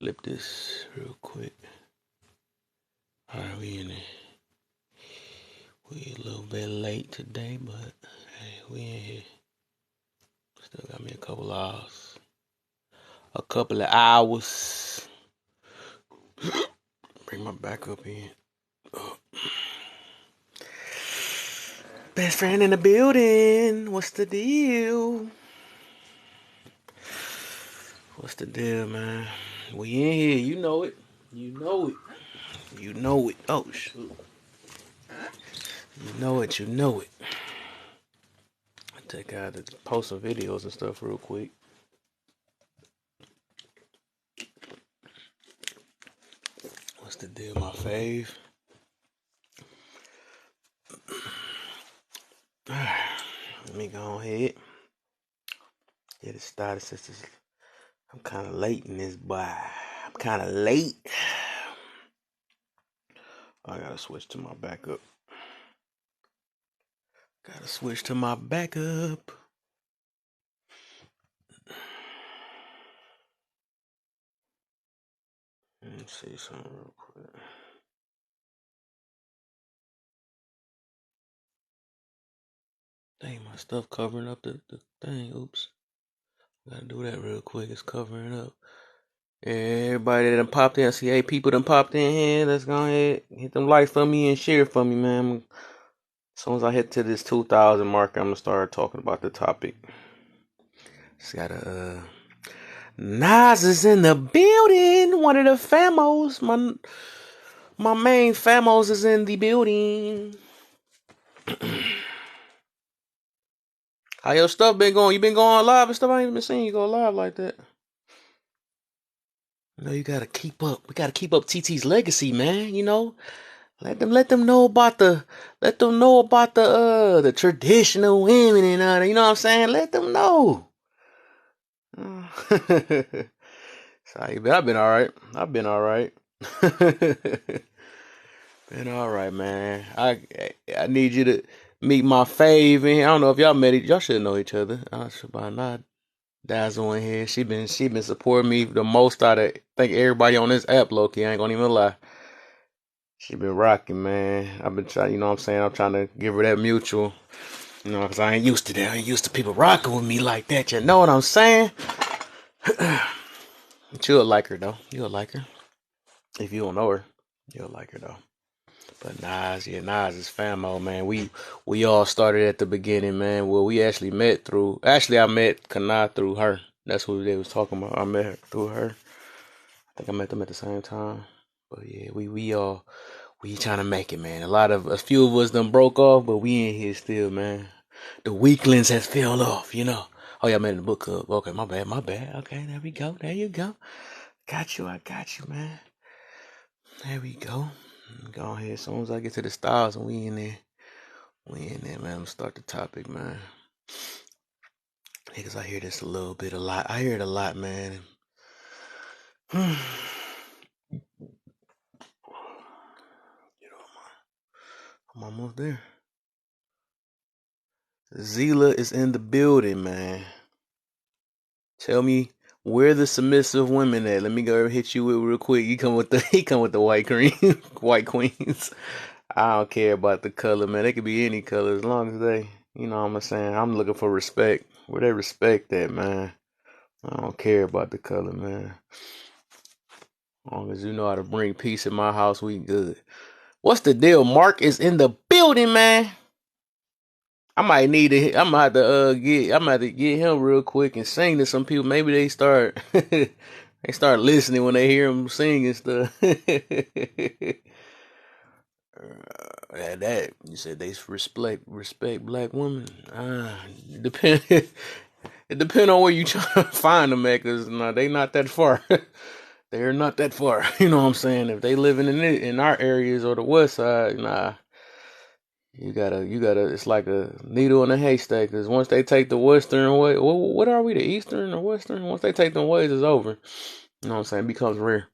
flip this real quick. Alright, we in it. We a little bit late today, but hey, we in here. Still got me a couple hours. Bring my back up in. Oh. Best friend in the building. What's the deal? What's the deal, man? We in here. You know it. You know it. You know it. Oh, shoot. You know it. You know it. I take out to post some videos and stuff real quick. What's the deal, my fave? Let me go ahead. Get it started since I'm kind of late in this, boy. I'm kind of late. I gotta switch to my backup. Let me see something real quick. Dang, my stuff covering up the thing. Oops. Gotta do that real quick. It's covering up. Everybody that done popped in. See, 8 people done popped in here. Let's go ahead. Hit them likes for me and share for me, man. As soon as I hit to this 2,000 mark, I'm gonna start talking about the topic. Just gotta, Nas is in the building. One of the famos. My main famos is in the building. How your stuff been going? You been going live and stuff? I ain't even been seeing you go live like that. You know, you gotta keep up. We gotta keep up TT's legacy, man. You know, let them know about the traditional women and all that. You know what I'm saying? Let them know. Sorry, but I've been all right. Been all right, man. I need you to meet my fave in here. I don't know if y'all met each. Y'all should know each other. I should by not. Dazzle in here. She been supporting me the most out of I think everybody on this app, Loki. I ain't gonna even lie. She been rocking, man. I've been trying, you know what I'm saying? I'm trying to give her that mutual, you know, because I ain't used to that. I ain't used to people rocking with me like that. You know what I'm saying? You'll like her, though. You'll like her. If you don't know her, you'll like her, though. But Nas is famo, man. We all started at the beginning, man. Well, we actually met through. Actually, I met Kana through her. That's who they was talking about. I met her through her. I think I met them at the same time. But yeah, we trying to make it, man. A few of us done broke off, but we in here still, man. The weaklings has fell off, you know. Oh, y'all met in the book club. Okay, my bad. Okay, there we go. There you go. I got you, man. There we go. Go ahead. As soon as I get to the styles and we in there, man. I'm gonna start the topic, man. Because I hear this a lot. I hear it a lot, man. I'm almost there. Zila is in the building, man. Tell me where the submissive women at. Let me go hit you with real quick. He come with the white white queens. I don't care about the color, man. They could be any color as long as they, you know what I'm saying. I'm looking for respect. Where they respect that, man. I don't care about the color, man. As long as you know how to bring peace in my house, we good. What's the deal? Mark is in the building, man. I'm gonna have to get him real quick and sing to some people. Maybe they start listening when they hear him sing and stuff. That you said they respect black women. Depend it depend on where you try to find them at, cause they not that far. They're not that far. You know what I'm saying? If they living in our areas or the west side, nah. You gotta. It's like a needle in a haystack. Cause once they take the western way, what are we? The eastern or western? Once they take them ways, it's over. You know what I'm saying? It becomes rare.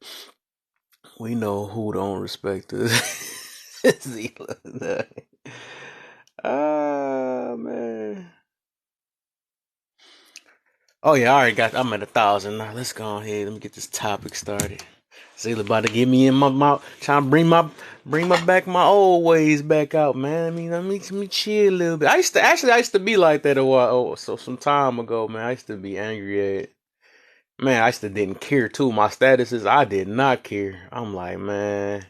We know who don't respect us. Ah, man. Oh yeah, I already got. I'm at 1,000 now. Let's go ahead. Let me get this topic started. Zayla about to get me in my mouth, trying to bring my old ways back out, man. I mean, let me chill a little bit. I used to be like that a while. Oh, so some time ago, man. I used to be angry at. Man, I used to didn't care too. My status is I did not care. I'm like, man,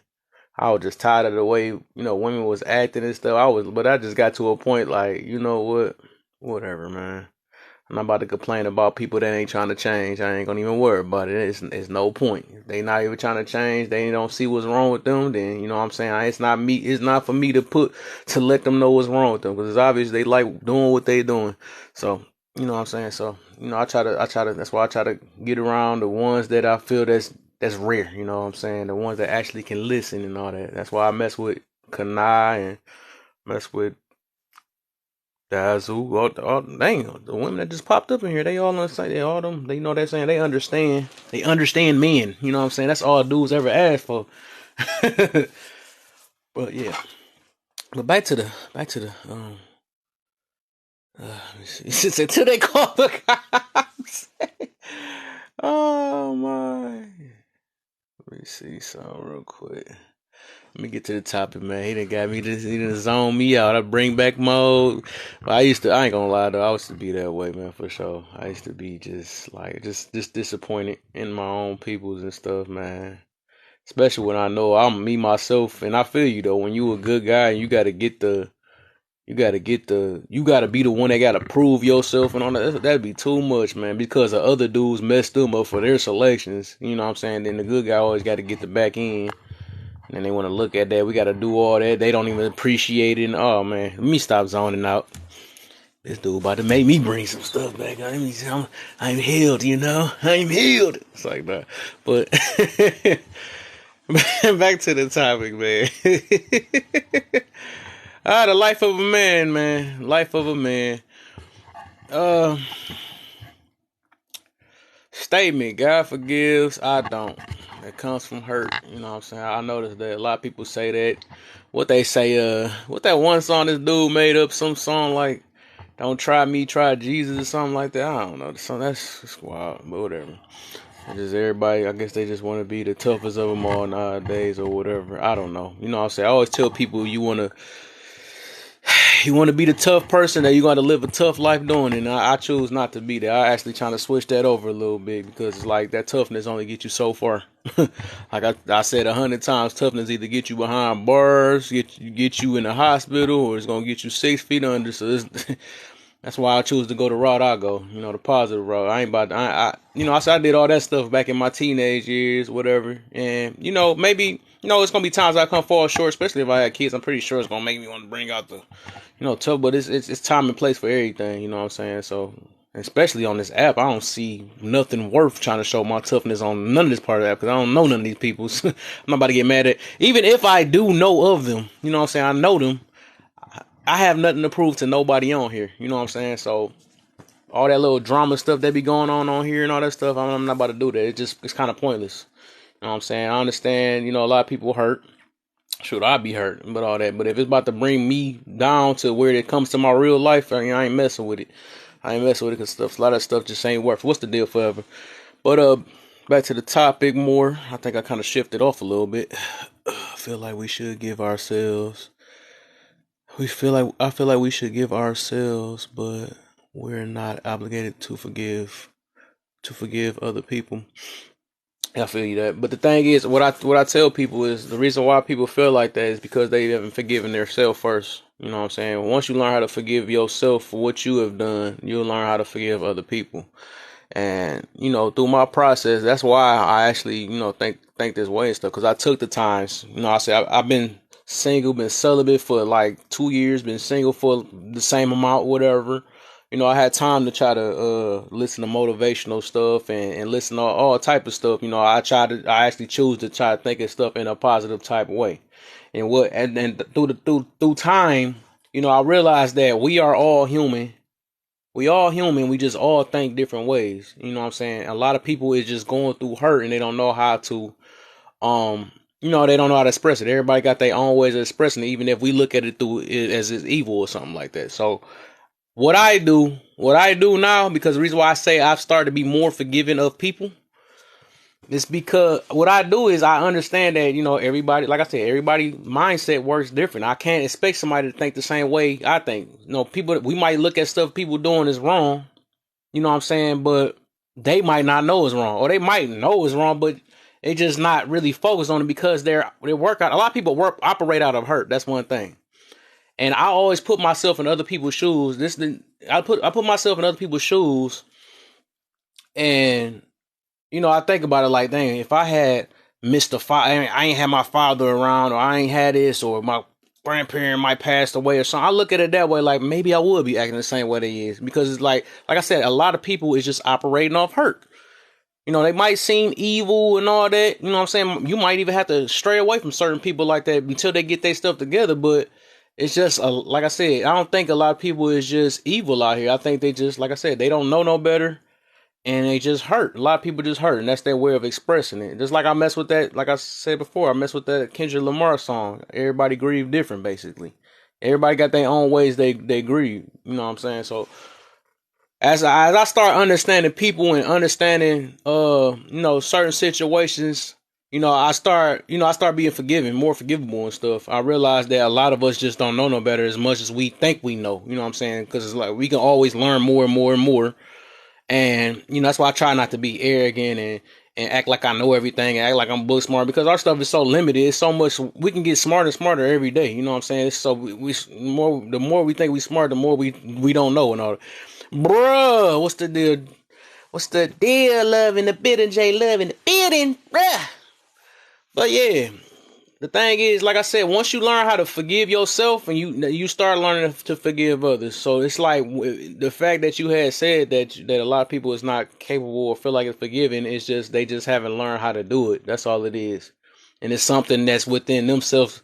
I was just tired of the way women was acting and stuff. But I just got to a point like, you know what, whatever, man. I'm not about to complain about people that ain't trying to change. I ain't gonna even worry about it. It's no point. If they not even trying to change, they don't see what's wrong with them, then you know what I'm saying? It's not me. It's not for me to let them know what's wrong with them, because it's obvious they like doing what they doing. So, you know what I'm saying? So, I try to that's why I try to get around the ones that I feel that's rare, you know what I'm saying? The ones that actually can listen and all that. That's why I mess with Kanai and mess with Dazu, dang, the women that just popped up in here, they all understand. They all them, they know they're saying they understand. They understand men. You know what I'm saying? That's all dudes ever asked for. But yeah, but back to the let me see. Until they call the cops. Oh my. Let me see something real quick. Let me get to the topic, man. He done got me. He done zone me out. I bring back mode. But I ain't gonna lie though. I used to be that way, man, for sure. I used to be just like, just disappointed in my own peoples and stuff, man. Especially when I know I'm me myself, and I feel you though. When you a good guy, and you gotta be the one that gotta prove yourself and all that. That'd be too much, man. Because the other dudes messed them up for their selections. You know what I'm saying? Then the good guy always got to get the back end. And they want to look at that. We got to do all that. They don't even appreciate it. And, oh, man. Let me stop zoning out. This dude about to make me bring some stuff back. I'm healed, you know? I'm healed. It's like that. But back to the topic, man. The life of a man, man. Life of a man. Uh, Statement: God forgives, I don't. That comes from hurt. You know what I'm saying? I noticed that a lot of people say that. What they say, what that one song this dude made up, some song like "Don't try me, try Jesus" or something like that. I don't know. That's just wild, but whatever. And just everybody, I guess they just want to be the toughest of them all nowadays or whatever. I don't know. You know what I'm saying? I always tell people you want to be the tough person that you got to live a tough life doing, and I choose not to be that. I actually trying to switch that over a little bit, because it's like that toughness only get you so far. Like I said 100 times, toughness either get you behind bars, get you in the hospital, or it's gonna get you 6 feet under. So that's why I choose to go the route I go. You know, the positive route. I ain't about to, I said I did all that stuff back in my teenage years, whatever. And maybe it's gonna be times I come fall short, especially if I had kids. I'm pretty sure it's gonna make me want to bring out the tough, but it's time and place for everything, you know what I'm saying? So, especially on this app, I don't see nothing worth trying to show my toughness on none of this part of the app, because I don't know none of these people. So I'm not about to get mad at, even if I do know of them, you know what I'm saying? I know them. I have nothing to prove to nobody on here, you know what I'm saying? So, all that little drama stuff that be going on here and all that stuff, I'm not about to do that. It's kind of pointless. You know what I'm saying? I understand, a lot of people hurt. Should I be hurt, but all that. But if it's about to bring me down to where it comes to my real life, I ain't messing with it. I ain't messing with it, because a lot of stuff just ain't worth. What's the deal forever? But back to the topic more. I think I kind of shifted off a little bit. I feel like we should give ourselves. I feel like we should give ourselves, but we're not obligated to forgive other people. I feel you that. But the thing is, what I tell people is, the reason why people feel like that is because they haven't forgiven themselves first. You know what I'm saying? Once you learn how to forgive yourself for what you have done, you'll learn how to forgive other people. And through my process, that's why I actually think this way and stuff. Because I took the times. I said I've been single, been celibate for like 2 years, been single for the same amount, whatever. I had time to try to listen to motivational stuff and listen to all type of stuff. I actually choose to try to think of stuff in a positive type of way. And through time, I realized that we are all human. We all human. We just all think different ways. You know what I'm saying? A lot of people is just going through hurt, and they don't know how to they don't know how to express it. Everybody got their own ways of expressing it, even if we look at it through it as it's evil or something like that. So what I do now, because the reason why I say I've started to be more forgiving of people, it's because what I do is I understand that, everybody, like I said, everybody mindset works different. I can't expect somebody to think the same way I think. People, we might look at stuff people doing is wrong, you know what I'm saying? But they might not know it's wrong, or they might know it's wrong, but they just not really focused on it because they work out. A lot of people operate out of hurt. That's one thing. And I always put myself in other people's shoes. I put myself in other people's shoes, and I think about it like, dang, if I had missed I ain't had my father around, or I ain't had this, or my grandparent might passed away or something. I look at it that way, like maybe I would be acting the same way they is, because it's like I said, a lot of people is just operating off hurt. They might seem evil and all that. You know what I'm saying? You might even have to stray away from certain people like that until they get their stuff together. But it's just, like I said, I don't think a lot of people is just evil out here. I think they just, like I said, they don't know no better. And they just hurt. A lot of people just hurt. And that's their way of expressing it. Just like I mess with that, like I said before, I mess with that Kendrick Lamar song. Everybody grieve different, basically. Everybody got their own ways they grieve. You know what I'm saying? So as I start understanding people and understanding certain situations, I start being forgiving, more forgivable and stuff. I realize that a lot of us just don't know no better as much as we think we know. You know what I'm saying? Because it's like we can always learn more and more and more. And that's why I try not to be arrogant and act like I know everything and act like I'm book smart, because our stuff is so limited. It's so much, we can get smarter and smarter every day. You know what I'm saying? It's so the more we think we smart, the more we don't know and all. Bruh, what's the deal? What's the deal? Love in the building, J Love in the building, bruh. But yeah, the thing is, like I said, once you learn how to forgive yourself, and you start learning to forgive others. So it's like the fact that you had said that a lot of people is not capable or feel like it's forgiving. It's just they just haven't learned how to do it. That's all it is. And it's something that's within themselves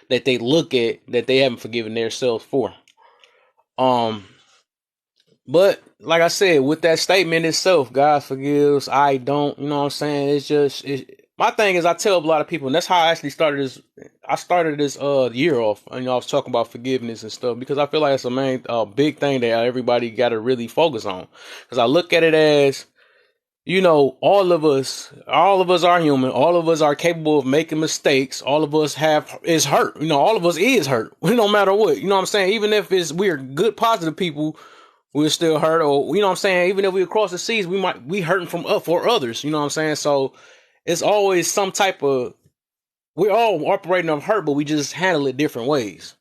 that they look at that they haven't forgiven themselves for. But like I said, with that statement itself, God forgives, I don't. You know what I'm saying? It's just my thing is, I tell a lot of people, and that's how I actually started this. I started this year off, and I was talking about forgiveness and stuff, because I feel like it's a main big thing that everybody got to really focus on. Because I look at it as, all of us are human. All of us are capable of making mistakes. All of us is hurt. All of us is hurt. No matter what. You know what I'm saying? Even if we're good, positive people, we're still hurt. Or, you know what I'm saying? Even if we across the seas, we hurting for others. You know what I'm saying? So it's always some type of, we're all operating on hurt, but we just handle it different ways.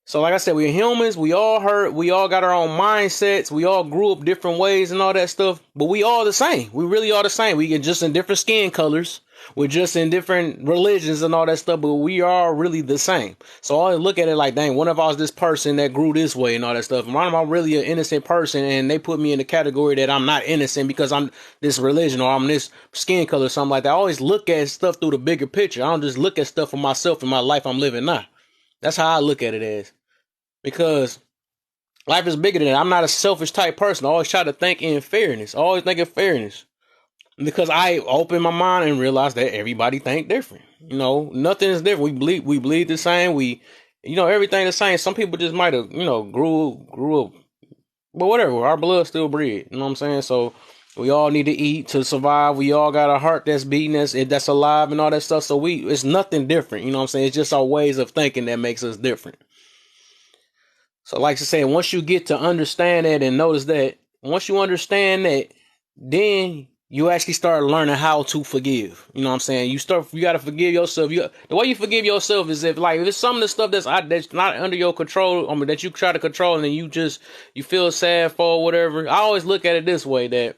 So like I said, we're humans, we all hurt, we all got our own mindsets, we all grew up different ways and all that stuff, but we all the same. We really are the same. We get just in different skin colors, we're just in different religions and all that stuff, but we are really the same. So I look at it like, dang, what if I was this person that grew this way and all that stuff? Why am I really an innocent person, and they put me in the category that I'm not innocent because I'm this religion or I'm this skin color or something like that? I always look at stuff through the bigger picture. I don't just look at stuff for myself and my life I'm living now. That's how I look at it as. Because life is bigger than that. I'm not a selfish type person. I always try to think in fairness. I always think in fairness. Because I open my mind and realize that everybody think different. Nothing is different. We bleed the same. Everything the same. Some people just might have, grew up. But whatever, our blood still breed. You know what I'm saying? So we all need to eat to survive. We all got a heart that's beating, that's alive and all that stuff. So it's nothing different. You know what I'm saying? It's just our ways of thinking that makes us different. So like I said, once you get to understand that and notice that, once you understand that, then you actually start learning how to forgive. You know what I'm saying? You got to forgive yourself. The way you forgive yourself is if it's some of the stuff that's not under your control, that you try to control, and then you feel sad for or whatever. I always look at it this way, that,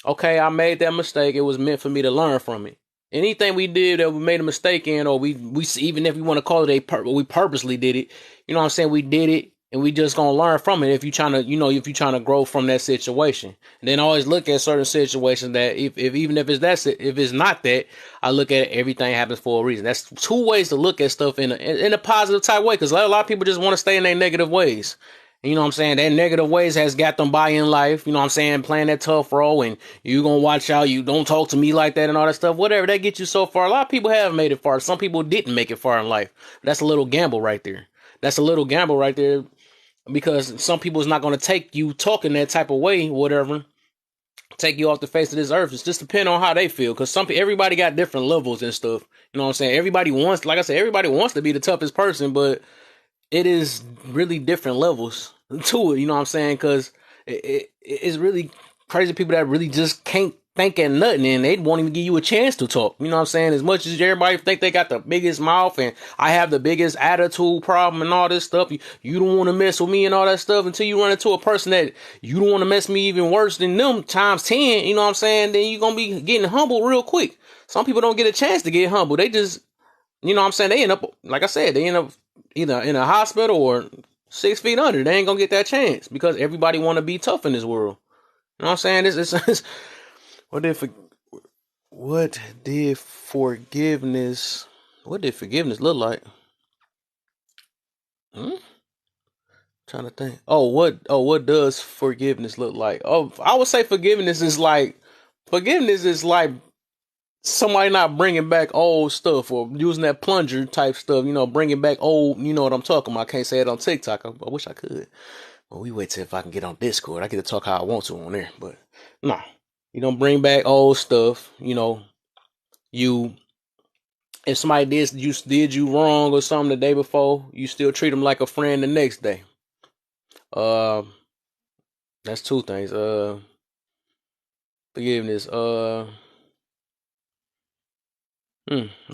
okay, I made that mistake. It was meant for me to learn from it. Anything we did that we made a mistake in, or we even if we want to call it we purposely did it. You know what I'm saying? We did it. And we just gonna learn from it if you're trying to grow from that situation. And then always look at certain situations that even if it's not that, I look at it, everything happens for a reason. That's two ways to look at stuff in a positive type way, because a lot of people just want to stay in their negative ways. And you know what I'm saying? Their negative ways has got them by in life. You know what I'm saying? Playing that tough role, and you gonna watch out. You don't talk to me like that and all that stuff. Whatever, that gets you so far. A lot of people have made it far. Some people didn't make it far in life. That's a little gamble right there. because some people is not going to take you talking that type of way, whatever, take you off the face of this earth. It's just depend on how they feel, because everybody got different levels and stuff. You know what I'm saying? Everybody wants, like I said, everybody wants to be the toughest person, but it is really different levels to it. You know what I'm saying? Because it's really crazy people that really just can't think at nothing, and they won't even give you a chance to talk. You know what I'm saying? As much as everybody think they got the biggest mouth and I have the biggest attitude problem and all this stuff, you don't want to mess with me and all that stuff, until you run into a person that you don't want to mess me even worse than them times 10. You know what I'm saying? Then you're going to be getting humble real quick. Some people don't get a chance to get humble. They just, you know what I'm saying? They end up, like I said, they end up either in a hospital or 6 feet under. They ain't going to get that chance because everybody want to be tough in this world. You know what I'm saying? It's what did forgiveness look like? Trying to think. What does forgiveness look like? Oh, I would say forgiveness is like somebody not bringing back old stuff or using that plunger type stuff, bringing back old, you know what I'm talking about. I can't say it on TikTok. I wish I could. Well, we wait till if I can get on Discord. I get to talk how I want to on there, but nah, you don't bring back old stuff. You if somebody did you wrong or something the day before, you still treat them like a friend the next day. Uh, that's two things. Forgiveness. I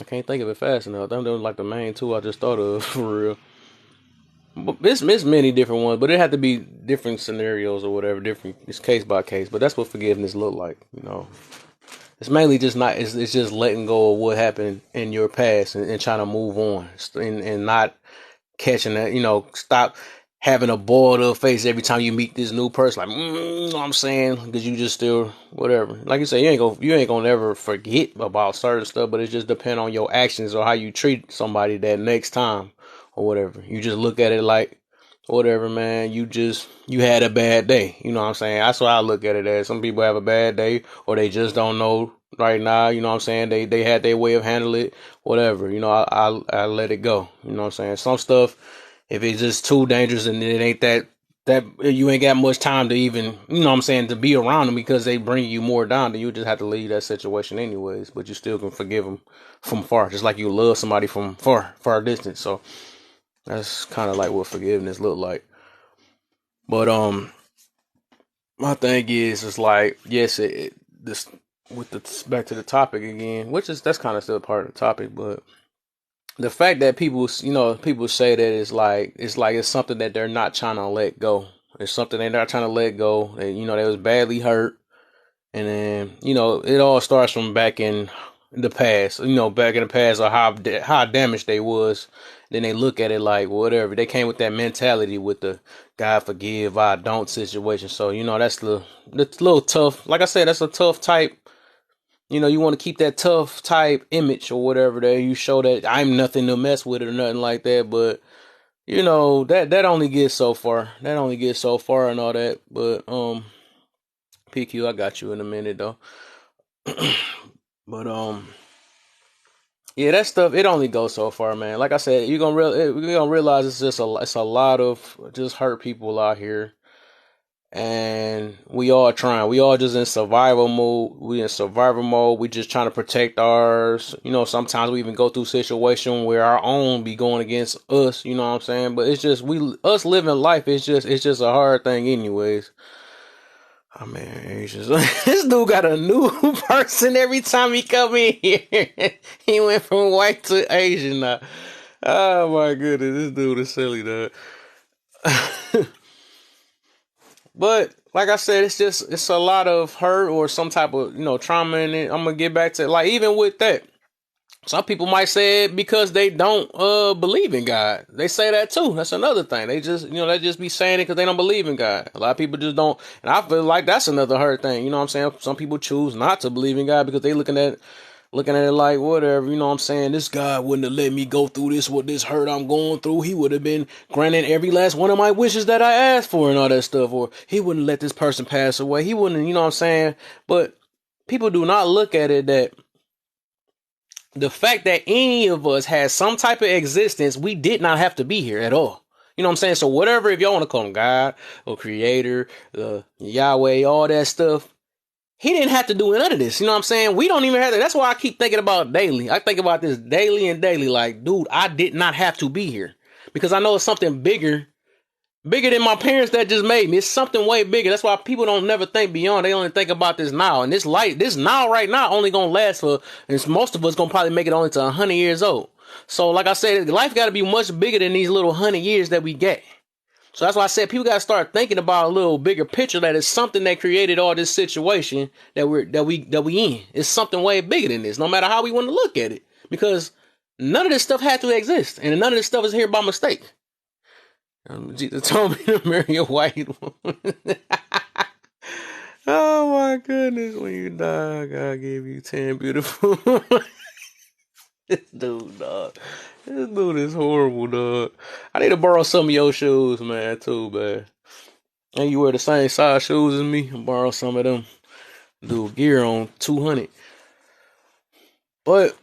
can't think of it fast enough. Them like the main two I just thought of for real. But it's many different ones, but it had to be different scenarios or whatever. Different. It's case by case, but that's what forgiveness look like. It's mainly just not. It's just letting go of what happened in your past and trying to move on and not catching that. Stop having a boiled up face every time you meet this new person. Like, you know what I'm saying? Because you just still whatever. Like you say, you ain't gonna ever forget about certain stuff, but it just depend on your actions or how you treat somebody that next time or whatever. You just look at it like whatever, man. You had a bad day. You know what I'm saying? That's what I look at it as. Some people have a bad day or they just don't know right now. You know what I'm saying? They had their way of handling it. Whatever. I let it go. You know what I'm saying? Some stuff, if it's just too dangerous and it ain't that you ain't got much time to even, you know what I'm saying, to be around them because they bring you more down, then you just have to leave that situation anyways. But you still can forgive them from far, just like you love somebody from far distance. So that's kind of like what forgiveness look like. But my thing is, it's like, yes, this with the back to the topic again, which is that's kind of still part of the topic, but the fact that people say that it's something that they're not trying to let go. It's something they're not trying to let go. They was badly hurt, and then it all starts from back in the past. Back in the past, or how damaged they was. Then they look at it like whatever. They came with that mentality with the God forgive, I don't situation. So that's a little tough. Like I said, that's a tough type. You want to keep that tough type image or whatever there. You show that I'm nothing to mess with or nothing like that. But that only gets so far. That only gets so far and all that. But PQ, I got you in a minute though. But yeah, that stuff it only goes so far, man. Like I said, you're gonna realize it's a lot of just hurt people out here, and we all trying. We all just in survival mode. We in survival mode. We just trying to protect ours. Sometimes we even go through situation where our own be going against us. You know what I'm saying? But it's just us living life. It's just a hard thing, anyways. I mean, this dude got a new person every time he come in here. He went from white to Asian now. Oh my goodness, this dude is silly, dog. But like I said, it's a lot of hurt or some type of trauma in it. I'm gonna get back to like even with that. Some people might say it because they don't believe in God. They say that too. That's another thing. They just be saying it because they don't believe in God. A lot of people just don't, and I feel like that's another hard thing. You know what I'm saying? Some people choose not to believe in God because they looking at it like whatever. You know what I'm saying? This God wouldn't have let me go through this hurt I'm going through. He would have been granting every last one of my wishes that I asked for and all that stuff. Or he wouldn't let this person pass away. He wouldn't. You know what I'm saying? But people do not look at it that the fact that any of us has some type of existence, we did not have to be here at all. You know what I'm saying? So whatever, if y'all want to call him God or creator, Yahweh, all that stuff, he didn't have to do none of this. You know what I'm saying? We don't even have to. That's why I keep thinking about daily. I think about this daily and daily. Like, dude, I did not have to be here because I know it's something bigger than my parents that just made me. It's something way bigger. That's why people don't never think beyond. They only think about this now. And this now, right now, only gonna last for, and most of us gonna probably make it only to 100 years old. So, like I said, life got to be much bigger than these little 100 years that we get. So that's why I said people got to start thinking about a little bigger picture. That is something that created all this situation that we in. It's something way bigger than this. No matter how we want to look at it, because none of this stuff had to exist, and none of this stuff is here by mistake. Jesus told me to marry a white woman. Oh my goodness! When you die, God gave you 10 beautiful. This dude, dog. This dude is horrible, dog. I need to borrow some of your shoes, man, too, man. And you wear the same size shoes as me. Borrow some of them. Do gear on 200. But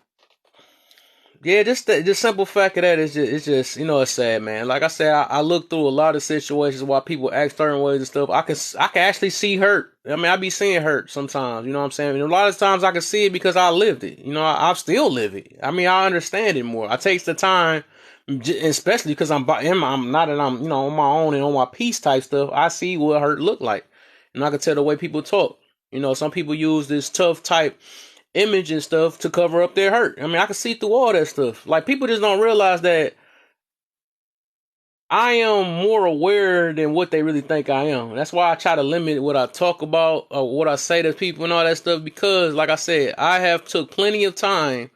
yeah, just the simple fact of that is just, it's just, it's sad, man. Like I said, I look through a lot of situations why people act certain ways and stuff. I can actually see hurt. I mean, I be seeing hurt sometimes. You know what I'm saying? And a lot of times I can see it because I lived it. I still live it. I mean, I understand it more. I take the time, especially because I'm not that I'm on my own and on my peace type stuff. I see what hurt look like, and I can tell the way people talk. Some people use this tough type image and stuff to cover up their hurt. I mean, I can see through all that stuff. Like, people just don't realize that I am more aware than what they really think I am. That's why I try to limit what I talk about or what I say to people and all that stuff, because, like I said, I have took plenty of time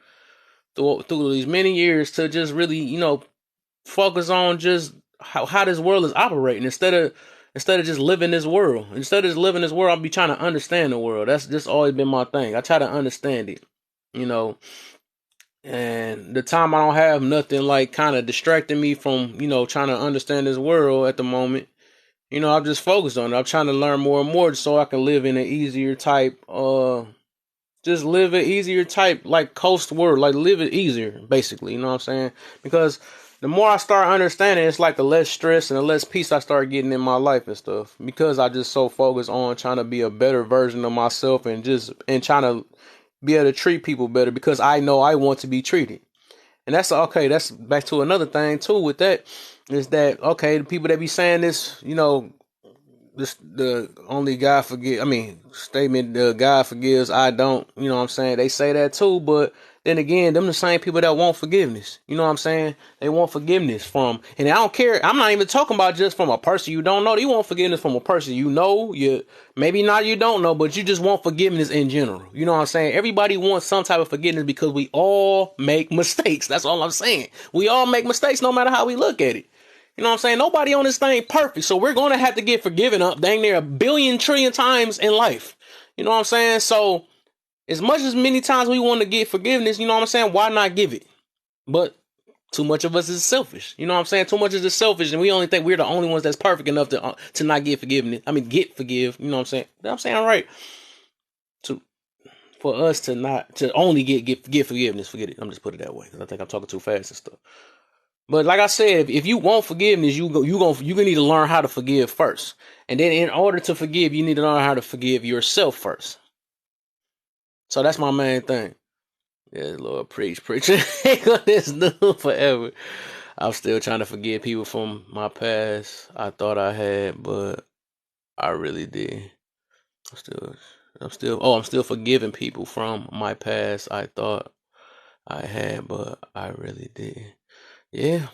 through these many years to just really, focus on just how this world is operating instead of just living this world. Instead of just living this world, I'll be trying to understand the world. That's just always been my thing. I try to understand it, and the time I don't have nothing like kind of distracting me from, trying to understand this world at the moment, I'm just focused on it. I'm trying to learn more and more so I can live in an easier type, just live an easier type, like coast world, like live it easier, basically, you know what I'm saying? Because the more I start understanding, it's like the less stress and the less peace I start getting in my life and stuff. Because I just so focused on trying to be a better version of myself and trying to be able to treat people better because I know I want to be treated. And that's okay. That's back to another thing too with that is that, okay, the people that be saying this, the only God forgive, statement, the God forgives, I don't, you know what I'm saying? They say that too, but then again, them the same people that want forgiveness. You know what I'm saying? They want forgiveness from, and I don't care. I'm not even talking about just from a person you don't know. They want forgiveness from a person you know. Maybe not you don't know, but you just want forgiveness in general. You know what I'm saying? Everybody wants some type of forgiveness because we all make mistakes. That's all I'm saying. We all make mistakes no matter how we look at it. You know what I'm saying? Nobody on this thing perfect. So we're going to have to get forgiven up dang near a billion trillion times in life. You know what I'm saying? So as much as many times we want to get forgiveness, you know what I'm saying? Why not give it? But too much of us is selfish. You know what I'm saying? Too much is selfish, and we only think we're the only ones that's perfect enough to not get forgiveness. Get forgive. You know what I'm saying? I'm saying right. For us to only get forgiveness. Forget it. I'm just put it that way because I think I'm talking too fast and stuff. But like I said, if you want forgiveness, you need to learn how to forgive first, and then in order to forgive, you need to learn how to forgive yourself first. So that's my main thing. Yeah, Lord, preaching. This dude forever. I'm still trying to forgive people from my past. I thought I had, but I really did. I'm still forgiving people from my past. I thought I had, but I really did. Yeah.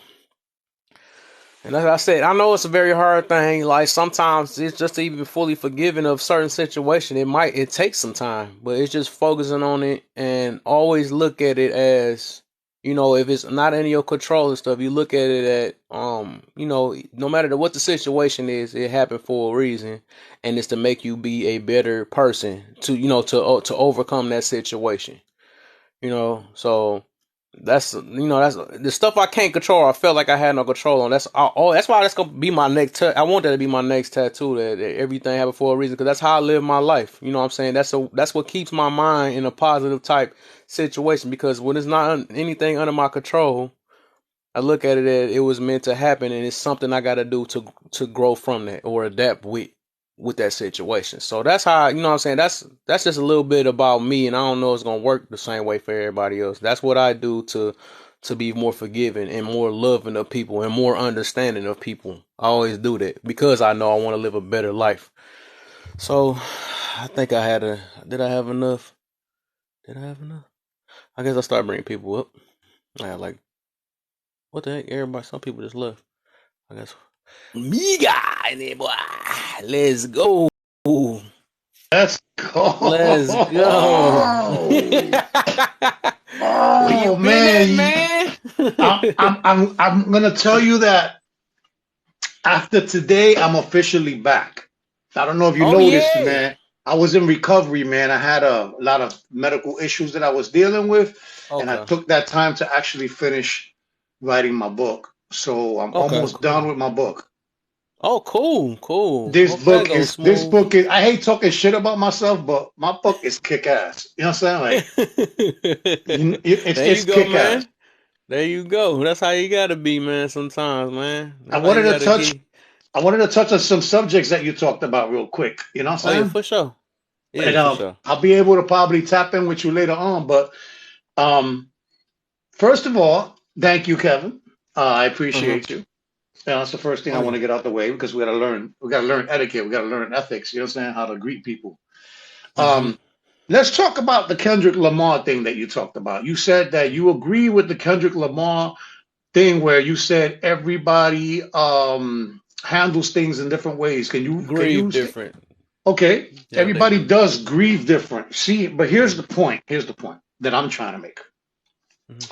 And like I said, I know it's a very hard thing. Like sometimes it's just to even fully forgiving of certain situation. It takes some time, but it's just focusing on it and always look at it as, if it's not in your control and stuff, you look at it at, no matter what the situation is, it happened for a reason, and it's to make you be a better person to overcome that situation. So. That's the stuff I can't control. I felt like I had no control on. That's why that's gonna be my next. I want that to be my next tattoo. That everything happened for a reason, because that's how I live my life. You know what I'm saying? That's what keeps my mind in a positive type situation. Because when it's not anything under my control, I look at it as it was meant to happen, and it's something I got to do to grow from that or adapt with that situation. So that's how, you know what I'm saying. That's just a little bit about me, and I don't know it's gonna work the same way for everybody else. That's what I do to be more forgiving and more loving of people and more understanding of people. I always do that because I know I want to live a better life. So I think I had a. Did I have enough? Did I have enough? I guess I start bringing people up. I had like, what the heck? Everybody, some people just left. I guess. Miga, boy. Let's go. Let's go. Let's go. Where you Oh been man, at, I'm gonna tell you that after today, I'm officially back. I don't know if you Oh noticed, yeah. man. I was in recovery, man. I had a lot of medical issues that I was dealing with, and I Okay. took that time to actually finish writing my book. So I'm Okay. almost done Cool. with my book. Oh, cool. Cool. This Hope that book goes is this smooth. book is I hate talking shit about myself, but my book is kick ass. You know what I'm saying? Like There you it's go, kick ass. man. There you go. That's how you gotta be, man. Sometimes, man. I That's how wanted you to gotta touch get. I wanted to touch on some subjects that you talked about real quick. You know what Oh yeah, I'm saying? for sure. And Yeah, for sure. I'll be able to probably tap in with you later on. But um, first of all, thank you, Kevin. I Uh huh. appreciate you. That's the first thing I Oh want yeah. to get out the way because we got to learn. We got to learn etiquette. We got to learn ethics. You know what I'm saying? How to greet people. Mhm. Um, let's talk about the Kendrick Lamar thing that you talked about. You said that you agree with the Kendrick Lamar thing where you said everybody handles things in different ways. Can Grieve you different. okay, Yeah, they everybody grieve does different. grieve different. See, but here's Yeah. the point. Here's the point that I'm trying to make. Mhm.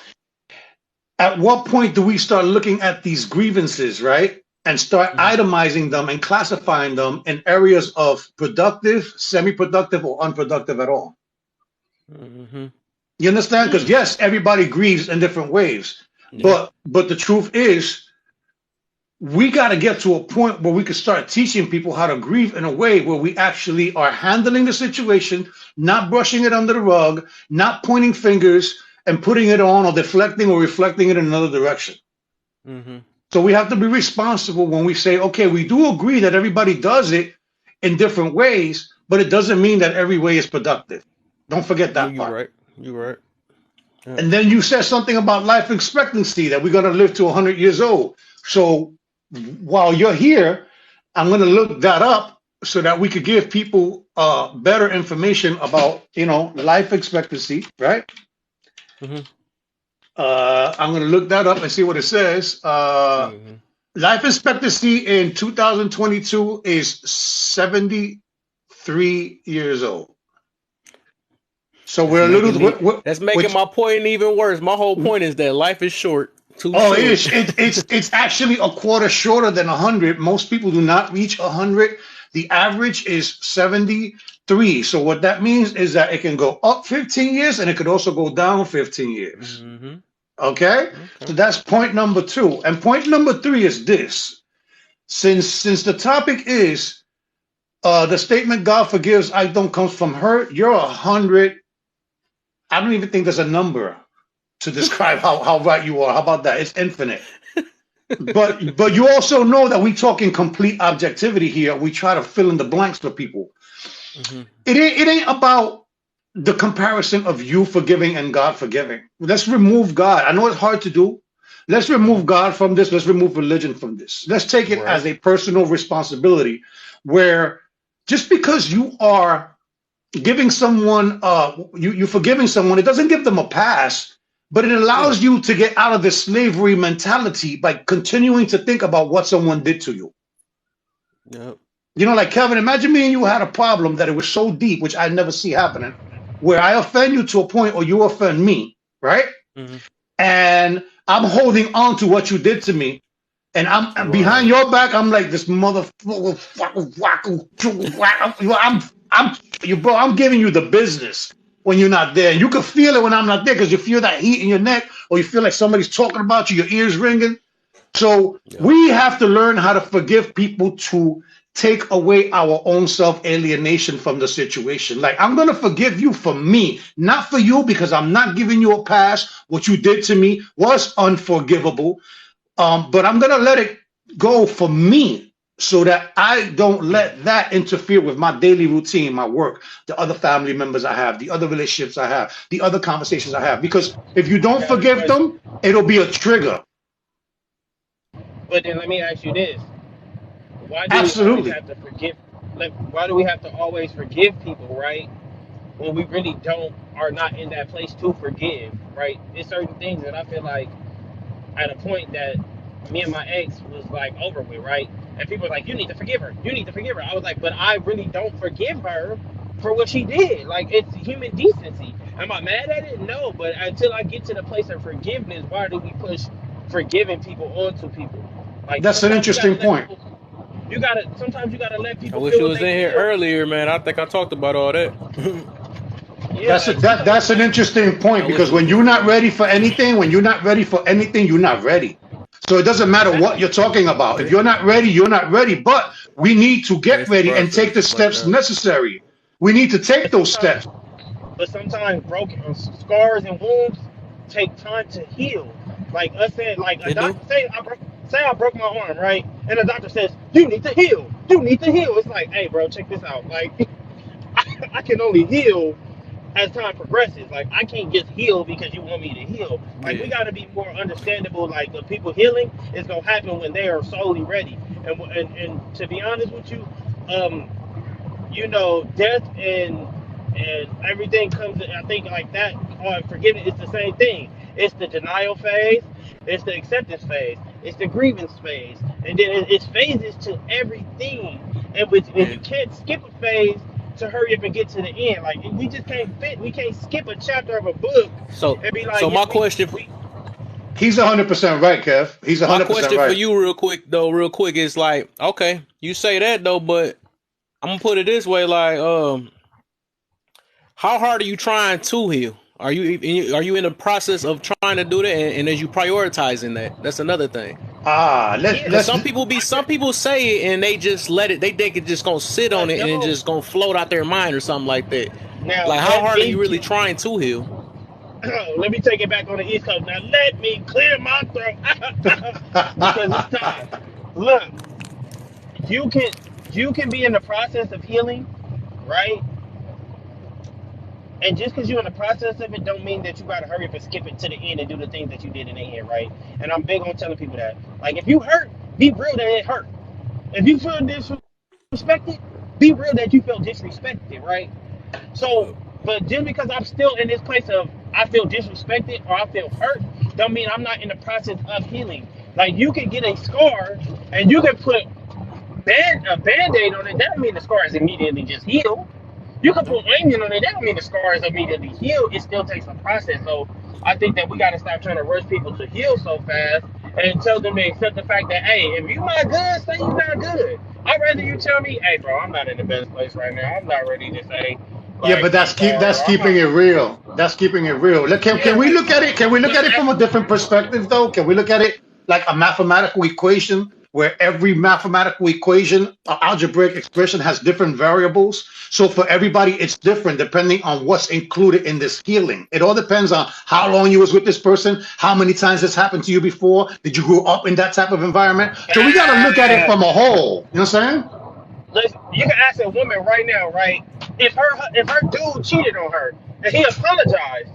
At what point do we start looking at these grievances, right? And start Mhm. itemizing them and classifying them in areas of productive, semi productive, or unproductive at all? Mhm. You understand? Because Mm. yes, everybody grieves in different ways. Yeah. But the truth is, we got to get to a point where we can start teaching people how to grieve in a way where we actually are handling the situation, not brushing it under the rug, not pointing fingers and putting it on or deflecting or reflecting it in another direction. Mhm. So we have to be responsible when we say, okay, we do agree that everybody does it in different ways, but it doesn't mean that every way is productive. Don't forget No, that you part. right. You right. Yeah. And then you said something about life expectancy that we're going to live to 100 years old. So while you're here, I'm going to look that up so that we could give people better information about, life expectancy, right? Mhm. I'm going to look that up and see what it says. Mhm. Life expectancy in 2022 is 73 years old. So That's we're a little, making me. That's making which my point even worse. My whole point is that life is short. Too Oh, it short. is. It's actually a quarter shorter than 100. Most people do not reach 100. The average is 73. So what that means is that it can go up 15 years and it could also go down 15 years. Mhm. Okay? So Okay. that's point number two. And point number three is this. Since the topic is the statement God forgives, I don't comes from hurt, you're 100. I don't even think there's a number to describe how right you are. How about that? It's infinite. But you also know that we talk in complete objectivity here. We try to fill in the blanks for people. Mhm. It ain't about the comparison of you forgiving and God forgiving. Let's remove God. I know it's hard to do. Let's remove Mhm. God from this. Let's remove religion from this. Let's take it Right. as a personal responsibility where just because you are giving someone you forgiving someone, it doesn't give them a pass, but it Yeah. allows you to get out of this slavery mentality by continuing to think about what someone did to you. Yep. Like Kevin, imagine me and you had a problem that it was so deep, which I never see happening, where I offend you to a point or you offend me, right? Mhm. And I'm holding on to what you did to me, and I'm behind Right. your back. I'm like this motherfucker. I'm you, bro. I'm giving you the business when you're not there. You can feel it when I'm not there because you feel that heat in your neck, or you feel like somebody's talking about you. Your ears ringing. So Yep. we have to learn how to forgive people to take away our own self alienation from the situation. Like, I'm going to forgive you for me, not for you, because I'm not giving you a pass. What you did to me was unforgivable. But I'm going to let it go for me so that I don't let that interfere with my daily routine, my work, the other family members I have, the other relationships I have, the other conversations I have. Because if you I don't got a forgive question. them, it'll be a trigger. But then let me ask you this: why do we always Absolutely. have to forgive? Like, why do we have to always forgive people, right? When we really don't are not in that place to forgive, right? There's certain things that I feel like at a point that me and my ex was like over with, right? And people were like, "You need to forgive her. You need to forgive her." I was like, "But I really don't forgive her for what she did. Like, it's human decency. Am I mad at it? No. But until I get to the place of forgiveness, why do we push forgiving people onto people? Like, That's an sometimes you gotta interesting let point. people. You gotta. Sometimes you gotta let I people wish feel you what was they in here feel. earlier, man. I think I talked about all that. Yeah, like sometimes That's an interesting I point wish because you was when in you're not here. ready for anything, when you're not ready for anything, you're not ready. So it doesn't matter what exactly. you're talking about. If Yeah, you're not ready, you're not ready. But we need to yeah, get it's a ready and take the process like steps that. necessary. We need to take But those sometimes steps. but sometimes broken scars and wounds take time to heal. Like us saying, like a It do. doctor say I broke my arm, right? And the doctor says you need to heal. You need to heal. It's like, hey, bro, check this out. Like, I can only heal as time progresses. Like, I can't just heal because you want me to heal. Like, we Yeah. got to be more understandable. Like, the people healing is gonna happen when they are solely ready. And to be honest with you, um, death and everything comes. I think like that. Forgiveness is the same thing. It's the denial phase. It's the acceptance phase. It's the grievance phase, and then it's phases to everything. And Yeah. you can't skip a phase to hurry up and get to the end. Like, we just can't fit. We can't skip a chapter of a book So, and be like, so yeah, my we question, we He's 100% right, Kev. He's my 100% question for right. you, real quick though, real quick is like, okay, you say that though, but I'm gonna put it this way, like, how hard are you trying to heal? Are you in the process of trying to do that, and as you prioritizing that? That's another thing. Ah, let's yeah. Cause let's some people say it and they just let it. They think it's just gonna sit on But it and it no. just gonna float out their mind or something like that. Now Like, how let hard are me you really trying to heal? let me take it back on the East Coast. Now let me clear my throat because it's time. Look, you can you can be in the process of healing, right? And just because you're in the process of it, don't mean that you gotta hurry up and skip it to the end and do the things that you did in the end, right? And I'm big on telling people that. Like, if you hurt, be real that it hurt. If you feel disrespected, be real that you feel disrespected, right? So, but just because I'm still in this place of I feel disrespected or I feel hurt, don't mean I'm not in the process of healing. Like, you can get a scar and you can put a band-aid on it. That don't mean the scar is immediately just healed. You can put ointment on it. That don't mean the scar is immediately healed. It still takes a process. So I think that we got to stop trying to rush people to heal so fast and tell them to accept the fact that, hey, if you're not good, say you're not good. I'd rather you tell me, hey, bro, I'm not in the best place right now. I'm not ready to say, Yeah, like, but I'm sorry, that's or I'm keeping not. it real. That's keeping it real. Yeah, Can we look at it? Can we look but at it from a different perspective, though? Can we look at it like a mathematical equation where every mathematical equation, algebraic expression has different variables? So for everybody, it's different depending on what's included in this healing. It all depends on how long you was with this person, how many times this happened to you before. Did you grow up in that type of environment? So we got to look at it from a whole. You know what I'm saying? listen, you can ask a woman right now, right? If her dude cheated on her and he apologized,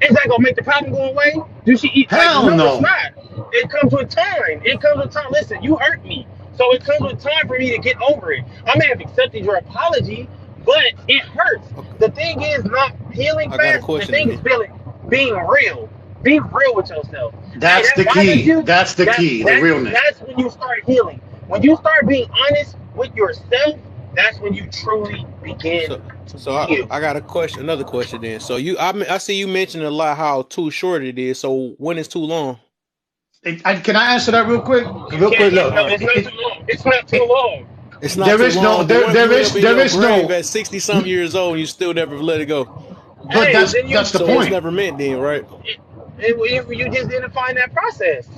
is that gonna make the problem go away? Do she eat like Hell no? It's no. not. It comes with time. It comes with time. Listen, you hurt me, so it comes with time for me to get over it. I may have accepted your apology, but it hurts. Okay, The thing is not healing I got a fast. The question thing is then. being real. Be real with yourself. Hey, That's that the bothers key. you. That's the That key. The that realness. that's when you start healing. When you start being honest with yourself, that's when you truly begin So, to so I, heal. I got a question, another question then. So I see you mentioned a lot how too short it is. So when is too long? Can I answer that real quick? You Real quick, can't. look. All No, right, it's not too long. It's not too long. it's not There too is no long, but what if there you end up in there your is grave no. at 60 some years old and you still never let it go? But Hey, then that's the So it's point. never meant then, right? you just didn't find that process.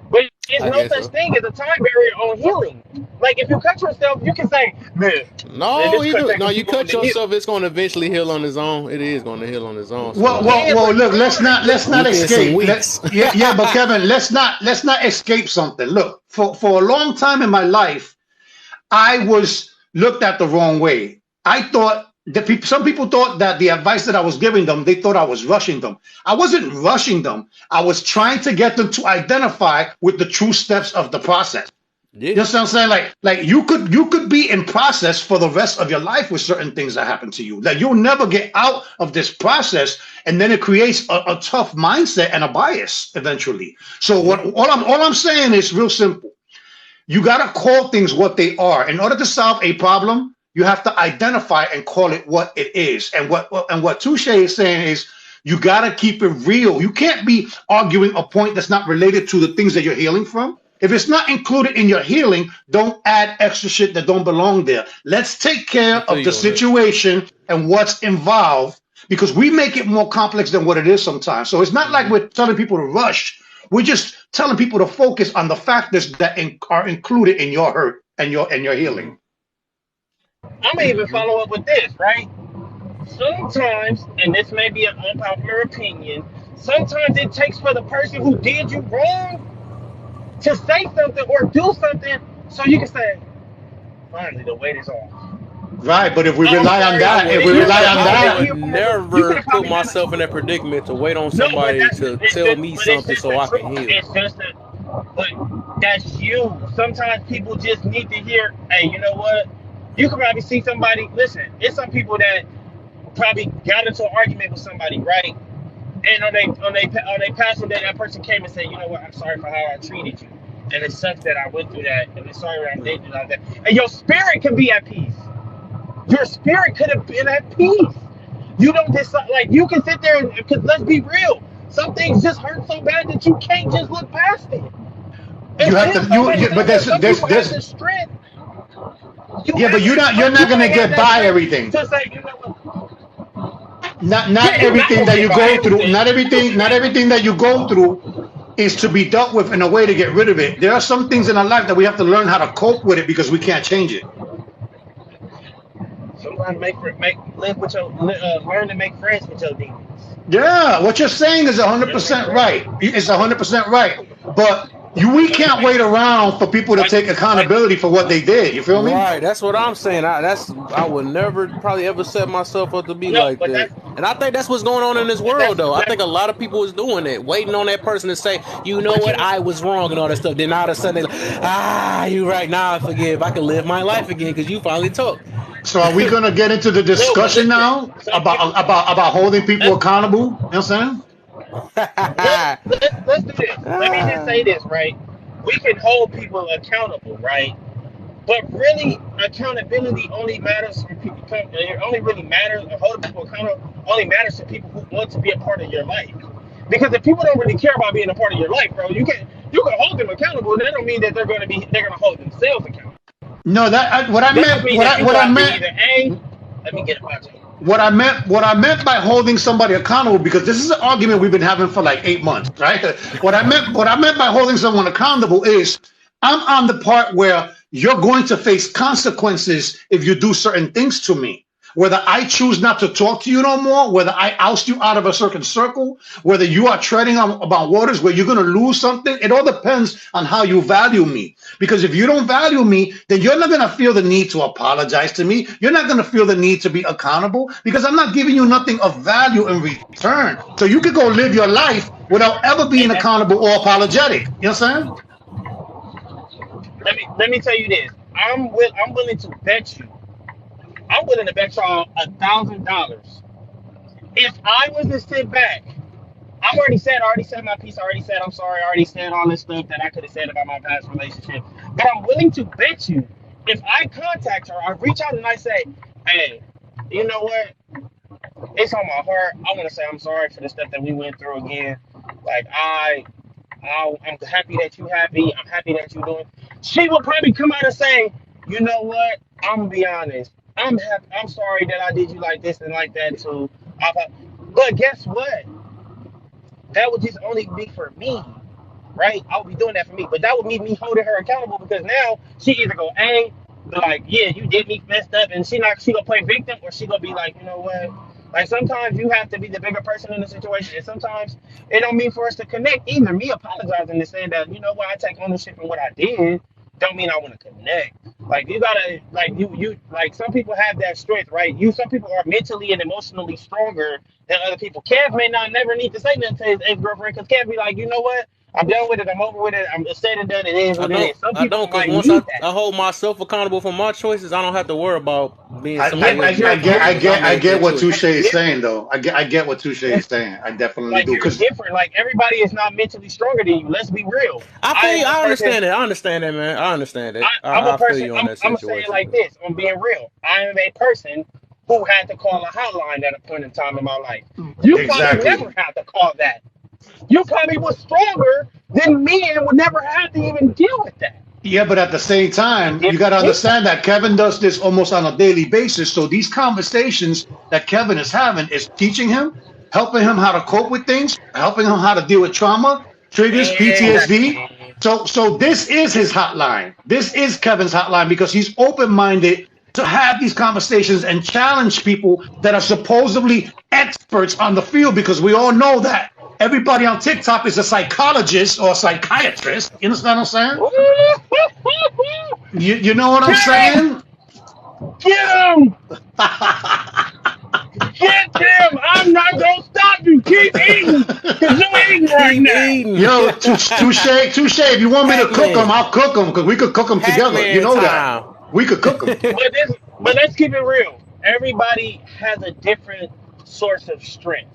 But it's I no guess such so. thing as a time barrier on healing. Like if you cut yourself, you can say, man, No, this could either take no. a You few more cut to heal. yourself, it's going to eventually heal on its own. It is going to heal on its own. Well, So well, Yeah, well. but Look, let's not within some escape. weeks. Yeah, but Kevin, let's not escape something. Look, for a long time in my life, I was looked at the wrong way. I thought that some people thought that the advice that I was giving them, they thought I was rushing them. I wasn't rushing them. I was trying to get them to identify with the true steps of the process. Yeah. You know what I'm saying? Like you could be in process for the rest of your life with certain things that happen to you. That you'll never get out of this process, and then it creates a tough mindset and a bias eventually. So Yeah. all I'm saying is real simple. You got to call things what they are. In order to solve a problem, you have to identify and call it what it is. And what Touche is saying is you got to keep it real. You can't be arguing a point that's not related to the things that you're healing from. If it's not included in your healing, don't add extra shit that don't belong there. Let's take care I feel of the you on that. situation and what's involved because we make it more complex than what it is sometimes. So it's not like Hmm. we're telling people to rush. We're just telling people to focus on the factors that are included in your hurt and your Hmm. healing. I'm gonna even Hmm. follow up with this, right? Sometimes, and this may be an unpopular opinion, sometimes it takes for the person who did you wrong to say something or do something so you can say, finally, the weight is off. Right, but if we Oh, I'm rely on sorry. I that, if would we You could rely have never. on I probably done that, would your part. You could never have put probably done. myself in that predicament to wait on No, but somebody that's to it's tell just, me but it's something just so the I can truth. heal. It's just the, but that's you. Sometimes people just need to hear, hey, you know what? You could probably see somebody. Listen, it's some people that probably got into an argument with somebody, right? And on they passing day, that person came and said, you know what? I'm sorry for how I treated you, and it sucks that I went through that, and it's sorry that I did like that. And your spirit can be at peace. Your spirit could have been at peace. You don't decide like you can sit there and because let's be real, some things just hurt so bad that you can't just look past it. you have Until to you somebody but does that, some people have there's the strength. You yeah, but have you're some not people gonna have get that by strength everything. to say, you know what? Not Yeah, you're not everything gonna that get you by go through, everything. not everything that you go through is to be dealt with in a way to get rid of it. There are some things in our life that we have to learn how to cope with it because we can't change it. Sometimes make live with your learn to make friends with your demons. Yeah, what you're saying is Learn to make 100% friends. right. It's 100% right. But we Learn to can't make wait around for people to like take like accountability for what they did. You feel me? Right, that's what I'm saying. I would never probably ever set myself up to be no, like that. And I think that's what's going on in this world, though. I that's think a lot of people is doing that, waiting on that person to say, you know but you what, know I was wrong and all that stuff. Then all of a sudden they like, you right now. I forgive. I can live my life again because you finally talked. So are we gonna get into the no, but discussion listen. now Some about people holding people let's accountable? You know what I'm saying? let's do this. Let me just say this, right? We can hold people accountable, right? But really, accountability only matters for people. It only really matters. Holding people accountable only matters to people who want to be a part of your life. Because if people don't really care about being a part of your life, bro, you can hold them accountable. That don't mean that they're gonna hold themselves accountable. No, what I That just meant, means that you're what gonna I have to meant, either a let me get a budget. what I meant by holding somebody accountable, because this is an argument we've been having for like 8 months, right? What I meant by holding someone accountable is I'm on the part where you're going to face consequences if you do certain things to me. Whether I choose not to talk to you no more, whether I oust you out of a certain circle, whether you are treading on about waters where you're going to lose something, it all depends on how you value me. Because if you don't value me, then you're not going to feel the need to apologize to me. You're not going to feel the need to be accountable because I'm not giving you nothing of value in return. So you could go live your life without ever being And that's accountable or apologetic. You know what I'm saying? let me tell you this. I'm willing to bet you. I'm willing to bet y'all $1,000. If I was to sit back, I already said my piece. I already said I'm sorry. I already said all this stuff that I could have said about my past relationship. But I'm willing to bet you, if I contact her, I reach out and I say, hey, you know what? It's on my heart. I want to say I'm sorry for the stuff that we went through again. Like I'm happy that you happy. I'm happy that you're doing. She will probably come out and say, you know what? I'm gonna be honest. I'm happy. I'm sorry that I did you like this and like that too. But guess what? That would just only be for me. right? I would be doing that for me. But that would mean me holding her accountable because now she either go, hey, like, yeah, you did me messed up, and she gonna play victim, or she gonna be like, you know what? Like sometimes you have to be the bigger person in the situation, and sometimes it don't mean for us to connect either. Me apologizing and saying that, you know what, I take ownership in what I did, don't mean I want to connect. Like you gotta, like you like some people have that strength, right? Some people are mentally and emotionally stronger than other people. Kev may not never need to say nothing to his ex girlfriend because Kev be like, you know what, I'm done with it. I'm over with it. I'm said and done. It is I what it don't, is. Some I people don't, cause might once need that. I hold myself accountable for my choices, I don't have to worry about being I, Yeah, somebody I, else but I, I you're get responsible I because I get I made get that what choice. Touche is different. saying though. I get what Touche is saying. I definitely Like do. you're Cause different. Like everybody is not mentally stronger than you. Let's be real. I I feel am you. a I person. understand it. I understand that, man. I understand it. I'm a I feel person. you on that I'm gonna say it situation. like this. I'm being real. I am a person who had to call a hotline at a point in time in my life. You probably exactly. never had to call that. You probably was stronger than me and would never have to even deal with that. Yeah, but at the same We time, you got different to people. understand that Kevin does this almost on a daily basis. So these conversations that Kevin is having is teaching him, helping him how to cope with things, helping him how to deal with trauma, triggers, PTSD. Exactly. So this is his hotline. This is Kevin's hotline because he's open-minded to have these conversations and challenge people that are supposedly experts on the field because we all know that everybody on TikTok is a psychologist or a psychiatrist. You understand what I'm saying? You know what I'm Get him! saying? Get him! Get them! I'm not gonna stop you. Keep eating, cause you eating right Keep now. eating. Yo, touche, touche. If you want me to cook them, Pac-Man. I'll cook them because we could cook them together. You Pac-Man know that. time. We could cook them. But let's keep it real. Everybody has a different source of strength.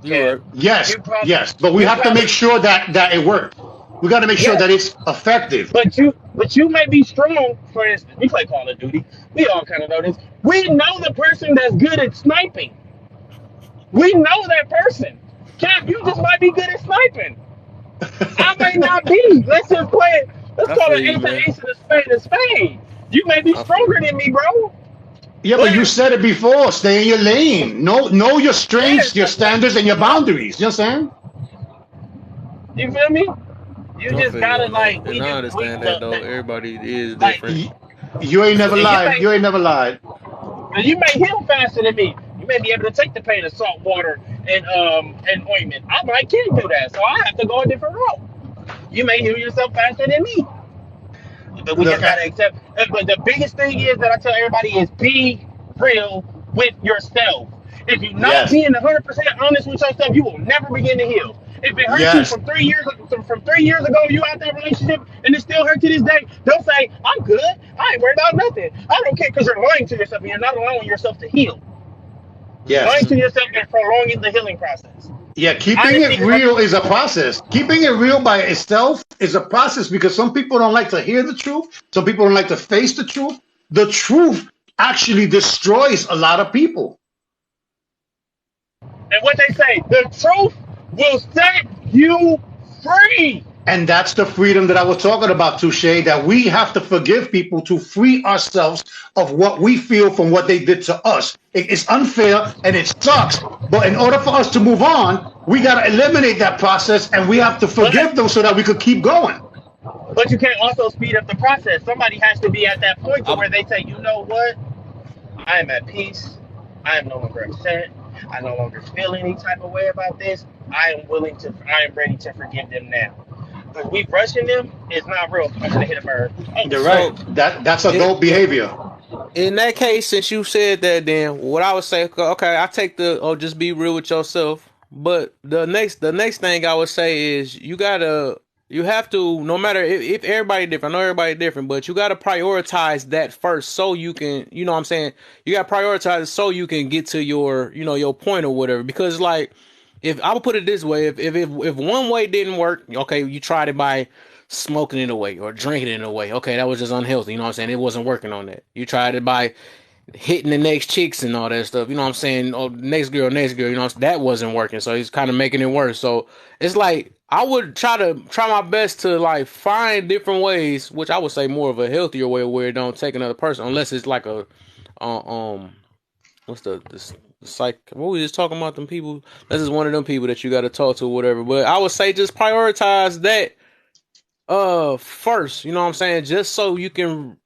You Kev, right. Yes, you probably, yes. But we you have to make probably, sure that it works. We got to make sure yes. that it's effective. But you may be strong. For instance, we play Call of Duty. We all kind of know this. We know the person that's good at sniping. We know that person. Kev, you just might be good at sniping. I may not be. Let's just play it. Let's I call feel it you, ace and man. ace and a spade and spade. You may be I feel stronger you. than me, bro. Yeah, but you But said it before. Stay in your lane. Know your yes, strengths, your standards, and your boundaries. You know what I'm saying? you feel me? You I just feel you gotta on that, like and I understand that though. Everybody is like different. You ain't never and lied. You ain't never lied. you may heal faster than me. You may be able to take the pain of salt water and ointment. I might can't do that, so I have to go a different route. You may heal yourself faster than me. But we Look just at gotta accept. But the biggest thing is that I tell everybody is be real with yourself. If you're not yes, being 100% honest with yourself, you will never begin to heal. If it hurt you yes, from 3 years ago, you out that relationship, and it still hurt to this day, don't say I'm good. I ain't worried about nothing. I don't care because you're lying to yourself, and you're not allowing yourself to heal. Lying yes. to Hmm. yourself is prolonging the healing process. Yeah, keeping it Honesty is real is a process. Keeping it real by itself is a process because some people don't like to hear the truth. Some people don't like to face the truth. The truth actually destroys a lot of people. and what they say, the truth will set you free. And that's the freedom that I was talking about, Touche, that we have to forgive people to free ourselves of what we feel from what they did to us. It's unfair and it sucks. But in order for us to move on, we got to eliminate that process and we have to But forgive them so that we could keep going. But you can't also speed up the process. Somebody has to be at that point to I, where they say, you know what? I am at peace. I am no longer upset. I no longer feel any type of way about this. I am ready to forgive them now. Because we rushing them is not real. I'm gonna hit a bird. Oh You're right. so That's it, adult behavior. in that case, since you said that, then what I would say, okay, I take the just be real with yourself. But the next thing I would say is you have to, no matter if everybody different, I know everybody different, but you gotta prioritize that first so you can, you know what I'm saying, you gotta prioritize it so you can get to your, your point or whatever. Because like, if I would put it this way, if one way didn't work, okay, you tried it by smoking it away or drinking it away. Okay, that was just unhealthy. You know what I'm saying? It wasn't working on that. You tried it by hitting the next chicks and all that stuff. You know what I'm saying? Oh, next girl. You know that wasn't working. So he's kind of making it worse. So it's like I would try my best to like find different ways, which I would say more of a healthier way where it don't take another person, unless it's like a what's the psych? What we just talking about them people? This is one of them people that you got to talk to or whatever. But I would say just prioritize that first, you know what I'm saying, just so you can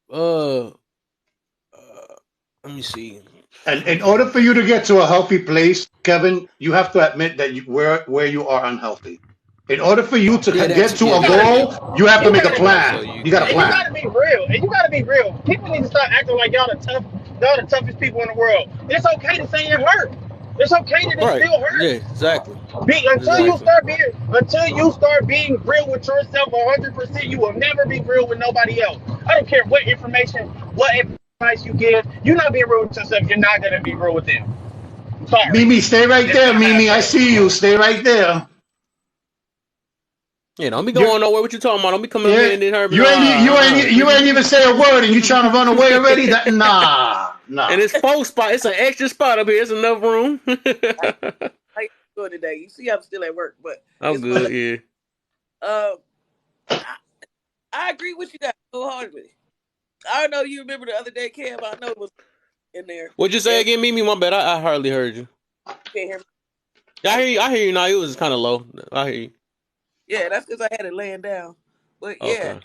let me see. And in order for you to get to a healthy place, Kevin, you have to admit that where you are unhealthy. In order for you to Yeah, get that's to yeah, a You gotta yeah, be, yeah. goal, you have to you make a gotta be, So plan. you You got a and you can. plan. gotta be real, and you gotta be real. People need to start acting like y'all the toughest people in the world. It's okay to say it hurt. It's okay that it Right. still Yeah, hurts. exactly. Exactly. Until you start being real with yourself 100%, you will never be real with nobody else. I don't care what advice you give. You're not being real with yourself. You're not gonna be real with them. Sorry, Mimi, stay right it's there. not Mimi, I happening. see you. Stay right there. Yeah, don't be You going nowhere. What you talking about? Don't be coming up here yeah. and then her be like, You ain't even say a word and you trying to run away already? That And nah. it's 4 spot. It's an extra spot up here. It's enough room. How you doing today? You see, I'm still at work, but I'm it's fine. good. Yeah. Um, I, I agree with you guys wholeheartedly. I don't know. You remember the other day, Cam? I know it was in there. What'd you say And again, Mimi? My bad. I hardly heard you. you can't hear me. Yeah, I hear you. I hear you now. It was kind of low. I hear you. Yeah, that's because I had it laying down. But yeah, Okay.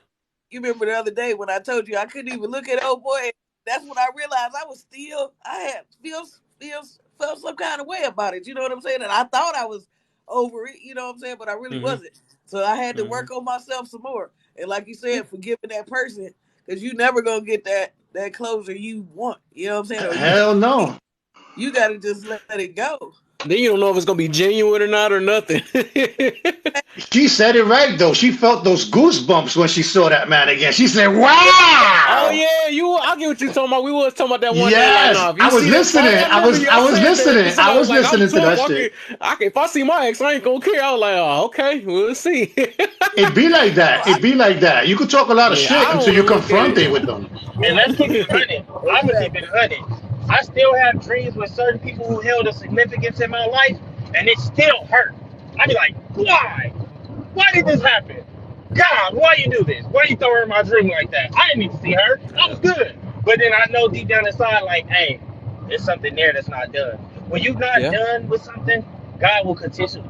you remember the other day when I told you I couldn't even look at old boy. That's when I realized I was still. I had feel felt some kind of way about it. You know what I'm saying? And I thought I was over it. You know what I'm saying? But I really Mhm. wasn't. So I had to Mhm. work on myself some more. And like you said, forgiving that person because you never gonna get that closure you want. You know what I'm saying? Or you Hell need. no. You got to just let it go. Then you don't know if it's gonna be genuine or not or nothing. She said it right though. She felt those goosebumps when she saw that man again. She said, Oh "Wow." yeah, you. I get what you talking about. We was talking about that one day. Like, Yes, nah, if you I was see that listening. fight, I remember I y'all was said that. listening. Cause I somebody was was like, I'm listening to tough. that shit. If I see my ex, I ain't gonna care. I was like, oh, okay, we'll see. It be like No, that. It be like that. You could talk a lot of Yeah, I shit don't until want to you look at confront it it. with them. And yeah, let's keep it 100. I'm gonna keep it exactly. 100. I still have dreams with certain people who held a significance in my life, and it still hurt. I be like, why? Why did this happen? God, why you do this? Why you throw her in my dream like that? I didn't need to see her. I was Yeah, good. But then I know deep down inside, like, hey, there's something there that's not done. When you're not yeah, done with something, God will continuously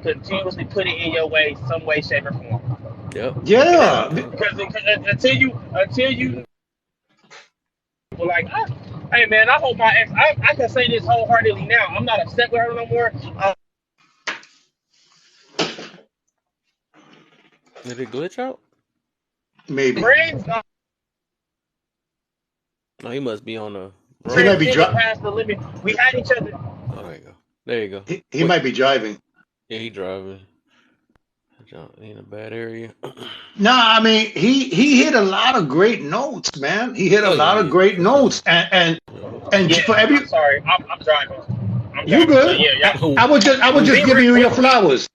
put it in your way, some way, shape, or form. yep, Yeah, yep. Because until you like, hey man, I hope my ex. I can say this wholeheartedly now. I'm not upset with her no more. Did it glitch out? maybe Friends No, he must be on the he might road. be transcended past the limit. We had each other. Oh, there you go. There you go. he What? might be driving. Yeah, he driving. He in a bad area. No, I mean he hit a lot of great notes, man. He hit a Oh yeah, lot of yeah, great for sure. notes, and for Yeah, I'm every sorry. I'm driving. I'm you driving. But good. yeah, yeah. I was just Be giving real. you your flowers.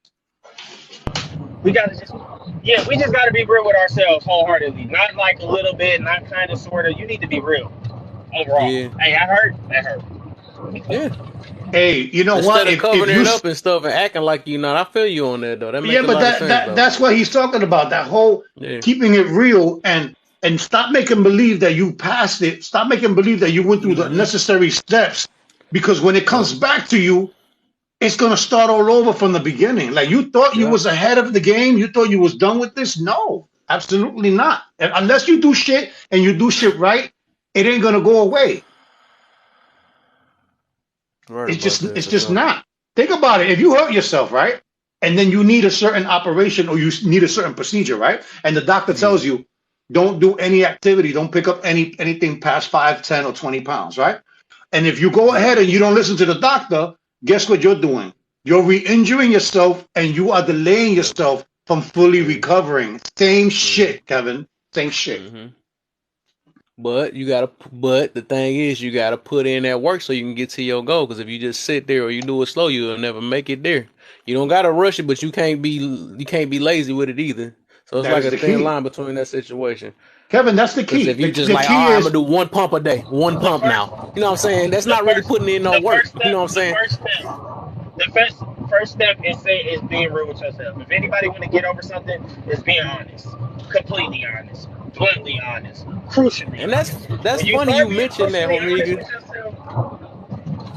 We gotta just. Yeah, we just gotta be real with ourselves wholeheartedly. Not like a little bit, not kind of, sort of. You need to be real overall. Yeah, Hey, I hurt. That hurt. yeah. Hey, you know what? Instead of If covering you it up and stuff and acting like you not, I feel you on that though. That make yeah, a but lot of sense though. that's what he's talking about. That whole Yeah, keeping it real and stop making believe that you passed it. Stop making believe that you went through the mm-hmm. necessary steps because when it Yep, comes back to you, it's gonna start all over from the beginning. Like you thought you yep. was ahead of the game, you thought you was done with this. No, absolutely not. And unless you do shit and you do shit right, it ain't gonna go away. Right about that It's for just sure. not. Think about it. If you hurt yourself, right? And then you need a certain operation or you need a certain procedure, right? And the doctor Yeah, tells you, don't do any activity, don't pick up anything past 5, 10, or 20 pounds, right? And if you go yep. ahead and you don't listen to the doctor, guess what you're doing? You're re-injuring yourself and you are delaying Yep. yourself from fully Yeah. recovering. Same Mm-hmm. shit, Kevin. Same shit. Mm-hmm. But you gotta. But the thing is, you gotta put in that work so you can get to your goal. Because if you just sit there or you do it slow, you'll never make it there. You don't gotta rush it, but you can't be lazy with it either. So it's That like is a the thin key. line between that situation. Kevin, that's the Because key. if you just The like, key all right, I'm gonna is do one pump a day, one The pump first, now. You know what I'm saying? That's the not really first, putting in no the work. first You know step, what I'm the saying? first step, the first step is being real with yourself. If anybody want to get over something, is being honest, completely honest, bluntly honest, crucially And that's honest. that's When you funny start you being mentioned that, crucially honest Omega. with yourself,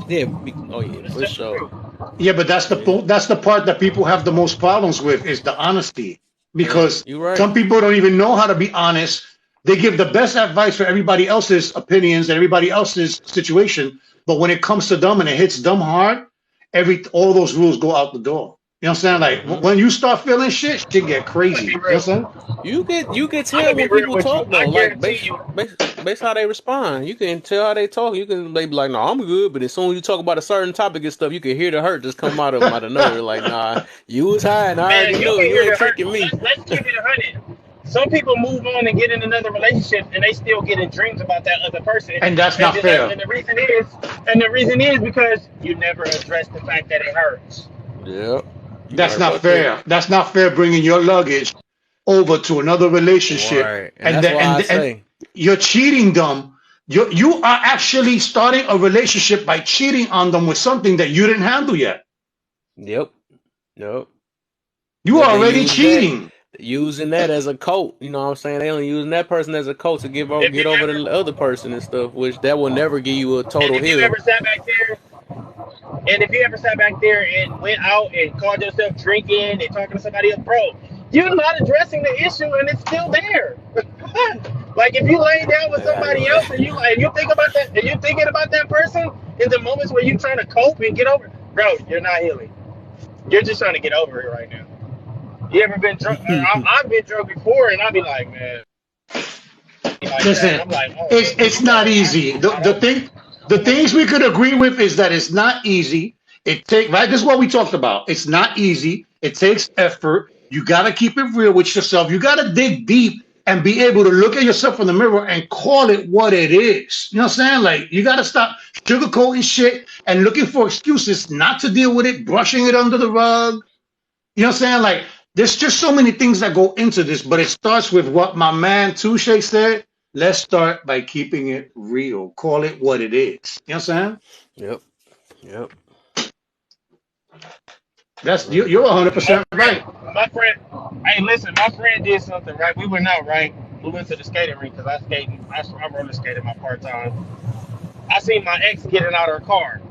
Yeah. Oh yeah, it's for just the sure. truth. yeah, but Yeah. that's the part that people have the most problems with is the honesty. Yeah, because you right. some people don't even know how to be honest. They give the best advice for everybody else's opinions and everybody else's situation, but when it comes to them and it hits them hard, all those rules go out the door. You know what I'm saying? Like Hmm. when you start feeling shit get I'm gonna be crazy. You know what real. I'm saying? You can I'm gonna tell be when real people with you. talk I though, like guarantee based you. based how they respond. You can tell how they talk. They be like, "No, I'm good," but as soon as you talk about a certain topic and stuff, you can hear the hurt just come out of them out of nowhere. Like, "Nah, you was high, and I already Man, you knew. can You hear ain't the hurt. tricking me." Let's keep it 100. Some people move on and get in another relationship, and they still get in dreams about that other person. And that's And not fair. the reason is because you never address the fact that it hurts. Yep, you That's right not about that. fair. That's not fair bringing your luggage over to another relationship Right, and and that's then why I and say, you're cheating them. You are actually starting a relationship by cheating on them with something that you didn't handle yet. yep, yep. You But are they already use that, cheating. using that as a coat. You know what I'm saying? They only using that person as a coat to If get you over ever the other person and stuff, which that will never give you a and total if you heal. ever sat back there And if you ever sat back there and went out and called yourself drinking and talking to somebody else, bro, you're not addressing the issue and it's still there. Like if you lay down with somebody Yeah, else and you think about that and you're thinking about that person in the moments where you're trying to cope and get over it, bro, you're not healing. You're just trying to get over it right now. You ever been drunk? I've been drunk before and I'll be like, man, like that. And Listen, I'm like, oh man, it's not easy. I don't The things we could agree with is that it's not easy. Right. This is what we talked about. It's not easy. It takes effort. You got to keep it real with yourself. You got to dig deep and be able to look at yourself in the mirror and call it what it is. You know what I'm saying? Like you got to stop sugarcoating shit and looking for excuses not to deal with it, brushing it under the rug. You know what I'm saying? Like, there's just so many things that go into this, but it starts with what my man Touche said. Let's start by keeping it real. Call it what it is. You know what I'm saying? yep, yep. You're 100% my right. friend, hey, listen, my friend did something, right? We went out, right? We went to the skating rink because I roller skated my part time. I seen my ex getting out of her car.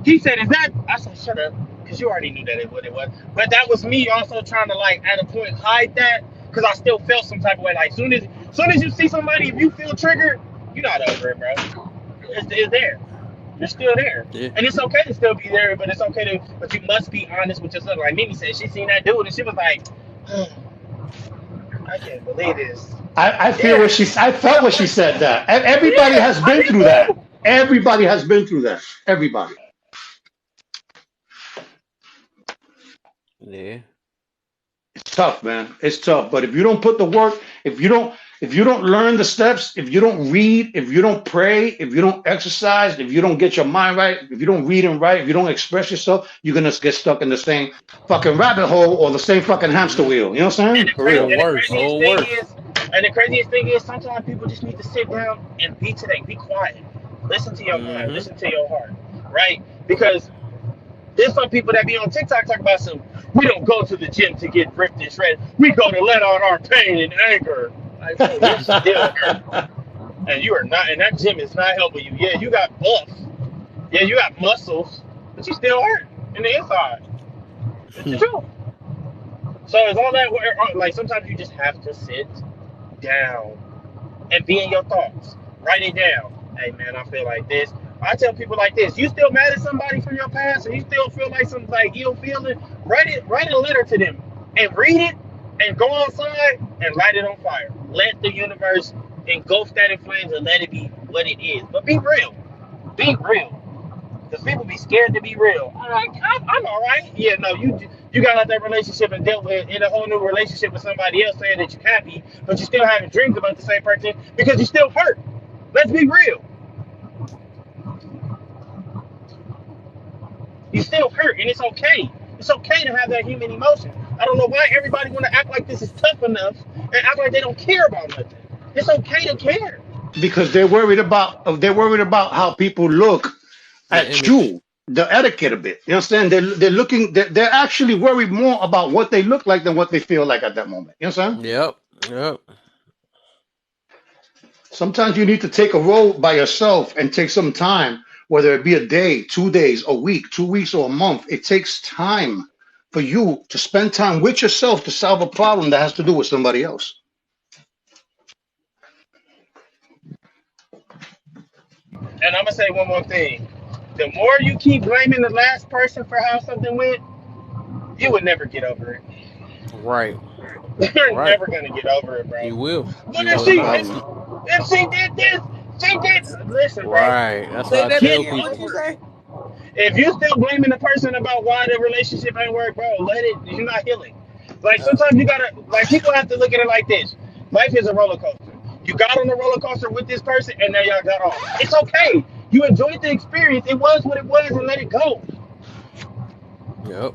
He said, "Is that?" I said, "Shut up," because you already knew that what it was. But that was me also trying to like at a point hide that because I still felt some type of way. Like soon as you see somebody, if you feel triggered, you're not over it, bro. It's there. You're still there. Yeah. And it's okay to still be there, but it's okay to, but you must be honest with yourself. Like Mimi said, she seen that dude and she was like, I can't believe this. I feel Yeah. I felt what she said that. Everybody Yeah, has I been did through that. too. Everybody has been through that. Everybody. Yeah. It's tough, man. It's tough. But if you don't put the work, if you don't learn the steps, if you don't read, if you don't pray, if you don't exercise, if you don't get your mind right, if you don't read and write, if you don't express yourself, you're gonna get stuck in the same fucking rabbit hole or the same fucking hamster Hmm. wheel. You know what I'm saying? For real. Or worse. Or worse. And the craziest thing is, sometimes people just need to sit down and be quiet. Listen to your mind. Hmm. Listen to your heart, right? Because there's some people that be on TikTok talking about some. We don't go to the gym to get ripped and shredded. We go to let out our pain and anger. Like, bro, you're still hurt, and you are not. And that gym is not helping you. Yeah, you got buff. Yeah, you got muscles, but you still hurt in the inside. It's the truth. So it's all that. Like sometimes you just have to sit down and be in your thoughts. Write it down. Hey man, I feel like this. I tell people like this: you still mad at somebody from your past, and you still feel like some like ill feeling. Write it. Write a letter to them and read it, and go outside and light it on fire. Let the universe engulf that in flames and let it be what it is. But be real. Be real. Because people be scared to be real. I'm all right. Yeah, no, you got out that relationship and dealt with in a whole new relationship with somebody else saying that you're happy, but you still having dreams about the same person because you still hurt. Let's be real. You still hurt, and it's okay. It's okay to have that human emotion. I don't know why everybody want to act like this is tough enough and act like they don't care about nothing. It's okay to care. Because they're worried about how people look The at image. you, the etiquette a bit. You understand? They're actually worried more about what they look like than what they feel like at that moment. You understand? Yep. Yep. Sometimes you need to take a road by yourself and take some time, whether it be a day, 2 days, a week, 2 weeks, or a month. It takes time for you to spend time with yourself to solve a problem that has to do with somebody else. And I'm gonna say one more thing. The more you keep blaming the last person for how something went, you would never get over Right. it. You're Right. never gonna get over it, bro. You will. But You if will she not. if she did this, she did. Listen, bro. Right. That's what Say I that Get tell again. What people. you over it. say? If you still blaming the person about why the relationship ain't work, bro, let it. You're not healing. Like Uh, sometimes you gotta. Like people have to look at it like this. Life is a roller coaster. You got on the roller coaster with this person, and now y'all got off. It's okay. You enjoyed the experience. It was what it was, and let it go. yep.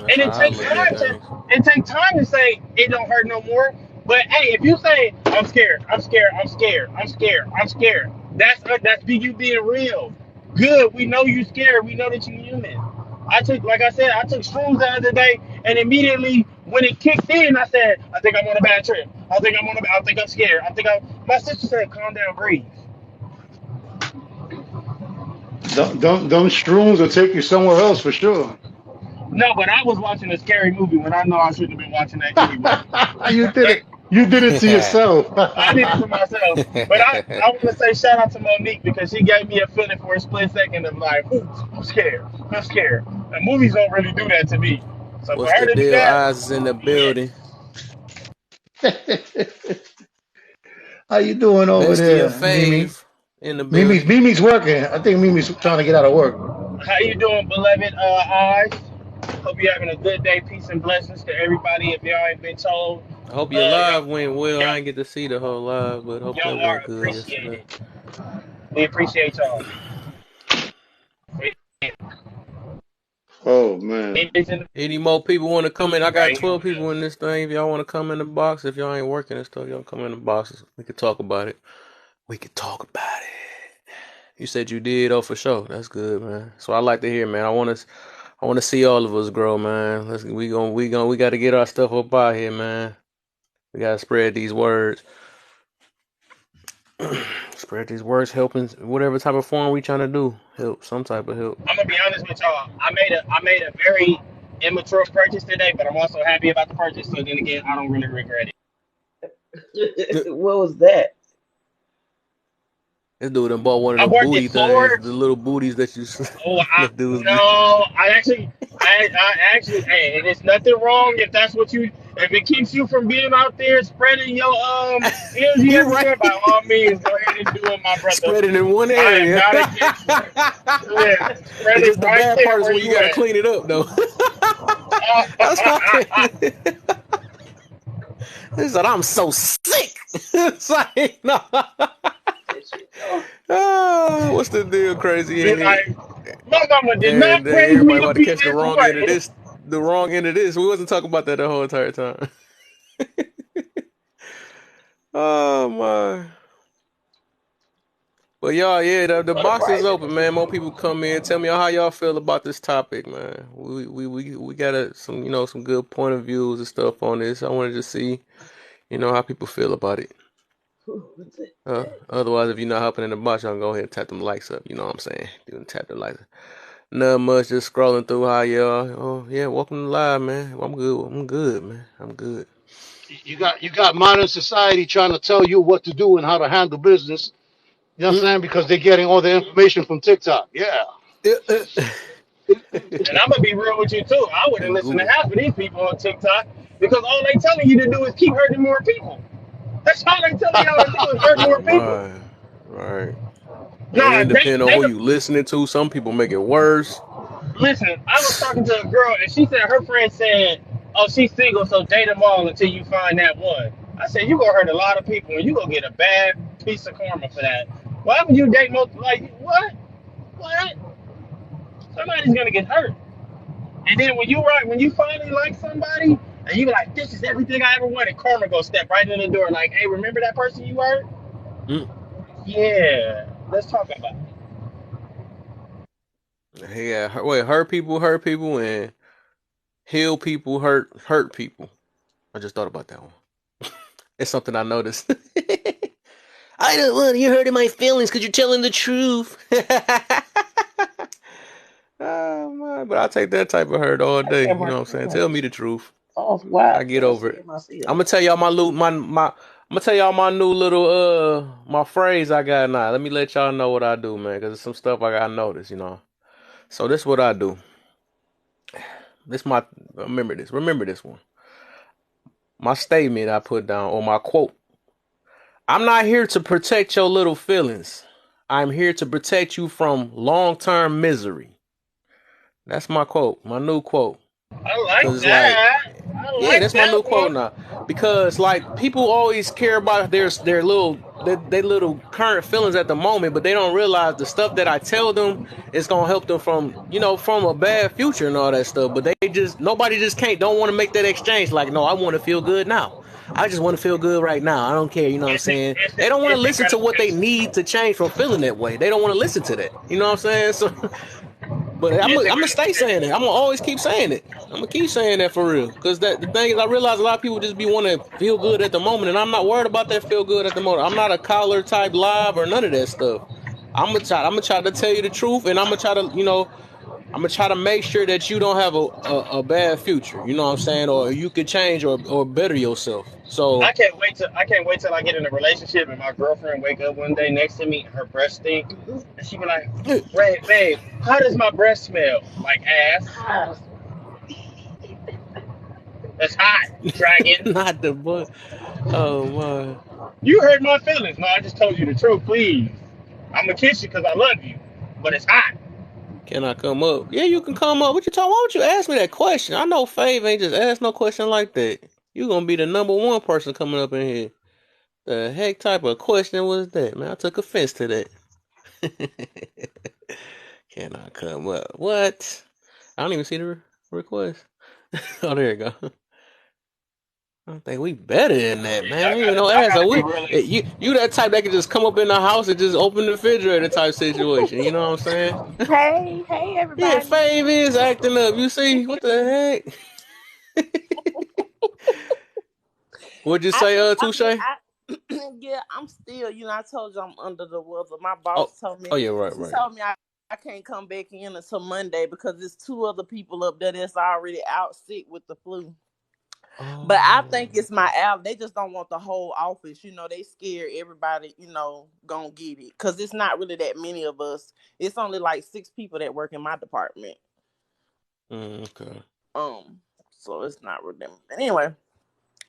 That's And how I look at things. it take time to say it don't hurt no more. But hey, if you say I'm scared, I'm scared, I'm scared, I'm scared, I'm scared, that's you being real. Good, we know you scared. We know that you human. Like I said, I took shrooms the other day, and immediately when it kicked in, I said, I think I'm on a bad trip. I think I'm scared. My sister said, calm down, breathe. Don't shrooms will take you somewhere else for sure. No, but I was watching a scary movie when I know I shouldn't have been watching that anyway. You did it. You did it to yourself. I did it to myself. But I want to say shout out to Monique because she gave me a feeling for a split second of like, ooh, I'm scared. I'm scared. And movies don't really do that to me. So for What's her the to do deal? that, Eyes is in the building. yes. How you doing over Best of your there, Mimi? fave in the building. Mimi's working. I think Mimi's trying to get out of work. How you doing, beloved eyes? Hope you're having a good day. Peace and blessings to everybody. If y'all ain't been told, I hope your live y'all, went well. I y'all, didn't get to see the whole live, but hope that y'all are went good yesterday. appreciated. We appreciate y'all. Oh man. Any more people want to come in? I got Right here 12 with people us. in this thing. If y'all want to come in the box, if y'all ain't working and stuff, y'all come in the boxes. We could talk about it. We could talk about it. You said you did, oh for sure. That's good, man. So I like to hear, man. I want to see all of us grow, man. We got to get our stuff up out here, man. We got to spread these words. Spread these words, helping whatever type of form we trying to do. Help, some type of help. I'm gonna be honest with y'all. I made a very immature purchase today, but I'm also happy about the purchase. So then again, I don't really regret it. What was that? This dude done bought one of I them bought this booty things, sword. the little booties that you Oh, that dudes be. no, I actually, hey, and it's nothing wrong if that's what you, if it keeps you from being out there spreading your energy You right. everywhere. By all means, go ahead and do it, my brother. Spread it in one I am area. not against it. Yeah, spread It's it just the right bad there part is where when you you gotta at. clean it up though. That's why he said I'm so sick. It's like no. What's the deal, crazy? Be like, my mama did And not raise me everybody to about to be catch the this wrong end of way. this. The wrong end of this. We wasn't talking about that the whole entire time. Oh my. But y'all, yeah, the But the box is price open, is man. More people come in. Tell me how y'all feel about this topic, man. We got some some good point of views and stuff on this. I wanted to see how people feel about it. What's it? Otherwise, if you're not hopping in the box, y'all can go ahead and tap them likes up. You know what I'm saying? You can tap the likes. Not much, just scrolling through how y'all. Oh yeah, welcome to live, man. I'm good. I'm good, man. I'm good. You got modern society trying to tell you what to do and how to handle business. You know what I'm Mm. saying? Because they're getting all the information from TikTok. Yeah. And I'm gonna be real with you too. I wouldn't And listen to Google. half of these people on TikTok because all they telling you to do is keep hurting more people. That's all they telling y'all to do is hurt Oh more people. my. Right. And Nah, it depends on who you listening to. Some people make it worse. listen. I was talking to a girl and she said her friend said, "Oh, she's single, so date them all until you find that one." I said, "You gonna hurt a lot of people and you gonna get a bad piece of karma for that. Why would you date most like what? What? Somebody's gonna get hurt." And then when you finally like somebody, and you be like, "This is everything I ever wanted," karma go step right in the door, like, "Hey, remember that person you hurt? Mm. Yeah, let's talk about it." Yeah. Wait, hurt people, and heal people, hurt people. I just thought about that one. It's something I noticed. I don't want you hurting my feelings because you're telling the truth. Man, but I take that type of hurt all I day. got You my know what I'm saying? Tell me the truth. off wide I get over pussy it. in myself. I'm gonna tell y'all my I'm gonna tell y'all my new little my phrase I got now. Let me let y'all know what I do, man, because there's some stuff I gotta notice, you know. So this is what I do. This my remember this. Remember this one. My statement I put down or my quote. I'm not here to protect your little feelings. I'm here to protect you from long-term misery. That's my quote, my new quote. I like Cause it's like, that. I yeah, like that's my that new quote one. now. Because like people always care about their little they little current feelings at the moment, but they don't realize the stuff that I tell them is gonna help them from from a bad future and all that stuff. But they just nobody just don't want to make that exchange. Like, no, I want to feel good now. I just want to feel good right now. I don't care. You know what I'm saying? They don't want to Instant listen to what they gratification. need to change from feeling that way. They don't want to listen to that. You know what I'm saying? So but I'm Instant gonna stay saying it. gratification. I'm gonna always keep saying it. I'm gonna keep saying that for real. Cause the thing is, I realize a lot of people just be want to feel good at the moment, and I'm not worried about that feel good at the moment. I'm not a collar type live or none of that stuff. I'm gonna try to tell you the truth, and I'm gonna try to I'm gonna try to make sure that you don't have a bad future. You know what I'm saying, or you could change or better yourself. So I can't wait till I get in a relationship and my girlfriend wake up one day next to me, her breath stink, and she be like, babe, how does my breath smell? Like ass. That's hot, dragon. not the boy. Oh my. You hurt my feelings. No, I just told you the truth. Please, I'm gonna kiss you because I love you, but it's hot. Can I come up? Yeah, you can come up. What you talking? Why would you ask me that question? I know Fave ain't just ask no question like that. You gonna be the number one person coming up in here. The heck type of question was that, man? I took offense to that. Can I come up? What? I don't even see the request. Oh, there you go. I don't think we better than that, man. I ain't even know Y'all ass. So gotta be we, really. you that type that can just come up in the house and just open the refrigerator type situation. You know what I'm saying? Hey, Yeah, everybody. Fave is acting up. You see what the heck? What'd you I say, think Touche? yeah, I'm still, I told you I'm under the weather. My boss Oh, told me, oh yeah, right, she right. told me I can't come back in until Monday because there's two other people up there that's already out sick with the flu. But I think Oh, it's my al. They just don't want the whole office. They scare everybody, gonna get it. Because it's not really that many of us. It's only like 6 people that work in my department. okay. Um, so it's not really them. But anyway,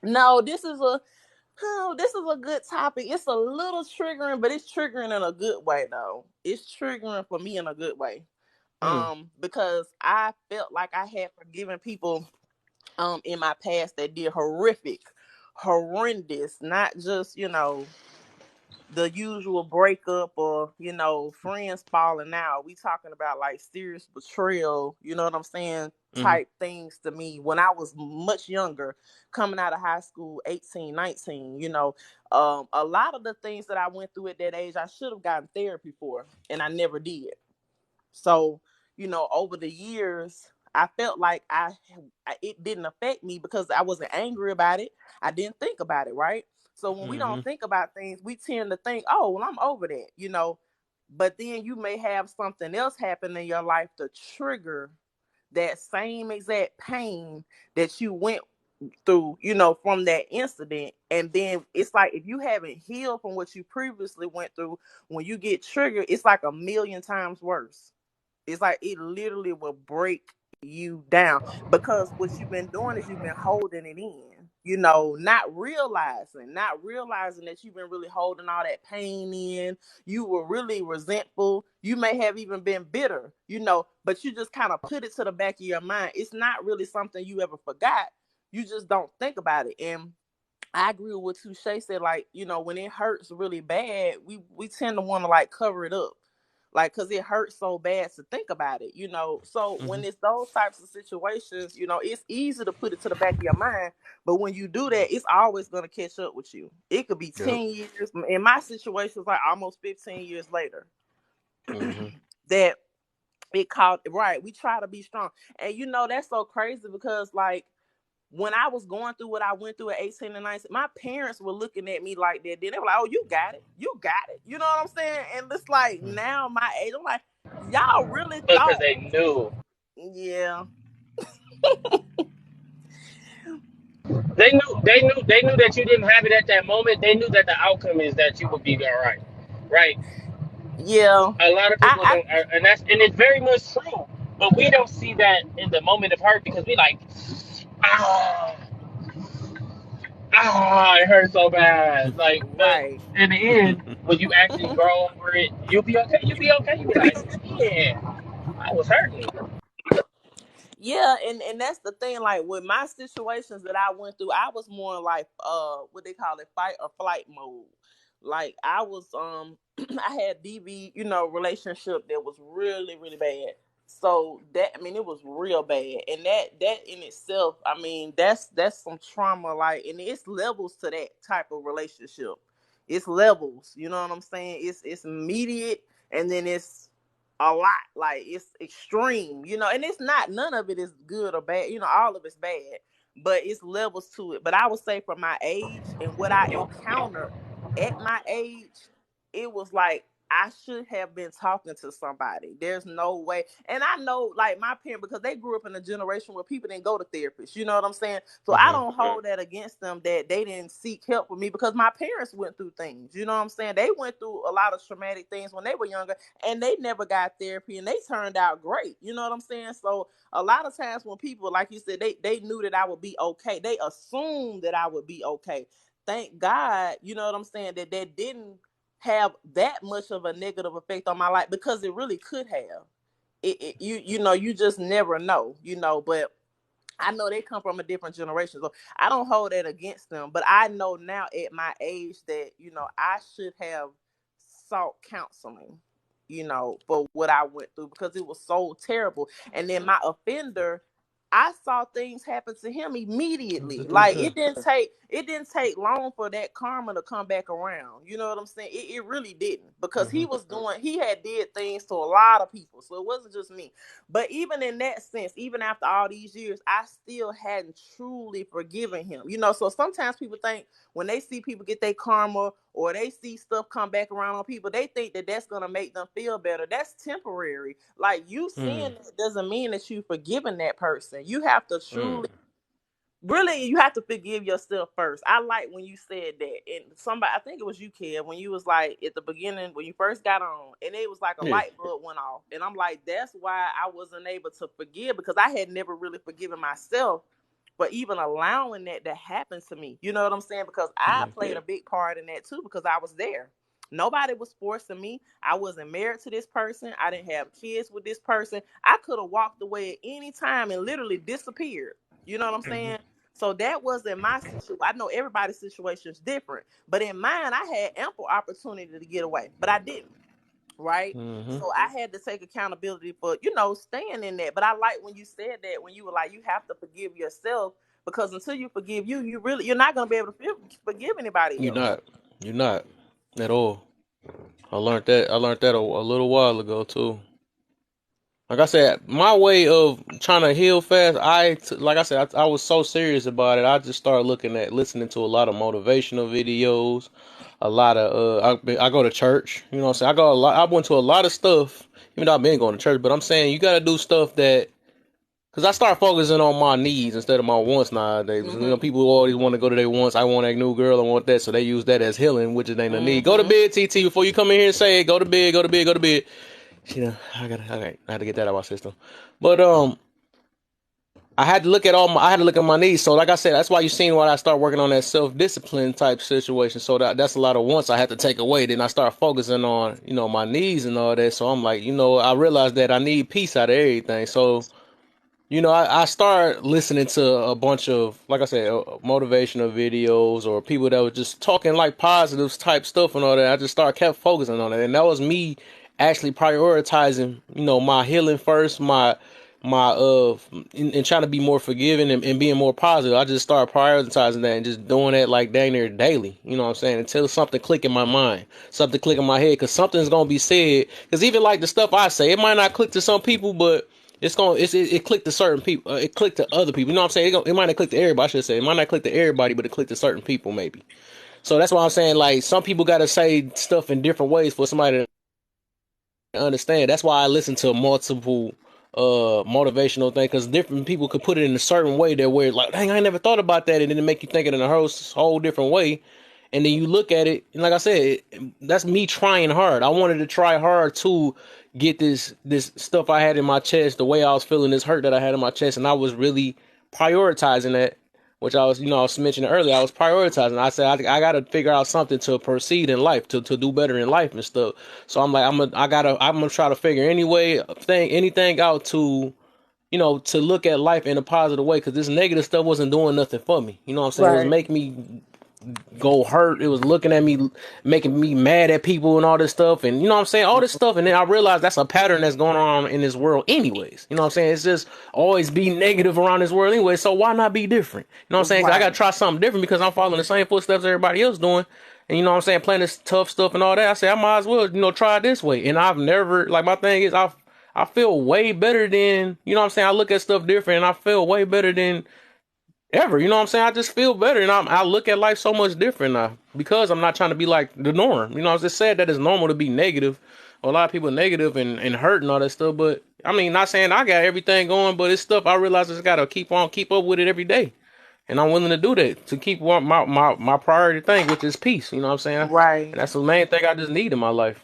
no, this is a good topic. It's a little triggering, but it's triggering in a good way though. It's triggering for me in a good way. Mm, Because I felt like I had forgiven people in my past that did horrendous, not just, the usual breakup or, friends falling out. We talking about like serious betrayal, you know what I'm saying? mm, Type things to me when I was much younger, coming out of high school, 18, 19, a lot of the things that I went through at that age, I should have gotten therapy for, and I never did. So, over the years, I felt like it didn't affect me because I wasn't angry about it. I didn't think about it, right? So when we mm-hmm, don't think about things, we tend to think, "Oh, well, I'm over that." But then you may have something else happen in your life to trigger that same exact pain that you went through, from that incident. And then it's like if you haven't healed from what you previously went through, when you get triggered, it's like a million times worse. It's like it literally will break you down because what you've been doing is you've been holding it in, not realizing that you've been really holding all that pain in. You were really resentful. You may have even been bitter, but you just kind of put it to the back of your mind. It's not really something you ever forgot. You just don't think about it. And I agree with what Touche said. Like, when it hurts really bad, we tend to want to like cover it up, like because it hurts so bad to think about it. So mm-hmm. when it's those types of situations, it's easy to put it to the back of your mind. But when you do that, it's always gonna catch up with you. It could be Yep. 10 years. In my situation, it's like almost 15 years later Mm-hmm. that it caught right. We try to be strong, and that's so crazy because like when I was going through what I went through at 18 and 19, my parents were looking at me like that. Then they were like, "Oh, you got it. You got it." You know what I'm saying? And it's like now my age, I'm like, y'all really Because thought, they knew. yeah, They knew that you didn't have it at that moment. They knew that the outcome is that you would be all right. Right? yeah. A lot of people I don't, and it's very much true. But we don't see that in the moment of hurt because we like, ah, it hurts so bad. Like, but right. in the end, when you actually grow over it, you'll be okay. You'll be okay. You'll be like, yeah, I was hurting. Yeah, and that's the thing. Like with my situations that I went through, I was more like what they call it, fight or flight mode. Like I was I had DV, relationship that was really, really bad. So that, I mean, it was real bad. And that in itself, I mean, that's some trauma, like, and it's levels to that type of relationship. It's levels, you know what I'm saying? It's immediate, and then it's a lot, like it's extreme, and it's not, none of it is good or bad, all of it's bad, but it's levels to it. But I would say for my age and what I encountered at my age, it was like I should have been talking to somebody. There's no way. And I know, like, my parents, because they grew up in a generation where people didn't go to therapists. You know what I'm saying? So I Mm-hmm. don't hold that against them that they didn't seek help with me, because my parents went through things. You know what I'm saying? They went through a lot of traumatic things when they were younger, and they never got therapy, and they turned out great. You know what I'm saying? So a lot of times when people, like you said, they knew that I would be okay. They assumed that I would be okay. Thank God, you know what I'm saying, that didn't have that much of a negative effect on my life, because it really could have. You just never know, but I know they come from a different generation, so I don't hold that against them. But I know now at my age that, I should have sought counseling, for what I went through, because it was so terrible. And then my offender, I saw things happen to him immediately. Like it didn't take long for that karma to come back around. You know what I'm saying? It really didn't, because Mm-hmm. he had did things to a lot of people. So it wasn't just me. But even in that sense, even after all these years, I still hadn't truly forgiven him. So sometimes people think when they see people get their karma, or they see stuff come back around on people, they think that that's going to make them feel better. That's temporary. Like, you Mm. seeing that doesn't mean that you forgiving that person. You have to Mm. truly, really, you have to forgive yourself first. I like when you said that. And somebody, I think it was you, Kev, when you was like at the beginning, when you first got on, and it was like a Yeah. light bulb went off. And I'm like, that's why I wasn't able to forgive, because I had never really forgiven myself for even allowing that to happen to me. You know what I'm saying? Because I Yeah. played a big part in that too, because I was there. Nobody was forcing me. I wasn't married to this person. I didn't have kids with this person. I could have walked away at any time and literally disappeared. You know what I'm Mm-hmm. saying? So that wasn't my situation. I know everybody's situation is different, but in mine, I had ample opportunity to get away, but I didn't. Right? Mm-hmm. So I had to take accountability for, staying in that. But I like when you said that, when you were like, you have to forgive yourself, because until you forgive you, you're not going to be able to forgive anybody You're else. not. You're not at all. I learned that. I learned that a little while ago too. Like I said, my way of trying to heal fast, like I said, I was so serious about it. I just started listening to a lot of motivational videos, a lot of I go to church. You know what I'm saying? I went to a lot of stuff. Even though I've been going to church, but I'm saying you got to do stuff that, because I start focusing on my needs instead of my wants nowadays. Mm-hmm. People always want to go to their wants. I want that new girl. I want that. So they use that as healing, which it ain't a need. Go to Mm-hmm. bed, TT, before you come in here and say, go to bed, go to bed, go to bed. I had to get that out of my system. But I had to look at my needs. So like I said, that's why you seen why I start working on that self discipline type situation. So that's a lot of wants I had to take away. Then I start focusing on, my needs and all that. So I'm like, I realized that I need peace out of everything. So I start listening to a bunch of, like I said, motivational videos, or people that were just talking like positives type stuff and all that. I just kept focusing on it, and that was me actually prioritizing, my healing first, and trying to be more forgiving, and being more positive. I just started prioritizing that and just doing that like dang near daily. You know what I'm saying? Until something click in my mind, something click in my head, because something's gonna be said. Because even like the stuff I say, it might not click to some people, but it clicked to certain people. It clicked to other people. You know what I'm saying? It might not click to everybody. I should say it might not click to everybody, but it clicked to certain people maybe. So that's why I'm saying like some people got to say stuff in different ways for somebody to understand. That's why I listen to multiple motivational things because different people could put it in a certain way that where like, dang, I never thought about that, and then it make you think it in a whole different way. And then you look at it, and like I said, that's me trying hard. I wanted to try hard to get this stuff I had in my chest, the way I was feeling, this hurt that I had in my chest, and I was really prioritizing that, which I was mentioning earlier. I was prioritizing. I said I got to figure out something to proceed in life, to do better in life and stuff. So I'm like I'm gonna try to figure anything out to to look at life in a positive way because this negative stuff wasn't doing nothing for me. You know what I'm saying? It was Right. making me go hurt. It was looking at me, making me mad at people and all this stuff. And you know what I'm saying? All this stuff. And then I realized that's a pattern that's going on in this world anyways. You know what I'm saying? It's just always be negative around this world anyway. So why not be different? You know what I'm saying? 'Cause I got Right. to try something different because I'm following the same footsteps everybody else doing. And you know what I'm saying? Playing this tough stuff and all that. I say I might as well, try it this way. And I've never, like my thing is I feel way better than, you know what I'm saying? I look at stuff different and I feel way better than ever. You know what I'm saying? I just feel better, and I look at life so much different now because I'm not trying to be like the norm. You know, it's just sad that it's normal to be negative. A lot of people negative and hurt and all that stuff. But I mean, not saying I got everything going, but it's stuff I realize I just gotta keep up with it every day. And I'm willing to do that to keep my priority thing, which is peace. You know what I'm saying? Right. And that's the main thing I just need in my life.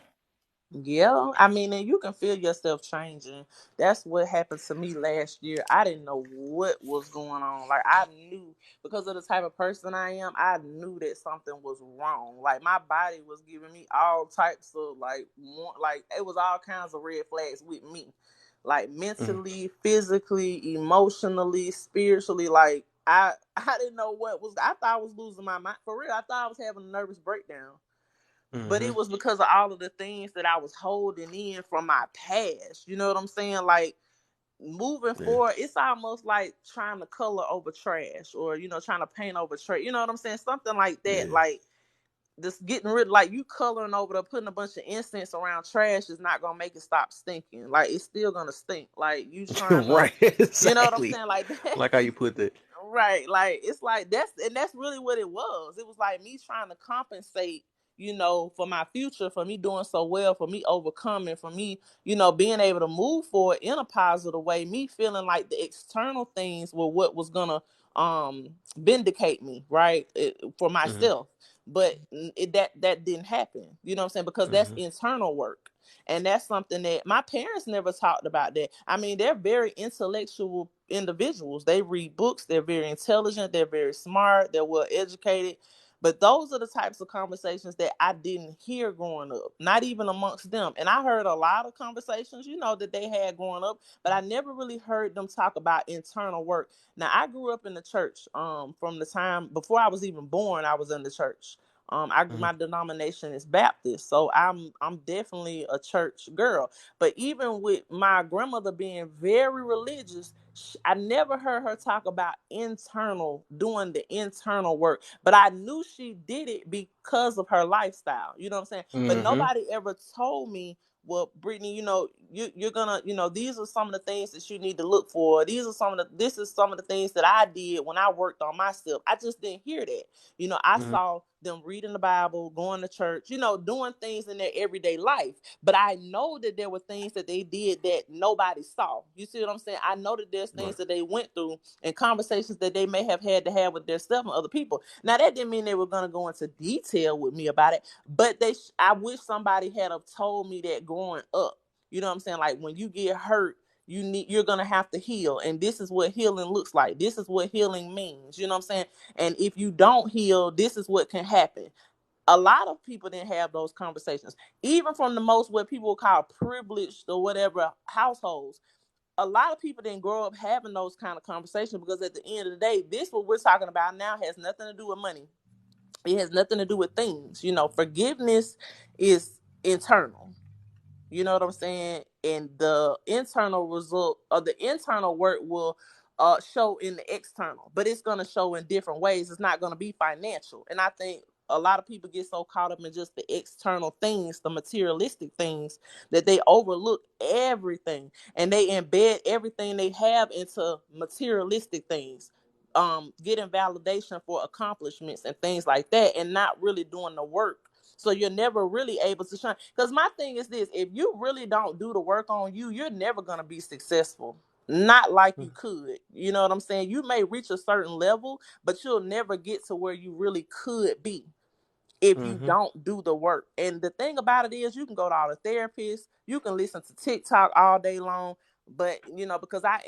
Yeah, I mean, and you can feel yourself changing. That's what happened to me last year. I didn't know what was going on. Like, I knew because of the type of person I am, I knew that something was wrong. Like, my body was giving me all types of like it was all kinds of red flags with me, like Mm, mentally, physically, emotionally, spiritually. Like, I didn't know what was. I thought I was losing my mind for real. I thought I was having a nervous breakdown, but mm-hmm. it was because of all of the things that I was holding in from my past. You know what I'm saying? Like, moving Yeah. forward, it's almost like trying to color over trash or, trying to paint over trash. You know what I'm saying? Something like that. Yeah. Like, just getting rid, like you coloring over there, putting a bunch of incense around trash is not going to make it stop stinking. Like, it's still going to stink. Like, you trying to, Right. you know what I'm Exactly. saying? Like that. Like how you put that. Right. Like, it's like that's really what it was. It was like me trying to compensate, for my future, for me doing so well, for me overcoming, for me, being able to move forward in a positive way, me feeling like the external things were what was gonna vindicate me, right? For Mm-hmm. myself. But that didn't happen. You know what I'm saying? Because that's Mm-hmm. internal work. And that's something that my parents never talked about that. I mean, they're very intellectual individuals. They read books, they're very intelligent, they're very smart, they're well educated. But those are the types of conversations that I didn't hear growing up, not even amongst them. And I heard a lot of conversations, that they had growing up, but I never really heard them talk about internal work. Now, I grew up in the church. From the time before I was even born, I was in the church. Mm-hmm. My denomination is Baptist, so I'm definitely a church girl. But even with my grandmother being very religious, I never heard her talk about doing the internal work. But I knew she did it because of her lifestyle. You know what I'm saying? But Mm-hmm. nobody ever told me, well, Brittany, you're gonna, these are some of the things that you need to look for. This is some of the things that I did when I worked on myself. I just didn't hear that. I Mm-hmm. saw them reading the Bible, going to church, doing things in their everyday life. But I know that there were things that they did that nobody saw. You see what I'm saying? I know that there's Right. things that they went through and conversations that they may have had to have with themselves and other people. Now, that didn't mean they were going to go into detail with me about it, but I wish somebody had have told me that growing up. You know what I'm saying? Like, when you get hurt, you're gonna have to heal, and this is what healing looks like. This is what healing means. You know what I'm saying? And if you don't heal, this is what can happen. A lot of people didn't have those conversations, even from the most what people call privileged or whatever households. A lot of people didn't grow up having those kind of conversations, because at the end of the day, this what we're talking about now has nothing to do with money. It has nothing to do with things. Forgiveness is internal. You know what I'm saying? And the internal result of the internal work will show in the external, but it's going to show in different ways. It's not going to be financial. And I think a lot of people get so caught up in just the external things, the materialistic things, that they overlook everything, and they embed everything they have into materialistic things, getting validation for accomplishments and things like that, and not really doing the work. So you're never really able to shine. Because my thing is this: if you really don't do the work on you, you're never gonna be successful. Not like you could. You know what I'm saying? You may reach a certain level, but you'll never get to where you really could be if you Mm-hmm. don't do the work. And the thing about it is, you can go to all the therapists, you can listen to TikTok all day long, but because I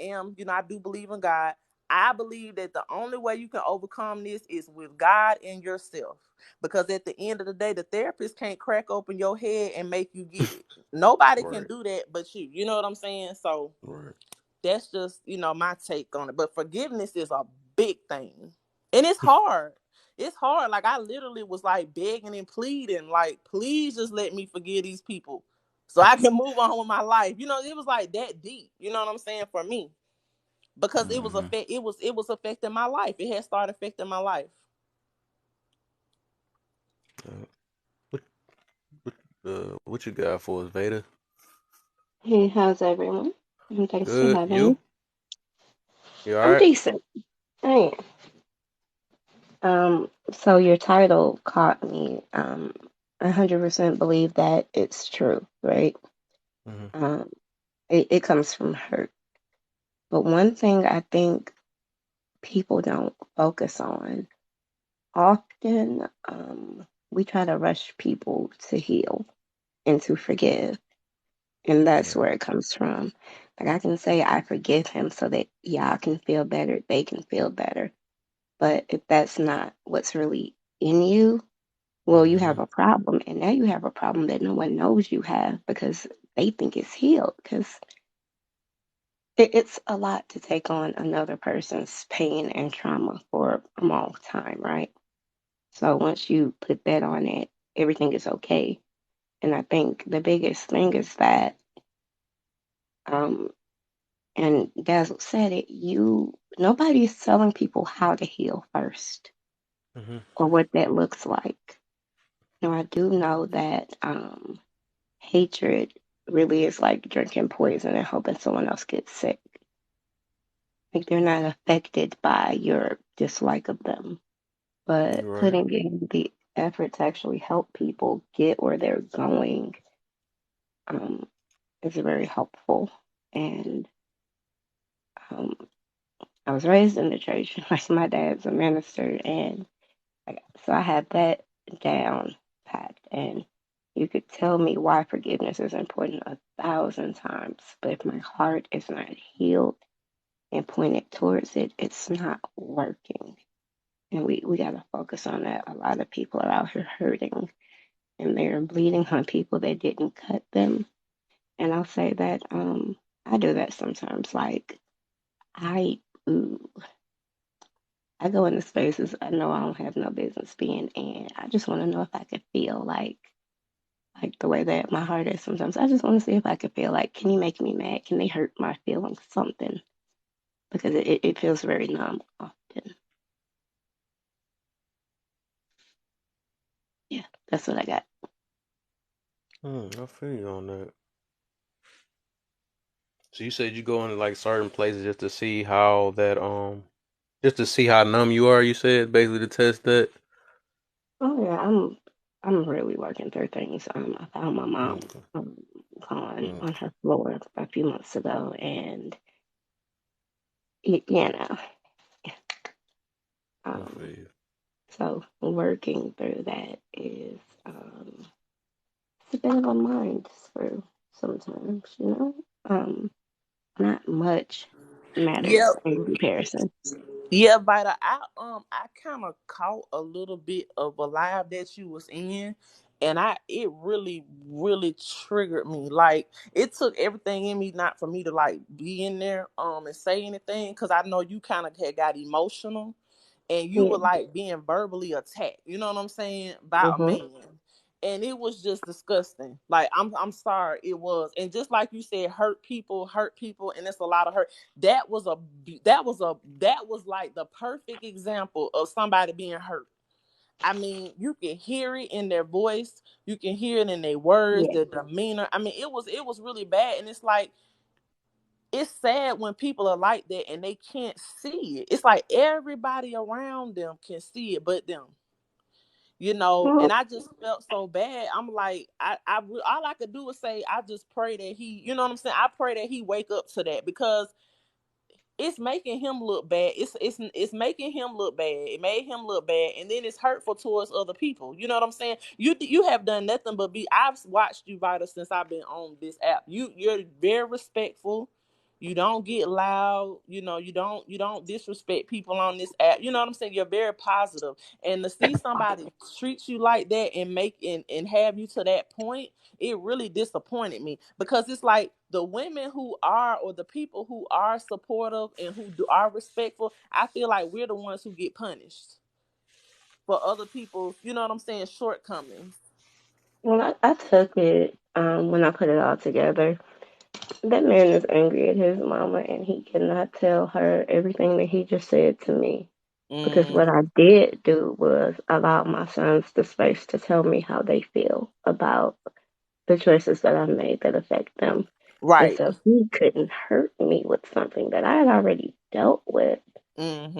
do believe in God. I believe that the only way you can overcome this is with God and yourself. Because at the end of the day, the therapist can't crack open your head and make you get it. Nobody can Right. do that but you. You know what I'm saying? So Right. that's just my take on it. But forgiveness is a big thing, and it's hard. It's hard. Like, I literally was like begging and pleading, like, please just let me forgive these people so I can move on with my life. It was like that deep. You know what I'm saying? For me, because Mm-hmm. it was affecting my life. It had started affecting my life. What what you got for us, Veda? Hey, how's everyone? And thanks for Good. having me. You? You all I'm right? decent. I so your title caught me. 100% believe that it's true, right? Mm-hmm. Um, it comes from hurt. But one thing I think people don't focus on often, we try to rush people to heal and to forgive. And that's Right. where it comes from. Like, I can say I forgive him so that y'all can feel better, they can feel better. But if that's not what's really in you, well, you Mm-hmm. have a problem. And now you have a problem that no one knows you have because they think it's healed. Because it's a lot to take on another person's pain and trauma for a long time, right? So once you put that on it, everything is okay. And I think the biggest thing is that, um, and Dazzle said it, nobody's telling people how to heal first Mm-hmm. or what that looks like. Now, I do know that hatred really is like drinking poison and hoping someone else gets sick. Like, they're not affected by your dislike of them, but You're right. putting in the effort to actually help people get where they're going um, is very helpful. And um, I was raised in the church. Like, my dad's a minister, and so I had that down packed. And you could tell me why forgiveness is important 1,000 times, but if my heart is not healed and pointed towards it, it's not working. And we got to focus on that. A lot of people are out here hurting and they're bleeding on people that didn't cut them. And I'll say that I do that sometimes. Like, I ooh, I go into spaces I know I don't have no business being in. I just want to know if I could feel like the way that my heart is sometimes. I just want to see if I could feel like, can you make me mad? Can they hurt my feelings? Something. Because it feels very numb often. Yeah, that's what I got. I feel you on that. So you said you go into like certain places just to see how that just to see how numb you are. You said basically to test that. Oh yeah, I'm really working through things. I found my mom Okay. um, gone on Okay. her floor a few months ago, and you know, I feel um, you. so working through that is it's a bit of a mind screw sometimes, you know. Not much matters Yeah. in comparison. Yeah, Vita, I kind of caught a little bit of a live that you was in, and it really really triggered me. Like, it took everything in me not for me to like be in there and say anything, because I know you kind of had got emotional, and you Yeah. were like being verbally attacked. You know what I'm saying? By a Mhm. man. And it was just disgusting. Like, I'm sorry, it was. And just like you said, hurt people, and it's a lot of hurt. That was like the perfect example of somebody being hurt. I mean, you can hear it in their voice, you can hear it in their words, Yeah. their demeanor. I mean, it was really bad, and it's like it's sad when people are like that and they can't see it. It's like everybody around them can see it, but them. And Well, I just felt so bad. I'm like, all I could do was say, I just pray that he, you know what I'm saying? I pray that he wake up to that, because it's making him look bad. It's making him look bad. It made him look bad, and then it's hurtful towards other people. You know what I'm saying? You have done nothing but be. I've watched you, Vita, since I've been on this app. You're very respectful. You don't get loud. You don't disrespect people on this app. You know what I'm saying? You're very positive, and to see somebody treat you like that and and have you to that point, it really disappointed me, because it's like the women who are, or the people who are supportive and are respectful, I feel like we're the ones who get punished for other people's, you know what I'm saying, shortcomings. I took it when I put it all together. That man is angry at his mama, and he cannot tell her everything that he just said to me. Because what Mm, I did do was allow my sons the space to tell me how they feel about the choices that I made that affect them. And right. so he couldn't hurt me with something that I had already dealt with.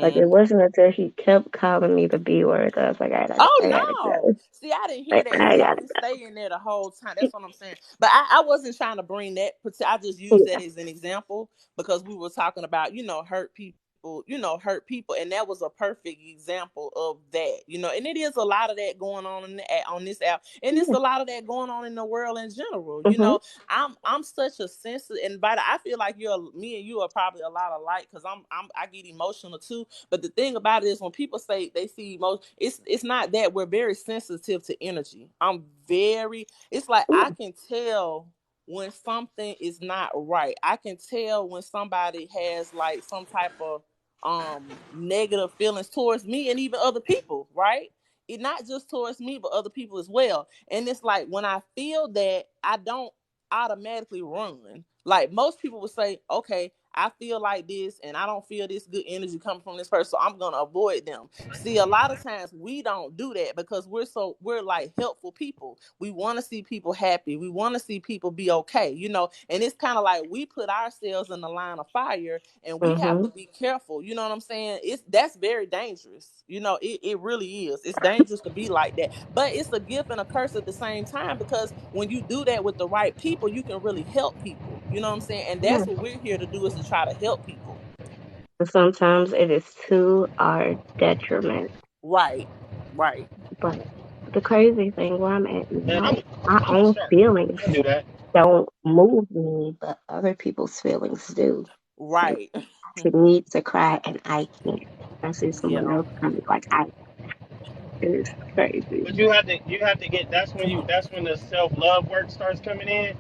Like, it Mm-hmm. wasn't until he kept calling me the B word that I was like, I gotta Oh no! go. See, I didn't hear Like, that. I See, I gotta didn't stay in there the whole time. That's what I'm saying. But I wasn't trying to bring that. I just go. used that Yeah. as an example, because we were talking about, hurt people. Hurt people, and that was a perfect example of that. And it is a lot of that going on on this app, and it's Yeah. a lot of that going on in the world in general. Mm-hmm. I'm such a sensitive, and I feel like me and you are probably a lot alike, because I get emotional too. But the thing about it is, when people say they see emotion, it's not that. We're very sensitive to energy. It's like I Yeah. can tell when something is not right. I can tell when somebody has like some type of negative feelings towards me, and even other people, right? It not just towards me, but other people as well. And it's like, when I feel that, I don't automatically run. Like most people would say, okay, I feel like this and I don't feel this good energy coming from this person, so I'm gonna avoid them. See, a lot of times we don't do that, because we're like helpful people. We want to see people happy. We want to see people be okay, and it's kind of like we put ourselves in the line of fire, and we have Mm-hmm. to be careful. You know what I'm saying? That's very dangerous. It really is. It's dangerous to be like that. But it's a gift and a curse at the same time, because when you do that with the right people, you can really help people. You know what I'm saying? And Yeah. that's what we're here to do, is to try to help people. But sometimes it is to our detriment. Right. Right. But the crazy thing where I'm at Man, now, my I'm a own shark. feelings I do that. don't move me, but other people's feelings do. Like, Right. she needs to cry and I can't. I see someone Yeah. else coming like I it is crazy. But you have to get. That's when the self love work starts coming in.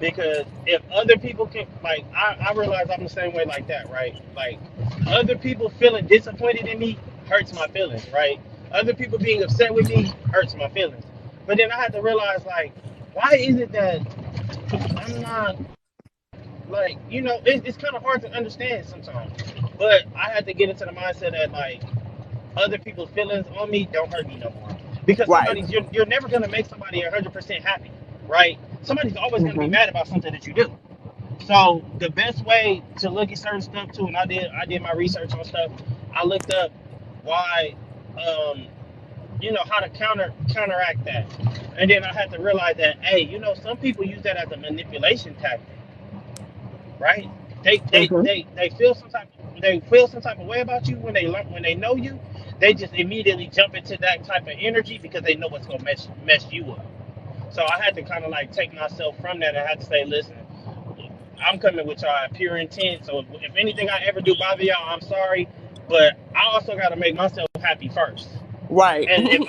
Because if other people can, like, I realize I'm the same way like that, right? Like, other people feeling disappointed in me hurts my feelings, right? Other people being upset with me hurts my feelings. But then I had to realize, like, why is it that I'm not, like, it's kind of hard to understand sometimes. But I had to get into the mindset that, like, other people's feelings on me don't hurt me no more. Because Right. you're never gonna make somebody 100% happy, right? Somebody's always gonna be Mm-hmm. mad about something that you do. So the best way to look at certain stuff too, and I did my research on stuff. I looked up why, um, how to counteract that, and then I had to realize that, hey, some people use that as a manipulation tactic, right? They they Mm-hmm. they they feel some type they feel some type of way about you when they know you. They just immediately jump into that type of energy because they know what's gonna mess you up. So I had to kind of like take myself from that. I had to say, listen, I'm coming with y'all at pure intent. So if anything I ever do bother y'all, I'm sorry. But I also got to make myself happy first. Right. And if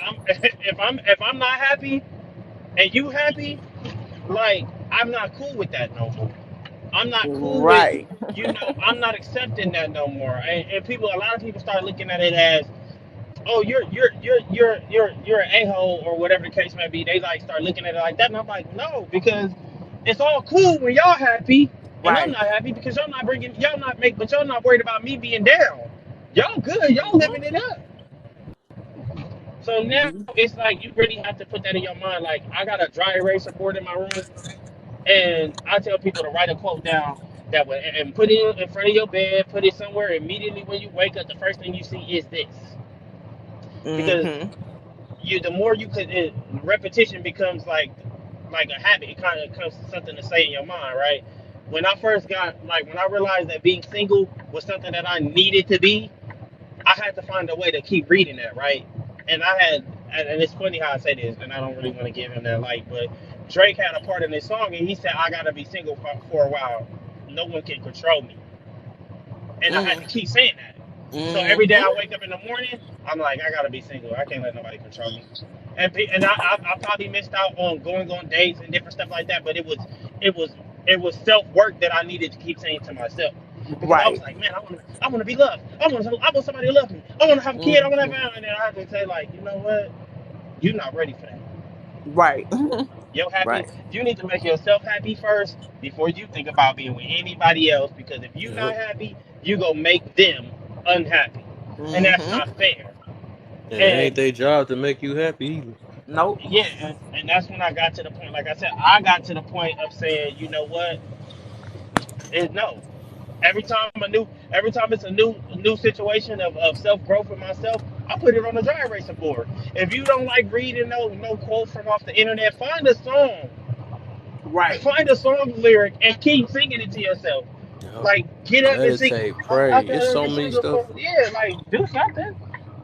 I'm if I'm not happy and you happy, like, I'm not cool with that no more. I'm not cool with, Right. I'm not accepting that no more. And a lot of people start looking at it as, oh, you're an a-hole or whatever the case may be. They like start looking at it like that, and I'm like, no, because it's all cool when y'all happy, and I'm Right. not happy because but y'all not worried about me being down. Y'all good, y'all Mhm. living it up. So now it's like you really have to put that in your mind. Like I got a dry eraser board in my room, and I tell people to write a quote down that way and put it in front of your bed, put it somewhere immediately when you wake up. The first thing you see is this, because Mm-hmm. you the more you could repetition becomes like a habit. It kind of becomes something to say in your mind, right? When I first got when I realized that being single was something that I needed to be, I had to find a way to keep reading that, right? And I had, and it's funny how I say this, and I don't really want to give him that light, but Drake had a part in this song, and he said, "I gotta be single for a while. No one can control me," and I had to keep saying that. So every day I Mm-hmm. wake up in the morning, I'm like, I gotta be single. I can't let nobody control me. And I probably missed out on going on dates and different stuff like that, but it was it was self work that I needed to keep saying to myself because I was Right. like, man, I want to be loved. I want somebody to love me. I want to have a kid. I want to have a Mm-hmm. family. And then I had to say like, you know what? You're not ready for that. Right. You're happy. Right. You need to make yourself happy first before you think about being with anybody else. Because if you're not Yep. happy, you gonna make them unhappy, and that's Mm-hmm. not fair. And it ain't And their job to make you happy either. Nope. yeah, and that's when I got to the point. Like I said, I got to the point of saying, you know what? Is no. Every time it's a new situation of self growth for myself, I put it on the dry erasing board. If you don't like reading no quotes from off the internet, Right. find a song lyric and keep singing it to yourself. Yep. Like get up and sing. Meditate, I pray. It's gotta so be many single stuff. for yeah, like do something.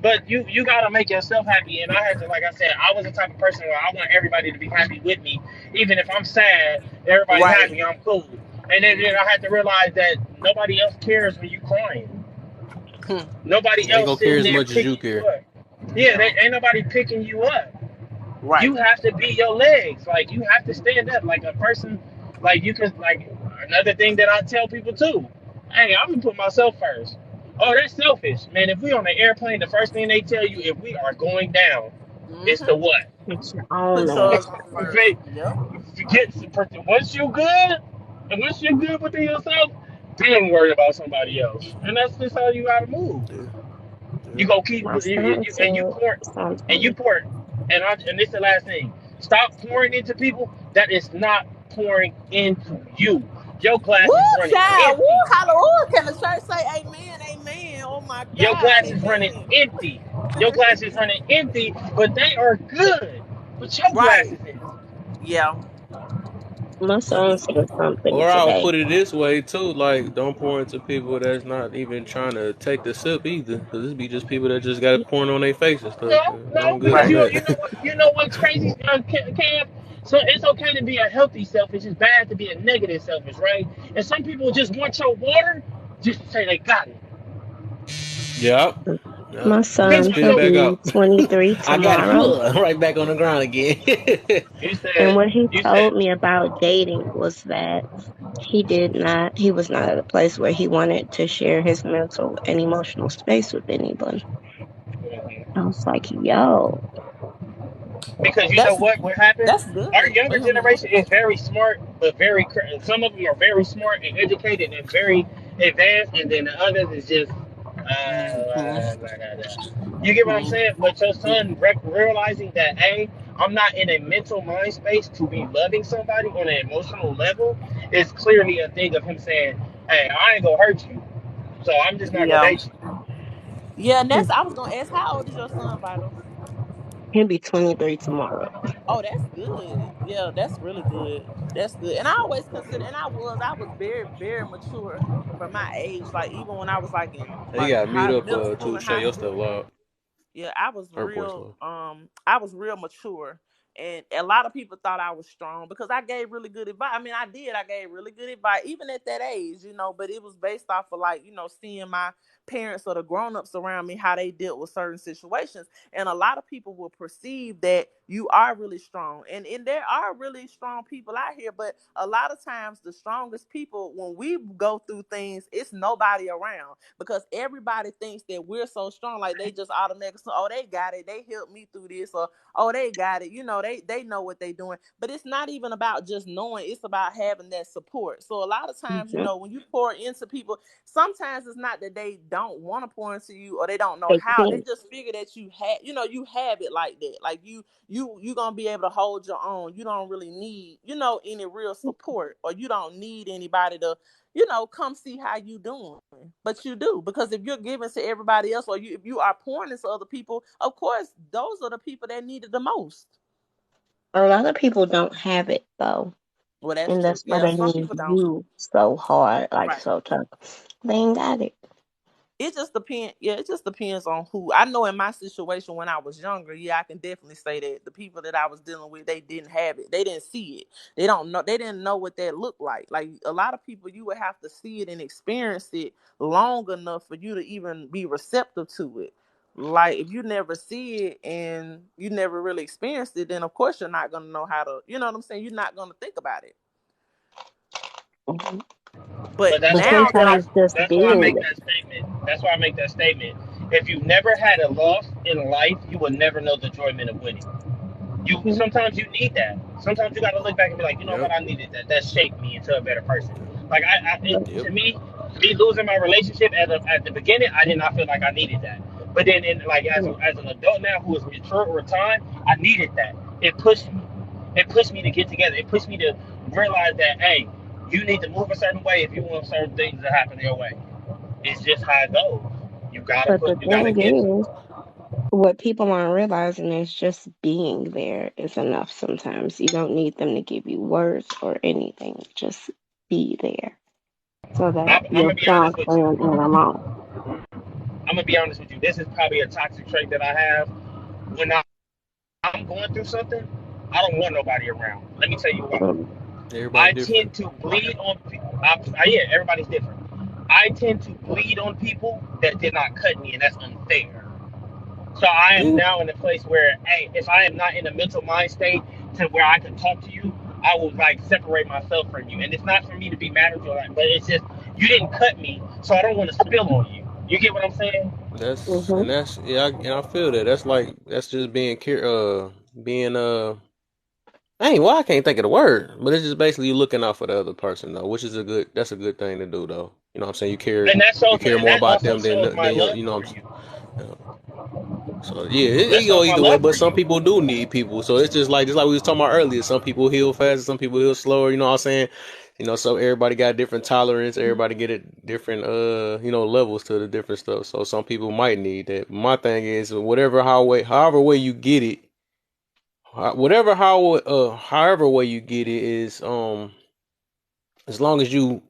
But you gotta make yourself happy, and I had to like I said, I was the type of person where I want everybody to be happy with me, even if I'm sad. Everybody's Right. happy, I'm cool. And then Mm-hmm. I had to realize that nobody else cares when you crying. Nobody They ain't else gonna care sitting as there much as you picking you care. up. Yeah, Yeah. they, ain't nobody picking you up. Right. You have to be your legs. Like you have to stand up like a person. Like you can like another thing that I tell people too. Hey, I'm gonna put myself first. Oh, that's selfish, man. If we on the airplane, the first thing they tell you if we are going down is to Mm-hmm. what? Put your own Put yours ass on first. first. Yep. Forget once you good, and once you're good within yourself, then worry about somebody else. And that's just how you gotta move. Yeah. You Yeah. go keep My son and you said pour and you something. pour and this is the last thing. Stop pouring into people that is not pouring into you. Your Woo, glass is running child. Woo, empty. hallelujah. Can the church say amen? Amen. Oh my Your God. glass is running Amen. empty. Your glass is running empty, but they are good. But your glass Right. is empty. Yeah. My son said something Or I'll today. put it this way too, like don't pour into people that's not even trying to take the sip either, because this be just people that just got it pouring on their face and stuff. No, no, I'm good because on Right. that. you know what's crazy, Cam. So it's okay to be a healthy selfish. It's bad to be a negative selfish, right? And some people just want your water just to say they got it. Yep. Yep. My Then son, spit he'll So back be out. 23 I got tomorrow. it. Right back on the ground again. you And said what he you said told me about dating was that he was not at a place where he wanted to share his mental and emotional space with anyone. I was like, yo, because you know That's what happened. that's Our good. younger Mm-hmm. generation is very smart, but some of them are very smart and educated and very advanced, and then the others is just Mm-hmm. blah, blah, blah. You get what I'm saying? But your son realizing that, hey, I'm not in a mental mind space to be loving somebody on an emotional level is clearly a thing of him saying, hey, I ain't gonna hurt you, so I'm just not gonna Yeah. date you. Yeah, and that's I was gonna ask how old is your son, Vital? he'll be 23 tomorrow. Oh, that's good. Yeah, that's really good. That's good. And I always consider, and I was very, very mature for my age. Like even when I was like in You like gotta mute high up middle school to and share high your stuff school. loud. Yeah, Her voice low. I was real mature. And a lot of people thought I was strong because I gave really good advice. I mean, I did. I gave really good advice, even at that age, but it was based off of like, seeing my parents or the grown-ups around me, how they dealt with certain situations. And a lot of people will perceive that you are really strong. And there are really strong people out here, but a lot of times the strongest people, when we go through things, it's nobody around because everybody thinks that we're so strong, like they just automatically, oh, they got it, they helped me through this, or oh, they got it, they know what they're doing. But it's not even about just knowing, it's about having that support. So a lot of times, Hmm. when you pour into people, sometimes it's not that they don't want to pour into you or they don't know They how. They can't. just figure that you have it like that. Like you gonna be able to hold your own. You don't really need, any real support, or you don't need anybody to, come see how you doing. But you do, because if you're giving to everybody else, or if you are pouring into other people, of course those are the people that need it the most. A lot of people don't have it though, Well, that's and true. that's why Yeah, they some need people don't. you so hard, like Right. so tough. They ain't got it. It just depends. Yeah, it just depends on who. I know in my situation when I was younger, yeah, I can definitely say that the people that I was dealing with, they didn't have it. They didn't see it. They don't know. They didn't know what that looked like. Like a lot of people, you would have to see it and experience it long enough for you to even be receptive to it. Like if you never see it and you never really experienced it, then of course you're not gonna know how to. You know what I'm saying? You're not gonna think about it. Hmm. But But that's But why now that I, sometimes just that's why I being make that statement. That's why I make that statement. If you never had a loss in life, you will never know the enjoyment of winning. You there. sometimes you need that. Sometimes you got to look back and be like, you know what, Yep. I needed that. That shaped me into a better person. Like Yep. to me losing my relationship at the beginning, I did not feel like I needed that. But then, like Mhm. as an adult now who is mature over time, I needed that. It pushed me. It pushed me to get together. It pushed me to realize that hey, you need to move a certain way if you want certain things to happen your way. It's just how it goes. But the You gotta thing get to is, what people aren't realizing is just being there is enough sometimes. You don't need them to give you words or anything. Just be there so that I'm your gonna be song honest with can you. in along. I'm gonna be honest with you. This is probably a toxic trait that I have. When I'm going through something, I don't want nobody around. Let me tell you why. Mm. Everybody I different. tend to bleed on people. Yeah, everybody's different. I tend to bleed on people that did not cut me, and that's unfair. So I am Yeah. now in a place where, hey, if I am not in a mental mind state to where I can talk to you, I will like separate myself from you. And it's not for me to be mad at you, like, but it's just you didn't cut me, so I don't want to spill on you. You get what I'm saying? Mhm. That's yeah, and I feel that. That's just being being dang, well, I can't think of the word, but it's just basically you looking out for the other person though, which is that's a good thing to do though. You know what I'm saying? You care And more that about also them shows my than your, love you know for what you. I'm saying? So yeah, That it go shows my either way, love but for some you. people do need people. So it's just like we was talking about earlier. Some people heal faster, some people heal slower. You know what I'm saying? So everybody got different tolerance. Everybody get it different levels to the different stuff. So some people might need that. My thing is however way you get it, however way you get it is as long as you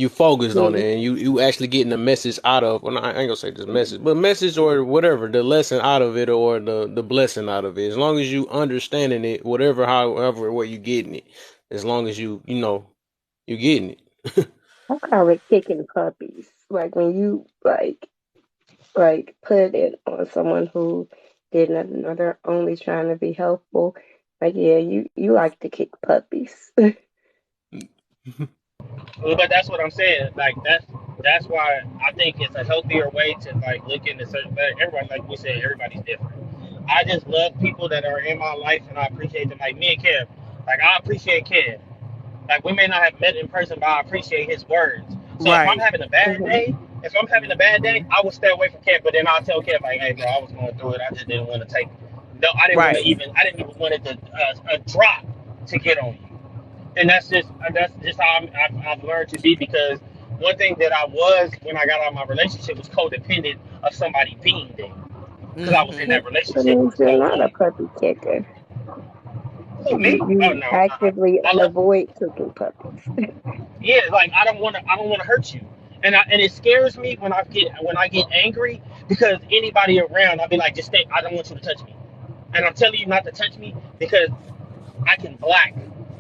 focused on Yeah. it and you actually getting the message out of, well, I ain't gonna say just message, but message or whatever, the lesson out of it or the blessing out of it, as long as you understanding it, however way you getting it, as long as you getting it. I call it kicking puppies. Like when you put it on someone who did nothing or they're only trying to be helpful. Like yeah, you like to kick puppies. Well, but that's what I'm saying. Like that's why I think it's a healthier way to like look into certain. Everybody, like we said, everybody's different. I just love people that are in my life, and I appreciate them. Like me and Kev. Like I appreciate Kev. Like we may not have met in person, but I appreciate his words. So if I'm right. having a bad Mhm. day, if I'm having a bad day, Hmm. I will stay away from Kev. But then I'll tell Kev like, hey, bro, I was going through it. I just didn't want to take. No, Right. I didn't even want it to a drop to get on you. And that's just how I've learned to be because one thing that I was when I got out of my relationship was codependent of somebody being there because I was in Mm-hmm. that That relationship means for you're so not a long. puppy kicker. Who You me? Oh you no, actively I love. avoid kicking puppies. Yeah, like I don't want to hurt you, and it scares me when I get angry because anybody around I'll be like just stay. I don't want you to touch me, and I'm telling you not to touch me because I can black.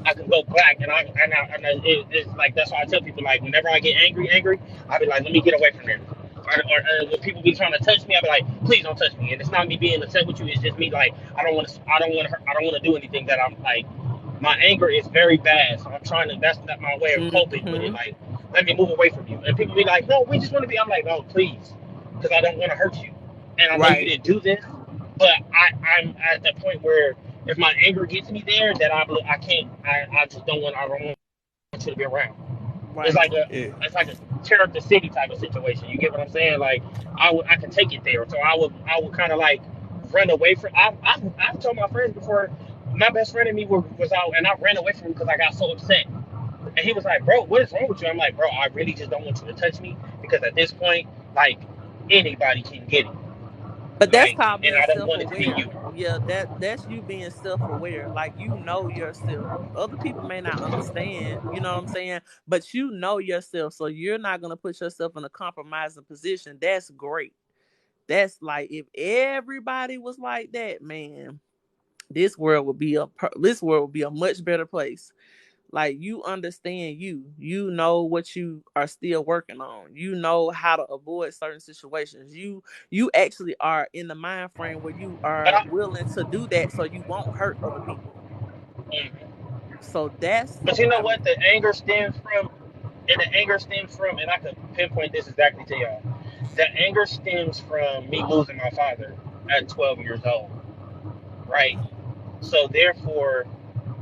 I can go black, it's like that's why I tell people like whenever I get angry, I be like, let me get away from there. Or when people be trying to touch me, I be like, please don't touch me. And it's not me being upset with you. It's just me like I don't want to, I don't want to do anything that I'm like. My anger is very bad, so I'm trying to. That's not my way of coping with it. Mm-hmm. Like, let me move away from you. And people be like, no, we just want to be. I'm like, no, please, because I don't want to hurt you. And I know you Right. didn't do this, but I'm at the point where If my anger gets me there, that I can't. I just don't want. I don't want you to be around. It's Right. like a Yeah. it's like a tear up the city type of situation. You get what I'm saying? Like I can take it there. So I would kind of like run away from. I've told my friends before. My best friend and me was out, and I ran away from him because I got so upset. And he was like, "Bro, what is wrong with you?" I'm like, "Bro, I really just don't want you to touch me because at this point, like anybody can get it. But that's Like, called and being I don't want it to be self-aware. you." Yeah, that's you being self-aware. Like you know yourself. Other people may not understand, you know what I'm saying? But you know yourself, so you're not gonna put yourself in a compromising position. That's great. That's like if everybody was like that, man, this world would be a much better place. Like you understand you know what you are still working on. You know how to avoid certain situations. You actually are in the mind frame where you But are willing to do that so you won't hurt other people. So that's but you know I what? mean, The anger stems from, and the anger stems from, and I can pinpoint this exactly to y'all. The anger stems from me losing my father at 12 years old, right? So therefore,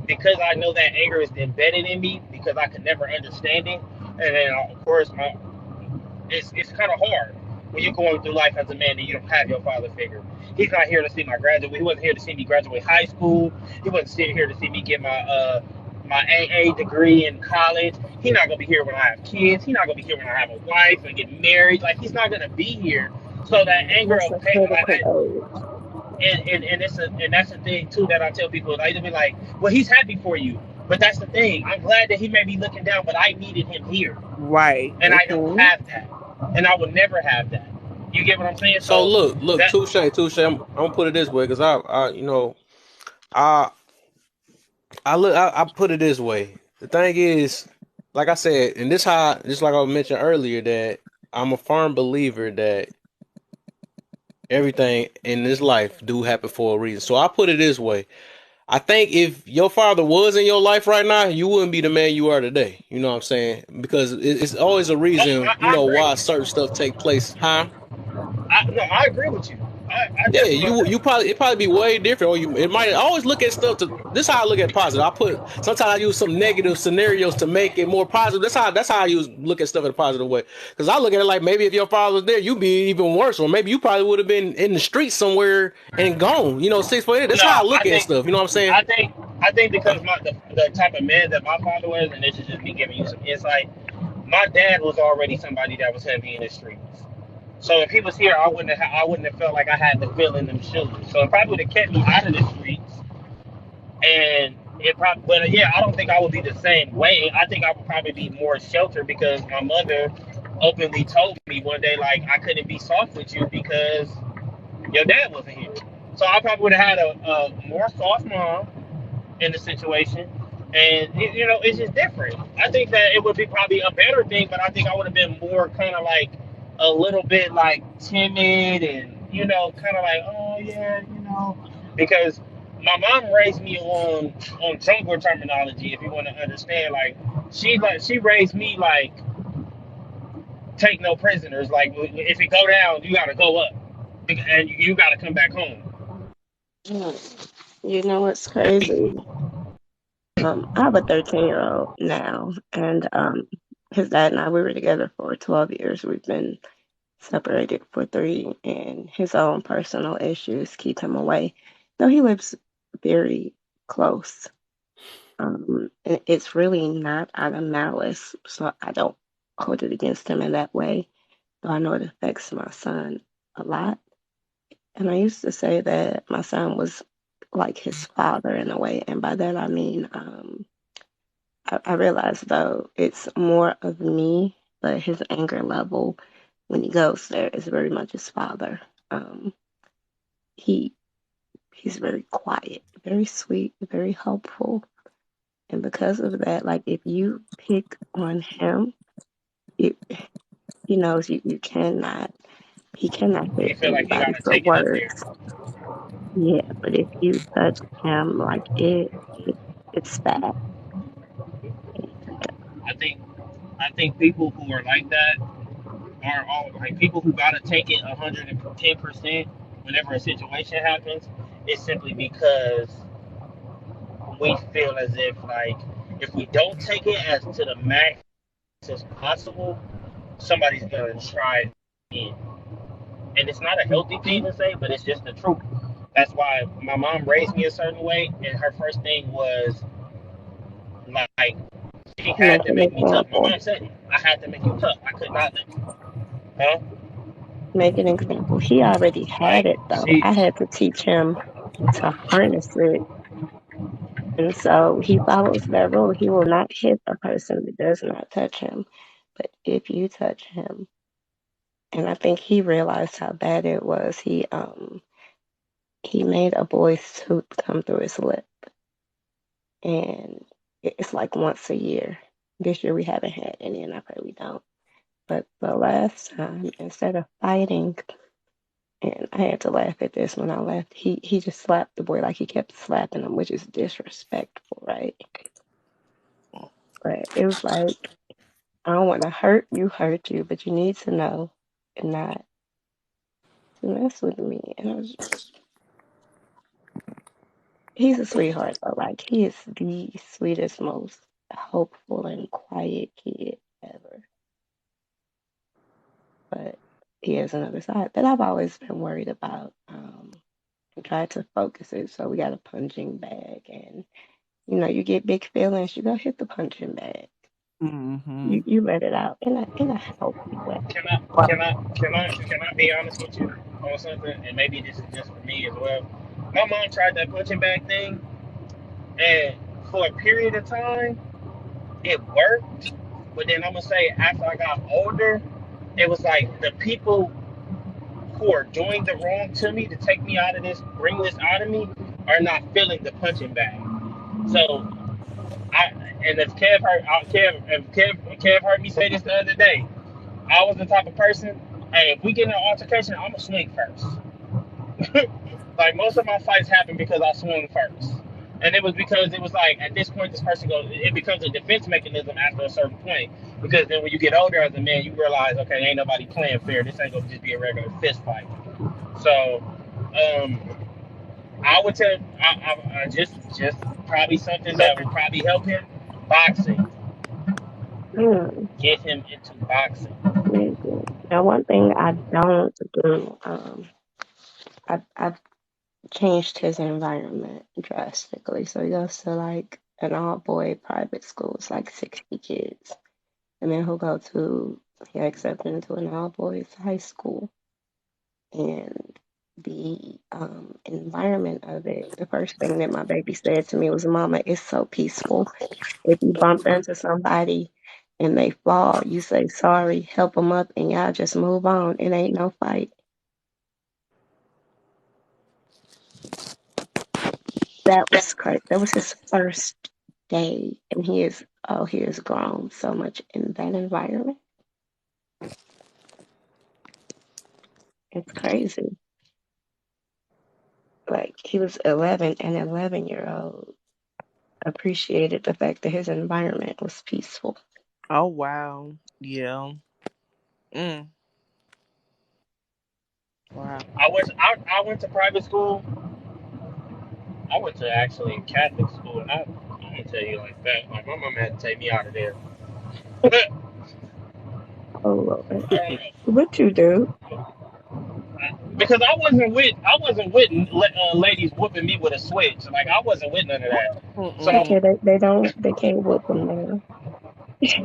because I know that anger is embedded in me, because I could never understand it, and then of course it's kind of hard when you're going through life as a man and you don't have your father figure. He's not here to see my graduate. He wasn't here to see me graduate high school. He wasn't sitting here to see me get my AA degree in college. He's not gonna be here when I have kids. He's not gonna be here when I have a wife and get married. Like he's not gonna be here. So that mhm. anger That's of a pain, critical age. and that's the thing too that I tell people. Like, they be like, "Well, he's happy for you," but that's the thing. I'm glad that he may be looking down, but I needed him here, Right. and I don't Hmm. have that, and I will never have that. You get what I'm saying? So So look, that touche. I'm gonna put it this way, because I, I put it this way. The thing is, like I said, and just like I mentioned earlier, that I'm a firm believer that everything in this life do happen for a reason. So I put it this way. I think if your father was in your life right now, you wouldn't be the man you are today. You know what I'm saying? Because it's always a reason, I agree. why certain stuff take place. Huh? No, I agree with you. I Yeah, definitely agree. you probably it probably be way different, or it might always look at stuff to. This is how I look at positive. Sometimes I use some negative scenarios to make it more positive. That's how I use look at stuff in a positive way. Because I look at it like maybe if your father was there, you'd be even worse, or maybe you probably would have been in the streets somewhere and gone. 6 4 8. That's No, how I look at stuff. You know what I'm saying? I think, I think Uh, because the type of man that my father was, and this is just me giving you some insight. My dad was already somebody that was heavy in the streets. So if he was here, I wouldn't have felt like I had to fill in them shoes. So it probably would have kept me out of the streets. And it probably, but yeah, I don't think I would be the same way. I think I would probably be more sheltered because my mother openly told me one day like I couldn't be soft with you because your dad wasn't here. So I probably would have had a more soft mom in the situation. And it's just different. I think that it would be probably a better thing, but I think I would have been more kind of like a little bit like timid and kind of like, oh yeah, because my mom raised me on jungle terminology. If you want to understand, like she raised me like take no prisoners. Like if it go down, you got to go up, and you got to come back home. You know what's crazy? I have a 13-year-old now, and his dad and I, we were together for 12 years. We've been separated for 3, and his own personal issues keep him away. Though he lives very close. And it's really not out of malice, so I don't hold it against him in that way. Though I know it affects my son a lot. And I used to say that my son was like his father in a way, and by that I mean, I realize though it's more of me, but his anger level when he goes there is very much his father. Um, he he's very quiet, very sweet, very helpful, and because of that, like if you pick on him, it, he knows you cannot. He cannot He hit feel like he got anybody to for take it up there. words. Yeah, but if you touch him, like it's bad. I think I think people who are like that are all like people who gotta take it 110% whenever a situation happens. It's simply because we feel as if like if we don't take it as to the max as possible, somebody's gonna try it. And it's not a healthy thing Mhm. to say, but it's just the truth. That's why my mom raised me a certain way, and her first thing was like she Make had to an make me tough. My example. mom said it. I had to make you tough. I could not let, huh? Make an example. He already had Like it though. she, I had to teach him to harness it. And so he follows that rule. He will not hit a person that does not touch him. But if you touch him, and I think he realized how bad it was, he made a boy's tooth come through his lip. And it's like once a year. This year we haven't had any, and I pray we don't. But the last time, instead of fighting, and I had to laugh at this when I left, he just slapped the boy like he kept slapping him, which is disrespectful, right? But it was like, I don't want to hurt you, but you need to know and not to mess with me. And I was just, he's a sweetheart though. Like he is the sweetest, most hopeful and quiet kid ever. But he has another side that I've always been worried about. And tried to focus it. So we got a punching bag, and you get big feelings, you go hit the punching bag. You Mhm. you let it out in a healthy way. can I, Wow. can I be honest with you on something? And maybe this is just for me as well. My mom tried that punching bag thing, and for a period of time, it worked. But then I'm gonna say after I got older, it was like the people who are doing the wrong to me to take me out of this, bring this out of me, are not feeling the punching bag. So I and if Kev heard Kev heard me say this the other day, I was the type of person. Hey, if we get in an altercation, I'm gonna swing first. Like most of my fights happen because I swung first. And it was because it was like at this point this person goes it becomes a defense mechanism after a certain point. Because then when you get older as a man you realize, okay, ain't nobody playing fair. This ain't gonna just be a regular fist fight. So um I would tell I just probably something that would probably help him. Boxing. Mm, Get him into boxing. maybe. Now, one thing I don't do, I've changed his environment drastically. So he goes to like an all boy private school. It's like 60 kids. And then he accepted into an all boys high school. And the environment of it, the first thing that my baby said to me was, Mama, it's so peaceful. If you bump into somebody and they fall, you say sorry, help them up, and y'all just move on. It ain't no fight. That was crazy. That was his first day, and he has grown so much in that environment. It's crazy. Like he was 11, and 11-year-old appreciated the fact that his environment was peaceful. Oh wow. Yeah. Mm. Wow. I went to private school. I went to actually Catholic school, and I'm gonna tell you like that. Like my mom had to take me out of there. Oh Lord, uh, what you do? because I wasn't with ladies whooping me with a switch. Like I wasn't with none of that. So Mm-mm. Okay, they can't whoop them now.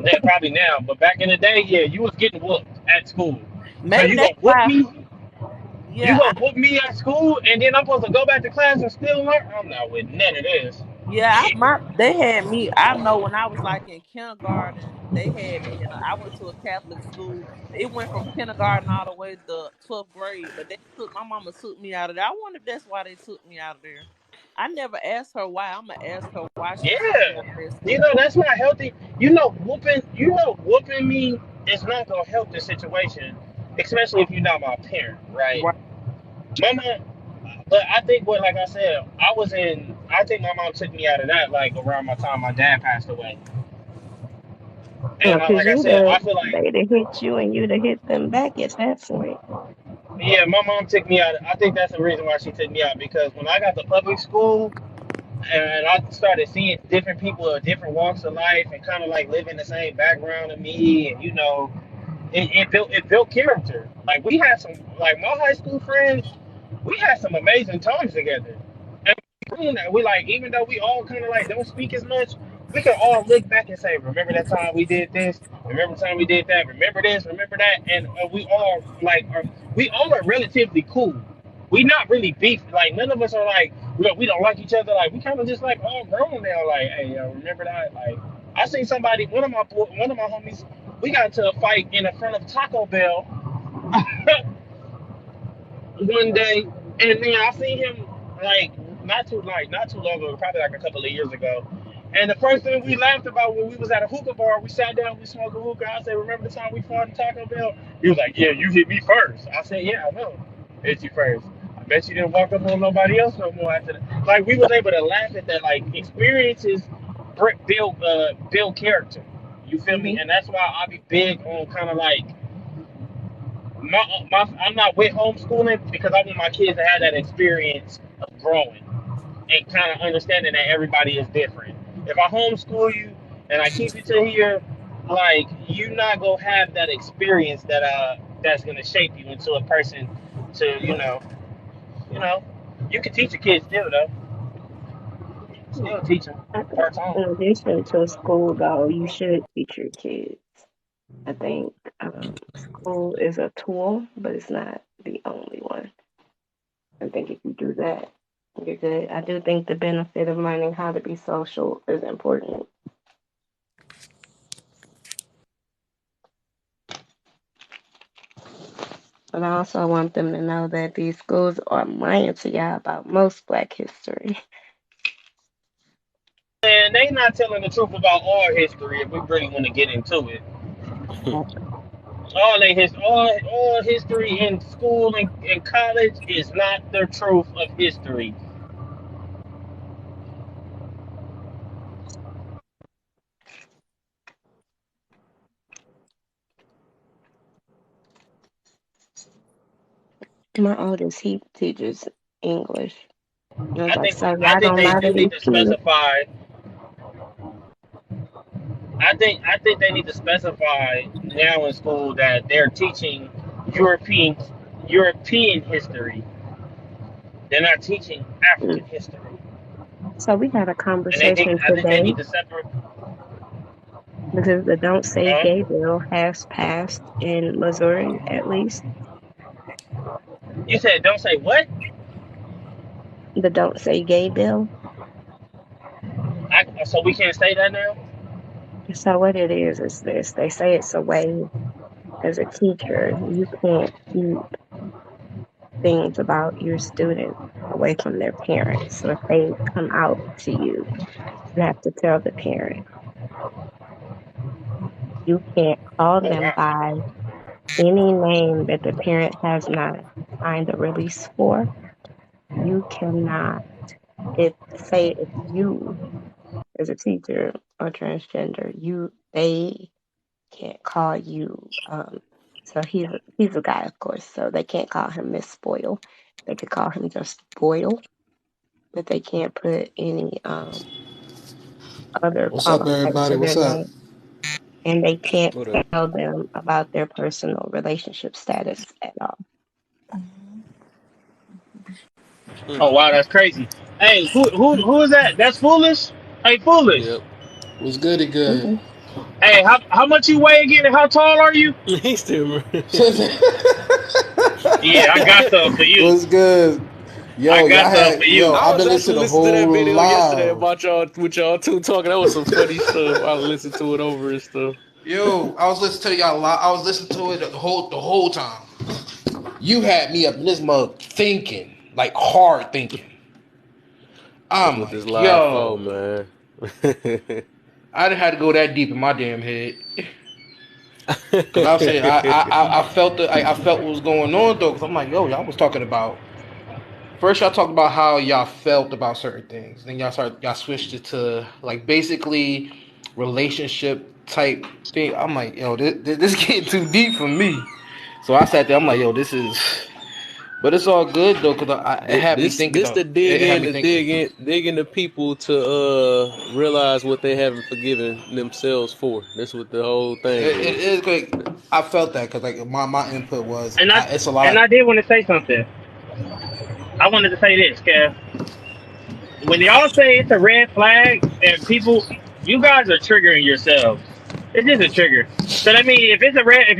that probably now, but back in the day, yeah, you was getting whooped at school. So Maybe you that's gonna whoop why. me? You Yeah. gonna whoop me at school, and then I'm supposed to go back to class and still learn? I'm not with none of this. Yeah, they had me. I know when I was like in kindergarten, they had me, and I went to a Catholic school. It went from kindergarten all the way to 12th grade, but they took my mama took me out of there. I wonder if that's why they took me out of there. I never asked her why. I'm gonna ask her why she took me Yeah, out of that you school. know that's not healthy. Whooping me is not gonna help the situation, especially if you're not my parent, right? Right. Mama, but I think what, like I said, I was in. I think my mom took me out of that like around my time my dad passed away, and Because like I said, I feel like they'd have hit you and you'd have hit them back at that point. yeah, my mom took me out. I think that's the reason why she took me out because when I got to public school, and I started seeing different people of different walks of life and kind of like living the same background of me, and it built character. Like we had some like my high school friends, we had some amazing times together. And we like even though we all kind of like don't speak as much, we can all look back and say, remember that time we did this, remember the time we did that, remember this, remember that, and we all are relatively cool. We not really beef. Like none of us are like we don't like each other. Like we kind of just like all grown now. Like hey, remember that? Like I seen somebody, one of my homies, we got into a fight in the front of Taco Bell one day, and then I seen him like not too long ago, probably like a couple of years ago. And the first thing we laughed about when we was at a hookah bar, we sat down, we smoked a hookah. I said, "Remember the time we fought in Taco Bell?" He was like, "Yeah, you hit me first." I said, "Yeah, I know, hit you first. I bet you didn't walk up on nobody else no more after that." Like we was able to laugh at that. Like experiences build character. You feel me? Hmm. And that's why I be big on kind of like I'm not with homeschooling because I want my kids to have that experience of growing and kind of understanding that everybody is different. If I homeschool you and I keep you to here, like you're not gonna have that experience that's gonna shape you into a person. To you know, you can teach your kids still though, still teach them I think part time. in addition to school, though, you should teach your kids. I think school is a tool, but it's not the only one. I think if you do that, you're good. I do think the benefit of learning how to be social is important. But I also want them to know that these schools are lying to y'all about most Black history. And they not telling the truth about our history if we really want to get into it. All history in school and college is not the truth of history. My oldest, he teaches English. I was I like, think so I y'all think gonna they lie to do need these to kids? specify. I think they need to specify now in school that they're teaching European European history. They're not teaching Mm. African history, So we had a and they think conversation I think they today need to separate. because the Don't Say Huh? Gay bill has passed in Missouri, at least. You said don't say what? The Don't Say Gay bill. So we can't say that now. So what it is this. They say it's a way as a teacher, you can't keep things about your students away from their parents. So if they come out to you, you have to tell the parent. You can't call Oh them wow. by any name that the parent has not signed a release for. You cannot, if say if you as a teacher or transgender, they can't call you. So he's a guy, of course. So they can't call him Miss Spoil. They could call him just Boyle, but they can't put any other What's up, qualifiers everybody? for their What's up? name, and they can't What up? tell them about their personal relationship status at all. Hmm. Oh wow, that's crazy. Hey, who is that? That's foolish. Hey, foolish. Yep. What's goody good? Mm-hmm. Hey, how much you weigh again, and how tall are you? He still. Yeah, I got something for you. What's good? I Yo, y'all got something for had yo. you. I I've was been actually listening to the listening to that whole video yesterday live. about y'all with y'all two talking. That was some funny stuff. I listened to it over and stuff. Yo, I was listening to y'all live. I was listening to it the whole time. You had me up in this mug thinking, like hard thinking. That's I'm what this like, live for, yo, man. I didn't have to go that deep in my damn head. Cause I was saying I felt I felt what was going on though. Cause I'm like, yo, y'all was talking about first y'all talked about how y'all felt about certain things. Then y'all switched it to like basically relationship type thing. I'm like, yo, this getting too deep for me. So I sat there. I'm like, yo, But it's all good though, cause it had me thinking. This to dig It had in, me to thinking. dig into people to realize what they haven't forgiven themselves for. That's what the whole thing It is. is great. I felt that because like my input was And I it's a lot and of I did want to say something. I wanted to say this, Kev. When y'all say it's a red flag, and people, you guys are triggering yourselves. It's just a trigger. So that means if it's a red, if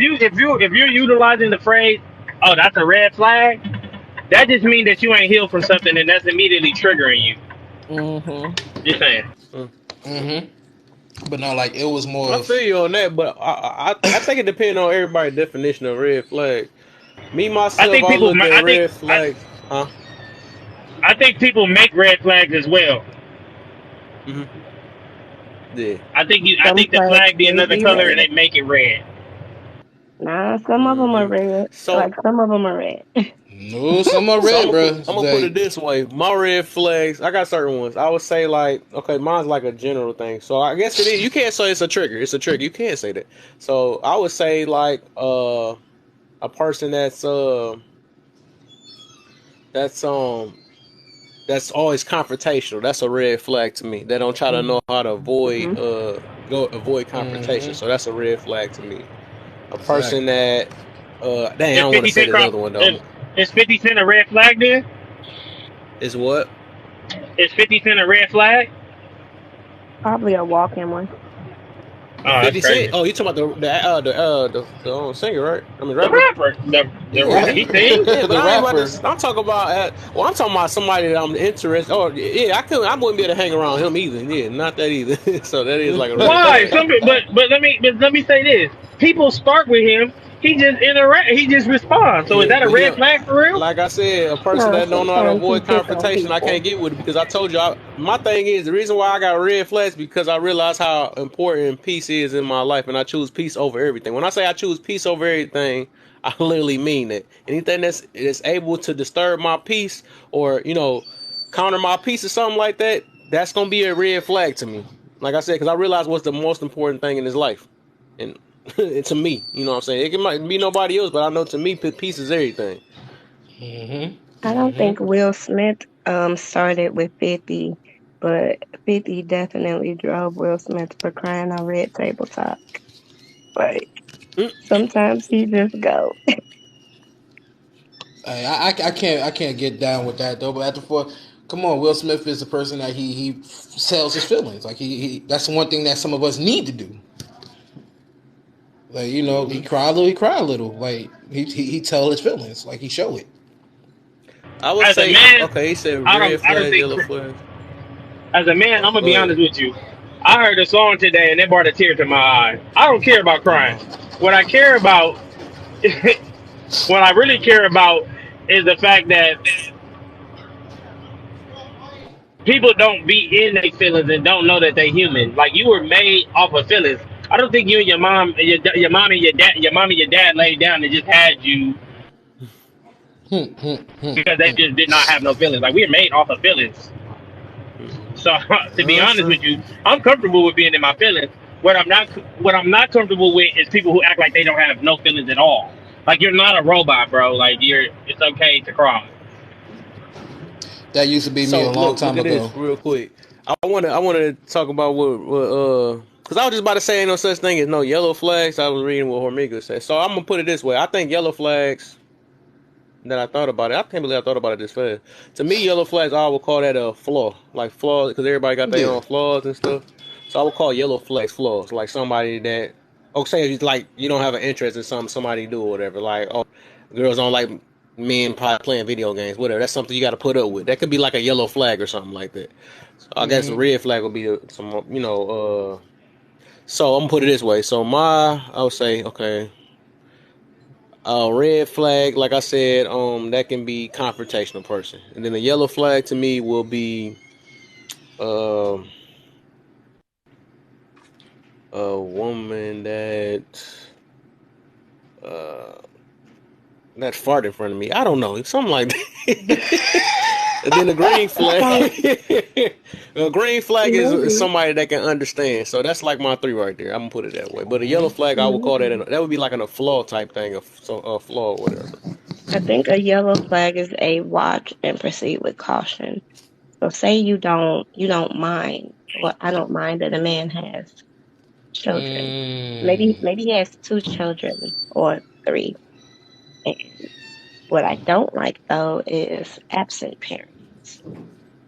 you're utilizing the phrase, "Oh, that's a red flag," that just means that you ain't healed from something, and that's immediately triggering you. Mm-hmm. Just saying. Mm. mm-hmm. But no, like it was more I feel of you on that, but I think it depends on everybody's definition of red flag. Me I myself, think I people, look at I think, red flags, huh? I think people make red flags as well. Hmm. Yeah. I Some think the flags flag be do another be color, and red. they make it red. Nah, some of them are Hmm. red. So Like some of them are red. no, some are So red, bro. I'm gonna put it Like this way: my red flags, I got certain ones. I would say like, okay, mine's like a general thing. So I guess it is. You can't say it's a trigger. It's a trigger. You can't say that. So I would say like a person that's that's always confrontational. That's a red flag to me. They don't try to know how to avoid Mm-hmm. avoid confrontation. mm-hmm. So that's a red flag to me. A person Exactly. that dang, I Is don't want to Fifty say Cent this other one though. is 50 Cent a red flag? Then Is what? is 50 Cent a red flag? Probably a walk-in one. Oh, that's 50 Cent? crazy. Oh, you talking about the singer, right? I mean The rapper. rapper, the Yeah, rap, he sings. yeah, but The I ain't about rapper. to. I'm talking about. Well, I'm talking about somebody that I'm interested. Oh, yeah, I couldn't. I wouldn't be able to hang around him either. Yeah, not that either. So that is like a red Why? flag. But let me say this. People start with him. He just interact. He just responds. So is Yeah, that a but he red don't. flag for real? Like I said, a person No, that don't know how to sometimes he avoid pick on confrontation, I people. can't get with it because I told you. My thing is the reason why I got red flags because I realize how important peace is in my life, and I choose peace over everything. When I say I choose peace over everything, I literally mean it. Anything that's able to disturb my peace or counter my peace or something like that, that's gonna be a red flag to me. Like I said, because I realize what's the most important thing in this life, and to me, you know what I'm saying. Might be nobody else, but I know to me, peace is everything. Mm-hmm. I don't Mm-hmm. think Will Smith started with 50, but 50 definitely drove Will Smith for crying on Red Table Talk. Like Mm. sometimes he just go. I can't get down with that though. But at the four, come on, Will Smith is the person that he sells his feelings. Like he that's one thing that some of us need to do. Like he Hmm. cry a little, he cry a little. Like he tell his feelings. Like he show it. I would As a say, man, okay, he said red I don't flags, think. yellow flags. As a man, I'm Oh, gonna go be ahead. honest with you. I heard a song today and it brought a tear to my eye. I don't care about crying. Uh-huh. What I care about, what I really care about, is the fact that people don't be in their feelings and don't know that they human. Like you were made off of feelings. I don't think you and your mom and your mom and your dad laid down and just had you because they just did not have no feelings. Like we are made off of feelings. Hmm. So to be That's honest true. with you, I'm comfortable with being in my feelings. What I'm not comfortable with is people who act like they don't have no feelings at all. Like you're not a robot, bro. Like it's okay to cry. That used to be me So a long look time at ago. this real quick. I want to talk about what because I was just about to say ain't no such thing as no yellow flags. I was reading what Hormiga said. So I'm gonna put it this way. I think yellow flags that I thought about it. I can't believe I thought about it this fast. To me, yellow flags, I would call that a flaw, like flaws, because everybody got their Yeah. own flaws and stuff. So I would call yellow flags flaws, like somebody that, oh, say like you don't have an interest in something somebody do or whatever. Like, oh, girls don't like men probably playing video games, whatever. That's something you got to put up with. That could be like a yellow flag or something like that. So I guess a Mm-hmm. red flag would be So I'm gonna put it this way. So I would say, okay, red flag, like I said, that can be confrontational person, and then the yellow flag to me will be um a woman uh that fart in front of me. I don't know, something like that. And then the green flag, So the green flag is maybe, somebody that can understand. So that's like my three right there. I'm gonna put it that way. But a yellow Mm-hmm. flag, I would call that maybe. that would be like a flaw type thing, a flaw or whatever. I think a yellow flag is a watch and proceed with caution. So say you don't mind. Well, I don't mind that a man has children. Maybe Mm. maybe he has two children or three. And what I don't like though is absent parents.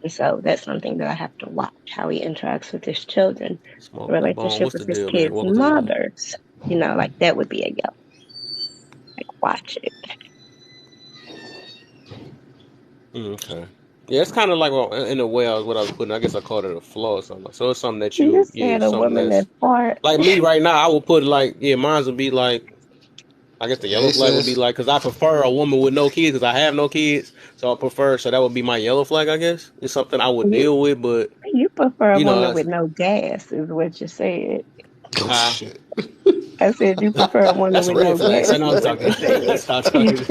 And so that's something that I have to watch how he interacts with his children, the Smoke the bone. relationship What's with the his deal, man? kids' Welcome to the room. mothers. Like that would be a yellow. Like watch it. Okay. Yeah, it's kind of like, well, in a way, what I was putting. I guess I called it a flaw or something. So it's something that You yeah, said a something woman that's that fart. like me right now. I would put like, yeah, mine would be like, I guess the yellow Hey, flag would be sis. like, because I prefer a woman with no kids, because I have no kids, so I prefer. So that would be my yellow flag. I guess it's something I would You deal with, but you prefer a you know, woman with no gas, is what you said. Oh huh? shit. I said you prefer a woman That's a with red no flag. gas, So I know is I'm what talking. you said. That's how I'm talking.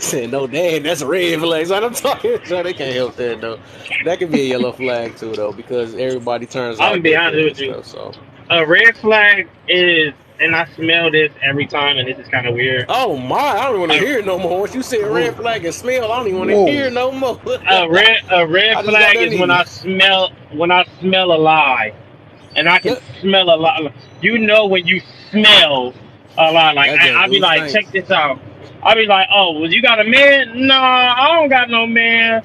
Saying no, dad, that's a red flag. So I'm talking. So they can't help that though. That could be a yellow flag too though, because everybody turns I'm gonna out be different and honest with you. stuff. So, A red flag is, and I smell this every time, and this is kind of weird. oh my, I don't want to A, hear it no more. Once you said Whoa. red flag and smell, I don't even want to Whoa. hear it no more. a red I just got flag done is eating. when I smell a lie, and I can smell a lie. You know when you smell a lie, like That junk I be do like, stink. check this out. I be like, oh, well, you got a man? No, I don't got no man.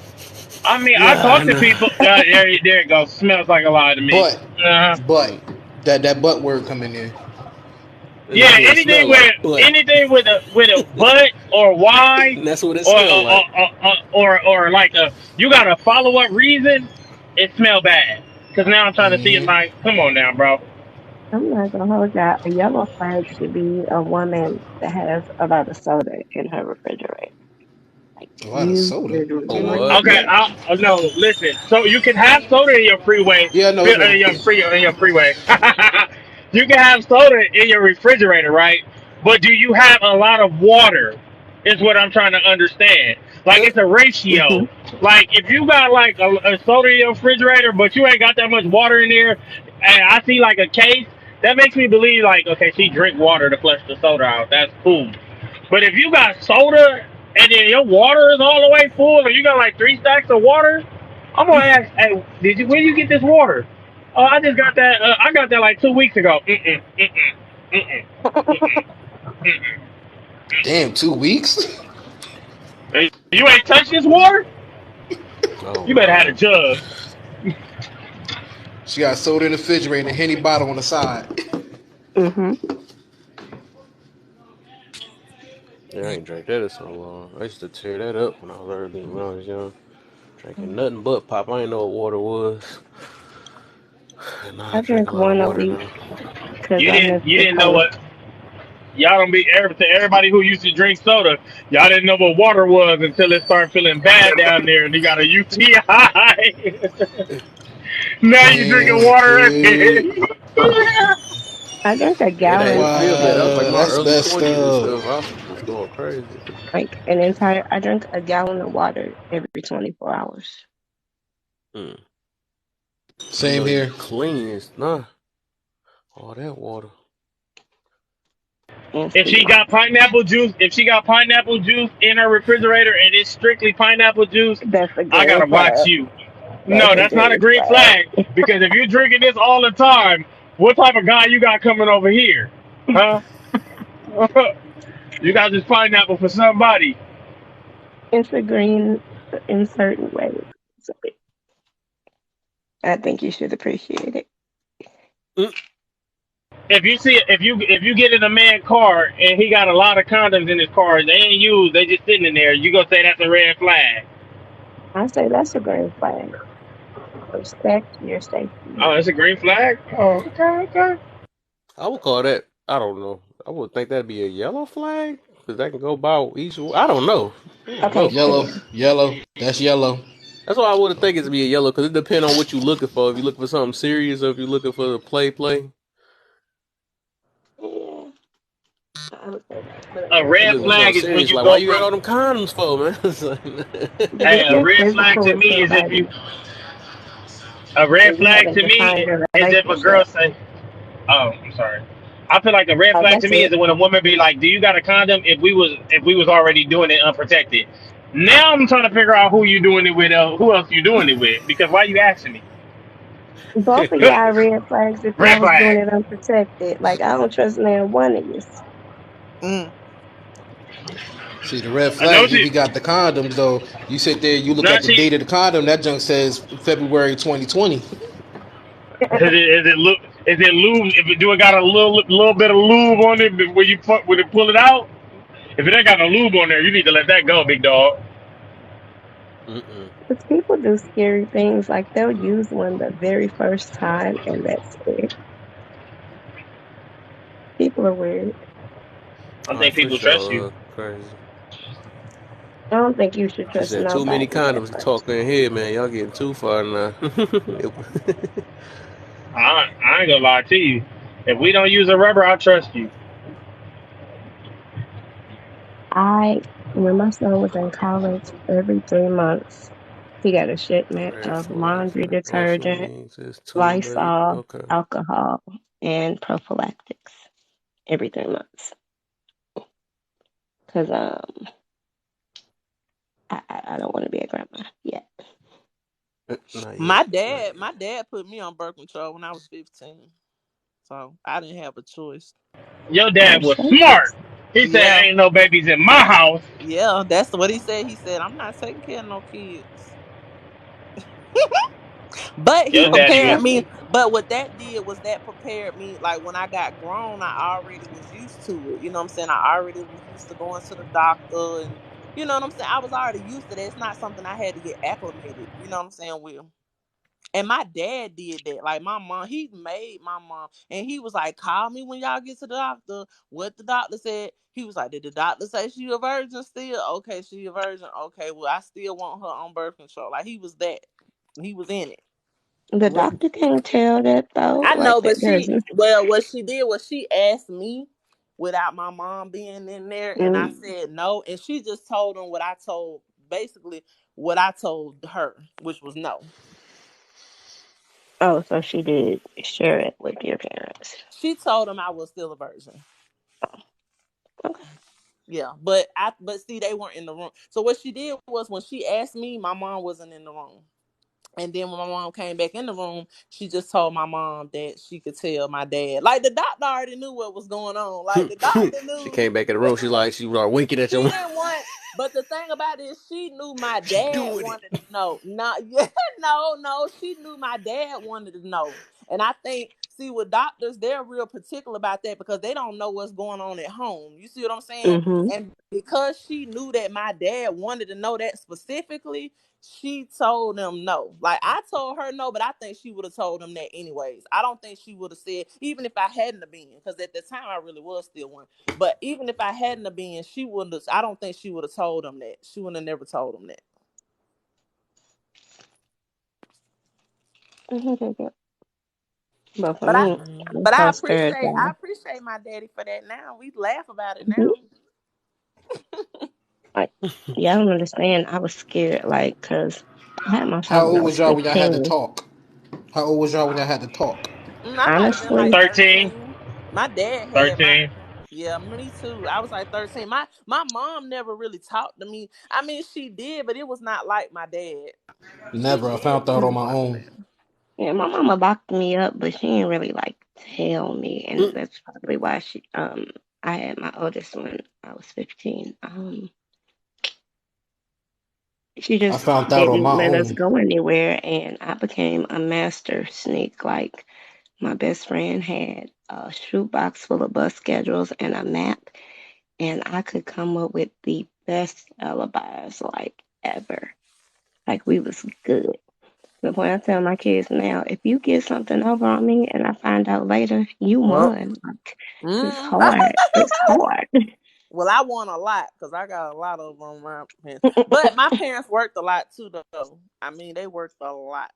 I mean, I Nah, talk to nah. people. There it goes. Smells like a lie to me. But Uh, but Mm. that butt word coming in. This yeah, is what it smell like. But anything with a butt or why that's what it or smell like. like a you got a follow up reason, it smell bad. Cause now I'm trying to see it Mm-hmm. like, come on now, bro. I'm not gonna hold that. A yellow flag should be a woman that has a lot of soda in her refrigerator. Like A lot of you soda. Oh literally, what? Okay, yeah. no, listen. So you can have soda in your freeway, Yeah, I know it's right. in your freeway. You can have soda in your refrigerator, right? But do you have a lot of water? Is what I'm trying to understand. Like it's a Hmm. ratio. Like if you got like a soda in your refrigerator, but you ain't got that much water in there, and I see like a case, that makes me believe like, okay, she drink water to flush the soda out. That's cool. But if you got soda and then your water is all the way full, and you got like 3 stacks of water, I'm gonna ask, hey, where you get this water? Oh, I just got that. I got that like 2 weeks ago. Mm-mm, mm-mm, mm-mm, mm-mm, mm-mm. Damn, 2 weeks? Hey, you ain't touched this water? Oh You better have a no. jug. She got soda in the refrigerator and a Henny bottle on the side. Hmm. Yeah, I ain't drank that in so long. I used to tear that up when I was young. Drinking nothing but pop. I didn't know what water was. And now I I drink a drink lot of one a water week now. because I miss You the didn't know taste. what y'all don't be everybody who used to drink soda. Y'all didn't know what water was until it started feeling bad down there, and you got a UTI. Now you drinking Damn, water kid. again. I drink a Yeah, that gallon didn't feel bad. That was like Wow, my that's early messed 20s and up. stuff. I was going crazy. like an entire. I drink a gallon of water every 24 hours. Mm. You Same know you here. clean. It's not all that water. And If she sleep. got pineapple juice, if she got pineapple juice in her refrigerator and it's strictly pineapple juice, That's a I green gotta watch flag. you. That's No, a that's not a green green flag. flag because if you're drinking this all the time, what type of guy you got coming over here, huh? You got this pineapple for somebody. It's a green in certain ways. So I think you should appreciate it. Mm. If you get in a man car and he got a lot of condoms in his car, they ain't used, they just sitting in there. You gonna say that's a red flag? I say that's a green flag. Respect your safety. Oh, it's a green flag. Oh, okay, okay. I would call that. I don't know. I would think that'd be a yellow flag because that can go by each. I don't know. I don't Okay, know. Yellow, fair. yellow. That's yellow. That's why I would think it'd be a yellow because it depends on what you're looking for. If you're looking for something serious or if you're looking for the play. Yeah, I would say that. But I A guess You it's red looking for just something flag is when serious, you like why go you got from. all them condoms for, man? It's but like, Hey, if a you're red flag physical to with me is if you. somebody A red and you flag haven't to me defined your is if a girl relationship, say, "Oh, I'm sorry." I feel like a red Oh, flag to that's me it. is when a woman be like, "Do you got a condom?" If we was already doing it unprotected. Now I'm trying to figure out who you doing it with, who else you doing it with? Because why you asking me? Both of y'all red flags if Red y'all was doing flag. it unprotected. Like I don't trust man one of you. Mm. See, the red I know flag, if she. he got the condoms, though, you sit there, you look Now at the she. date of the condom, that junk says February 2020. Is it look? Is it lube? If it do it got a little bit of lube on it when when it pull it out? If it ain't got no lube on there, you need to let that go, big dog. Mm-mm. Because people do scary things. Like they'll use one the very first time and that's it. People are weird. I All right, think for people trust you. sure. Crazy. I don't think you should She trust said too many nobody that condoms to much. talk in here, man. Y'all getting too far now. I ain't gonna lie to you. If we don't use a rubber, I trust you. When my son was in college, every 3 months, he got a shipment Red of flags laundry that also detergent, means it's too late. Lysol, Okay. alcohol, and prophylactics every 3 months. Because I don't want to be a grandma yet. Not My yet. Not dad, yet. my dad put me on birth control when I was 15, so I didn't have a choice. Your Oh, dad was shit. smart. He said, Yeah, "Ain't no babies in my house." yeah, that's what he said. He said, "I'm not taking care of no kids." But he Your Oh, daddy prepared was. shit. me. But what that did was that prepared me. Like when I got grown, I already was used to it. You know what I'm saying? I already was used to going to the doctor, and you know what I'm saying. I was already used to that. It's not something I had to get acclimated. You know what I'm saying? With. And my dad did that. Like my mom, he made my mom, and he was like, "Call me when y'all get to the doctor." What the doctor said, he was like, "Did the doctor say she a virgin still? Okay, she a virgin. Okay, well, I still want her on birth control." Like he was that. He was in it. The doctor can't tell that, though. I Like, know, that but there's. what she did was she asked me without my mom being in there, and I Mm. said no, and she just told him what I told, basically what I told her, which was no. Oh, so she did share it with your parents. She told him I was still a virgin. Okay. Yeah, but see, they weren't in the room. So what she did was when she asked me, my mom wasn't in the room. And then when my mom came back in the room, she just told my mom that she could tell my dad. Like the doctor already knew what was going on. Like the doctor She knew. came back in the room. She was all winking at She your. didn't want. But the thing about it is, she knew my She dad doing it. wanted to know. Not yeah, no, no. She knew my dad wanted to know, and I think, see, with doctors, they're real particular about that because they don't know what's going on at home. You see what I'm saying? Mm-hmm. And because she knew that my dad wanted to know that specifically, she told them no. Like I told her no, but I think she would have told them that anyways. I don't think she would have said, even if I hadn't have been, because at the time I really was still one. But even if I hadn't have been, she wouldn't have. I don't think she would have told them that. She would have never told them that. Mm-hmm. But for But I, me, Mm. I'm but I so scared appreciate, I that. appreciate my daddy for that. Now we laugh about it Mhm. now. Like, yeah, I don't understand. I was scared, like, because I had my How child when I old was was y'all when y'all had to 15. talk? How old was y'all when y'all had to talk? I might have been Honestly, like 13. 13. My dad had my. 13. Yeah, me too. I was like 13. My mom never really talked to me. I mean, she did, but it was not like my dad. She Never. I did. found out on my own. yeah, my mama locked me up, but she didn't really, like, tell me. Mm. And that's probably why I had my oldest when I was 15. She I just found out on didn't my let us own. go anywhere, and I became a master sneak. Like, my best friend had a shoebox full of bus schedules and a map, and I could come up with the best alibis, like, ever. Like, we was good. To the point I tell my kids now, if you get something over on me and I find out later, you Well, won. Like, it's mm. hard. It's hard. Well, I won a lot because I got a lot of them on my parents. But my parents worked a lot too, though. I mean, they worked a lot.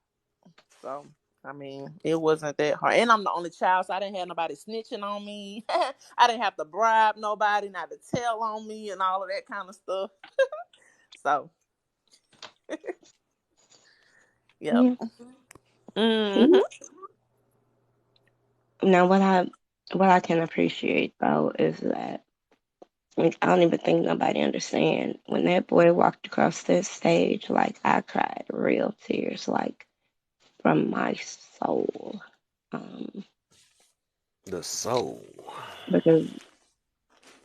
So, I mean, it wasn't that hard. And I'm the only child, so I didn't have nobody snitching on me. I didn't have to bribe nobody not to tell on me and all of that kind of stuff. So, yep. Yeah. Hmm. Now, what I what I can appreciate though is that, like, I don't even think nobody understand when that boy walked across that stage. Like, I cried real tears, like, from my soul, um, The soul. because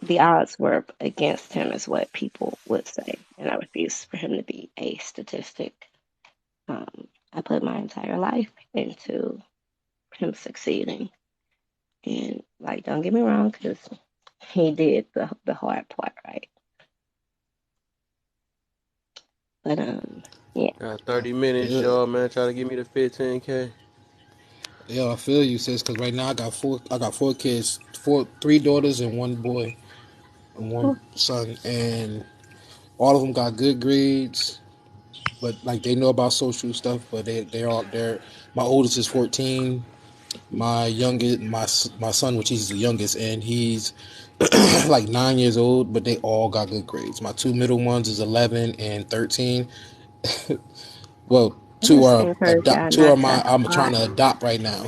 the odds were against him, is what people would say, and I refuse for him to be a statistic. I put my entire life into him succeeding, and, like, don't get me wrong, because he did the hard part, right? But yeah. Got 30 minutes, Yeah, y'all, man. Try to give me the 15K. yeah, I feel you, sis. Because right now I got four. I got four kids, three daughters and one boy and one son, and all of them got good grades. But like they know about social stuff, but they're all they're. My oldest is 14. My youngest, my son, which he's the youngest, and he's like 9 years old. But they all got good grades. My two middle ones is 11 and 13. Well, I just encourage y'all two not are to my I'm trying hide. to adopt right now.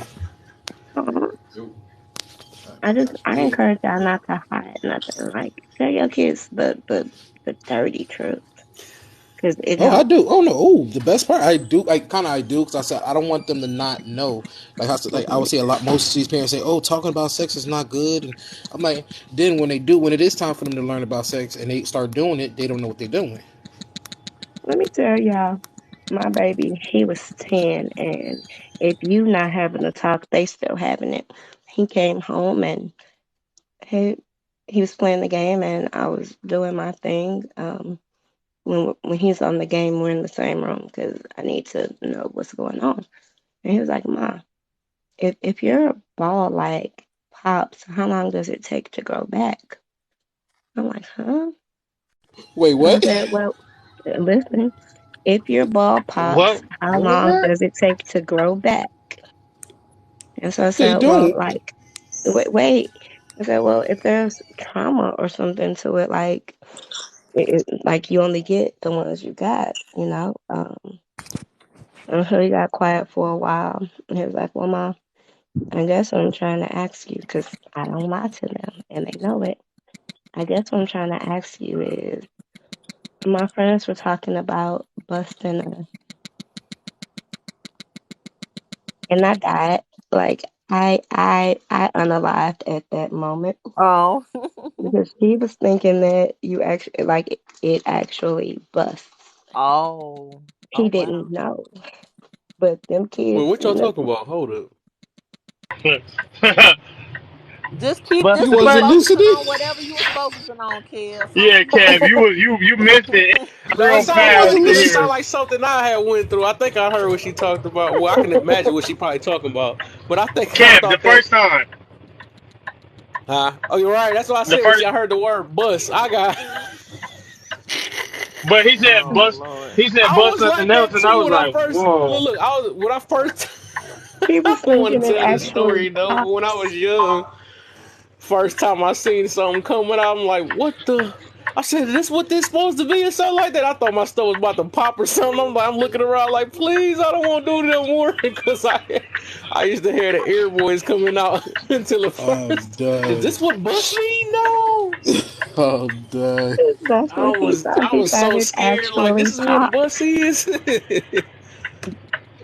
Um, I Yeah. encourage y'all not to hide nothing. Like, tell your kids the dirty truth, because it Oh, I helps. do. Oh no. Oh, the best part, I do. Like, kind of, I do because I said I don't want them to not know. Like, I would say a lot. Most of these parents say, "Oh, talking about sex is not good," and I'm like, then when they do, when it is time for them to learn about sex and they start doing it, they don't know what they're doing. Let me tell y'all, my baby, he was 10, and if you not having a talk, they still having it. He came home and he he was playing the game, and I was doing my thing. When he's on the game, we're in the same room because I need to know what's going on. And he was like, "Ma, if your ball like pops, how long does it take to grow back?" I'm like, "Huh?" Wait, I what? said, "Well, listen, if your ball pops, What? how long What? does it take to grow back?" And so I They said, "Well, don't. like, wait." I said, "Well, if there's trauma or something to it, like, like you only get the ones you got, you know." And so he got quiet for a while. And he was like, "Well, Mom, I guess what I'm trying to ask you, because I don't lie to them and they know it. I guess what I'm trying to ask you is, my friends were talking about busting a," and I died. Like, I unalived at that moment, Oh. because he was thinking that you actually, like, it actually busts. Oh. Oh He wow. didn't know. But them Well, kids, what y'all talking about? Hold up. Just You Busting keep wasn't butt. focusing listening. on whatever you was focusing on, Kev. Yeah, Something Kev, else. you missed it No, it real sound You fast like wasn't it listening. sound here. like something I had went through. I think I heard what she talked about. Well, I can imagine what she probably talking about. But I Kev, the thought that. first time, Oh, you're right. That's what I the said when first, I heard the word bus. I got. but he said Oh bust, Lord. he said I bust was something like else, that and I too was when I like, first whoa. look. I was when I first. he I was don't want thinking to it tell this actually story though, but when I was pops. young, first time I seen something coming out, I'm like, what the? I said, this what this supposed to be or something like that. I thought my stuff was about to pop or something. I'm looking around like, please, I don't want to do it no more because I used to hear the air boys coming out until the I'm first. Is done. this what bus mean? No. I'm done. That's what he thought. I He was thought so it scared. Like this actually is what popped. bus is.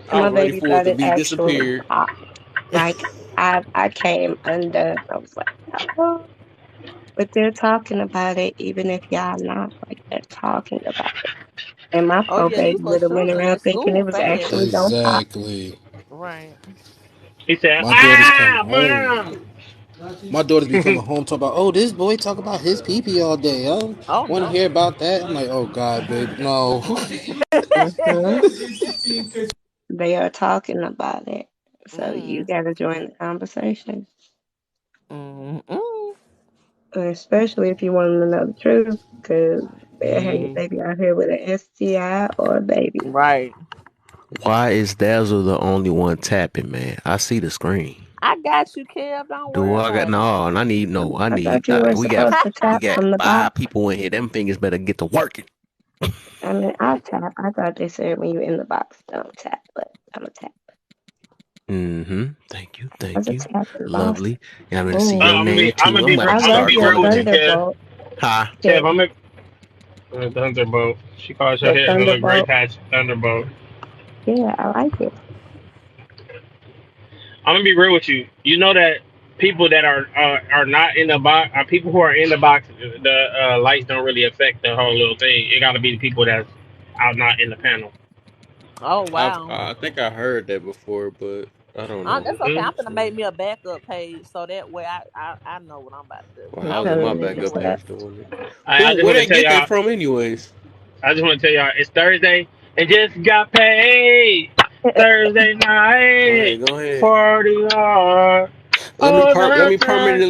I My was ready baby for it thought to it be actually disappeared. popped. Like, I came undone. I was like, "Oh." But they're talking about it, even if y'all not, like, they're talking about it. And my Oh poor yeah, you baby for would have sure went in around thinking school it was fast. actually gonna pop. Exactly. Right. He said, My daughters come ah, home. mom. My daughters be coming home talking about, oh, this boy talk about his pee pee all day. I don't Oh want to no. hear about that. I'm like, oh God, babe, no. Hmm. They are talking about it. So you mm. gotta join the conversation. Mm. Mm. Especially if you want to know the truth, because they'll have your Mm-hmm. baby out here with an STI or a baby. Right. Why is Dazzle the only one tapping, man? I see the screen. I got you, Kev. Don't Do worry I got about it. no? I need no. I I need. thought you were We got supposed to we tap got from the box. 5 people in here. Them fingers better get to working. I mean, I tap. I thought they said when you're in the box, don't tap, but I'm a tap. Thank you. How's Thank it you. tapping, boss? Lovely. Yeah, I'm going to see Oh, your man too. I'm about I to love start your real with you, following. Kev. Thunderbolt. Huh? Kev, Kev, Thunderbolt. She calls your the hair a little gray Thunderbolt. patch. Thunderbolt. Yeah, I like it. I'm gonna be real with you. You know that people that are not in the box are people who are in the box. The lights don't really affect the whole little thing. It got to be the people that's out not in the panel. Oh I've wow. I think I heard that before, but I don't know. That's okay. Hmm. I'm gonna make me a backup page so that way I know what I'm about to do. Well, I'm how's Cause my telling you, you know just backup what? that. page doing it? I just Where want to they tell get that y'all. from, anyways? I just want to tell y'all. It's Thursday and just got paid. Thursday Go night. ahead. Go ahead. Party hard. For the cash.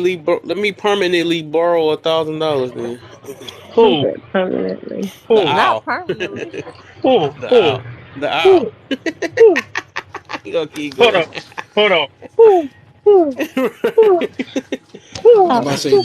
Let me permanently borrow $1,000 then. Who's Who? it permanently? The Who? Not owl. permanently. The Who? Who? owl. The owl. Who? Who? You gonna keep Hold going. on. Hold on. Who? Who? Who? I'm Who? about to Oh, say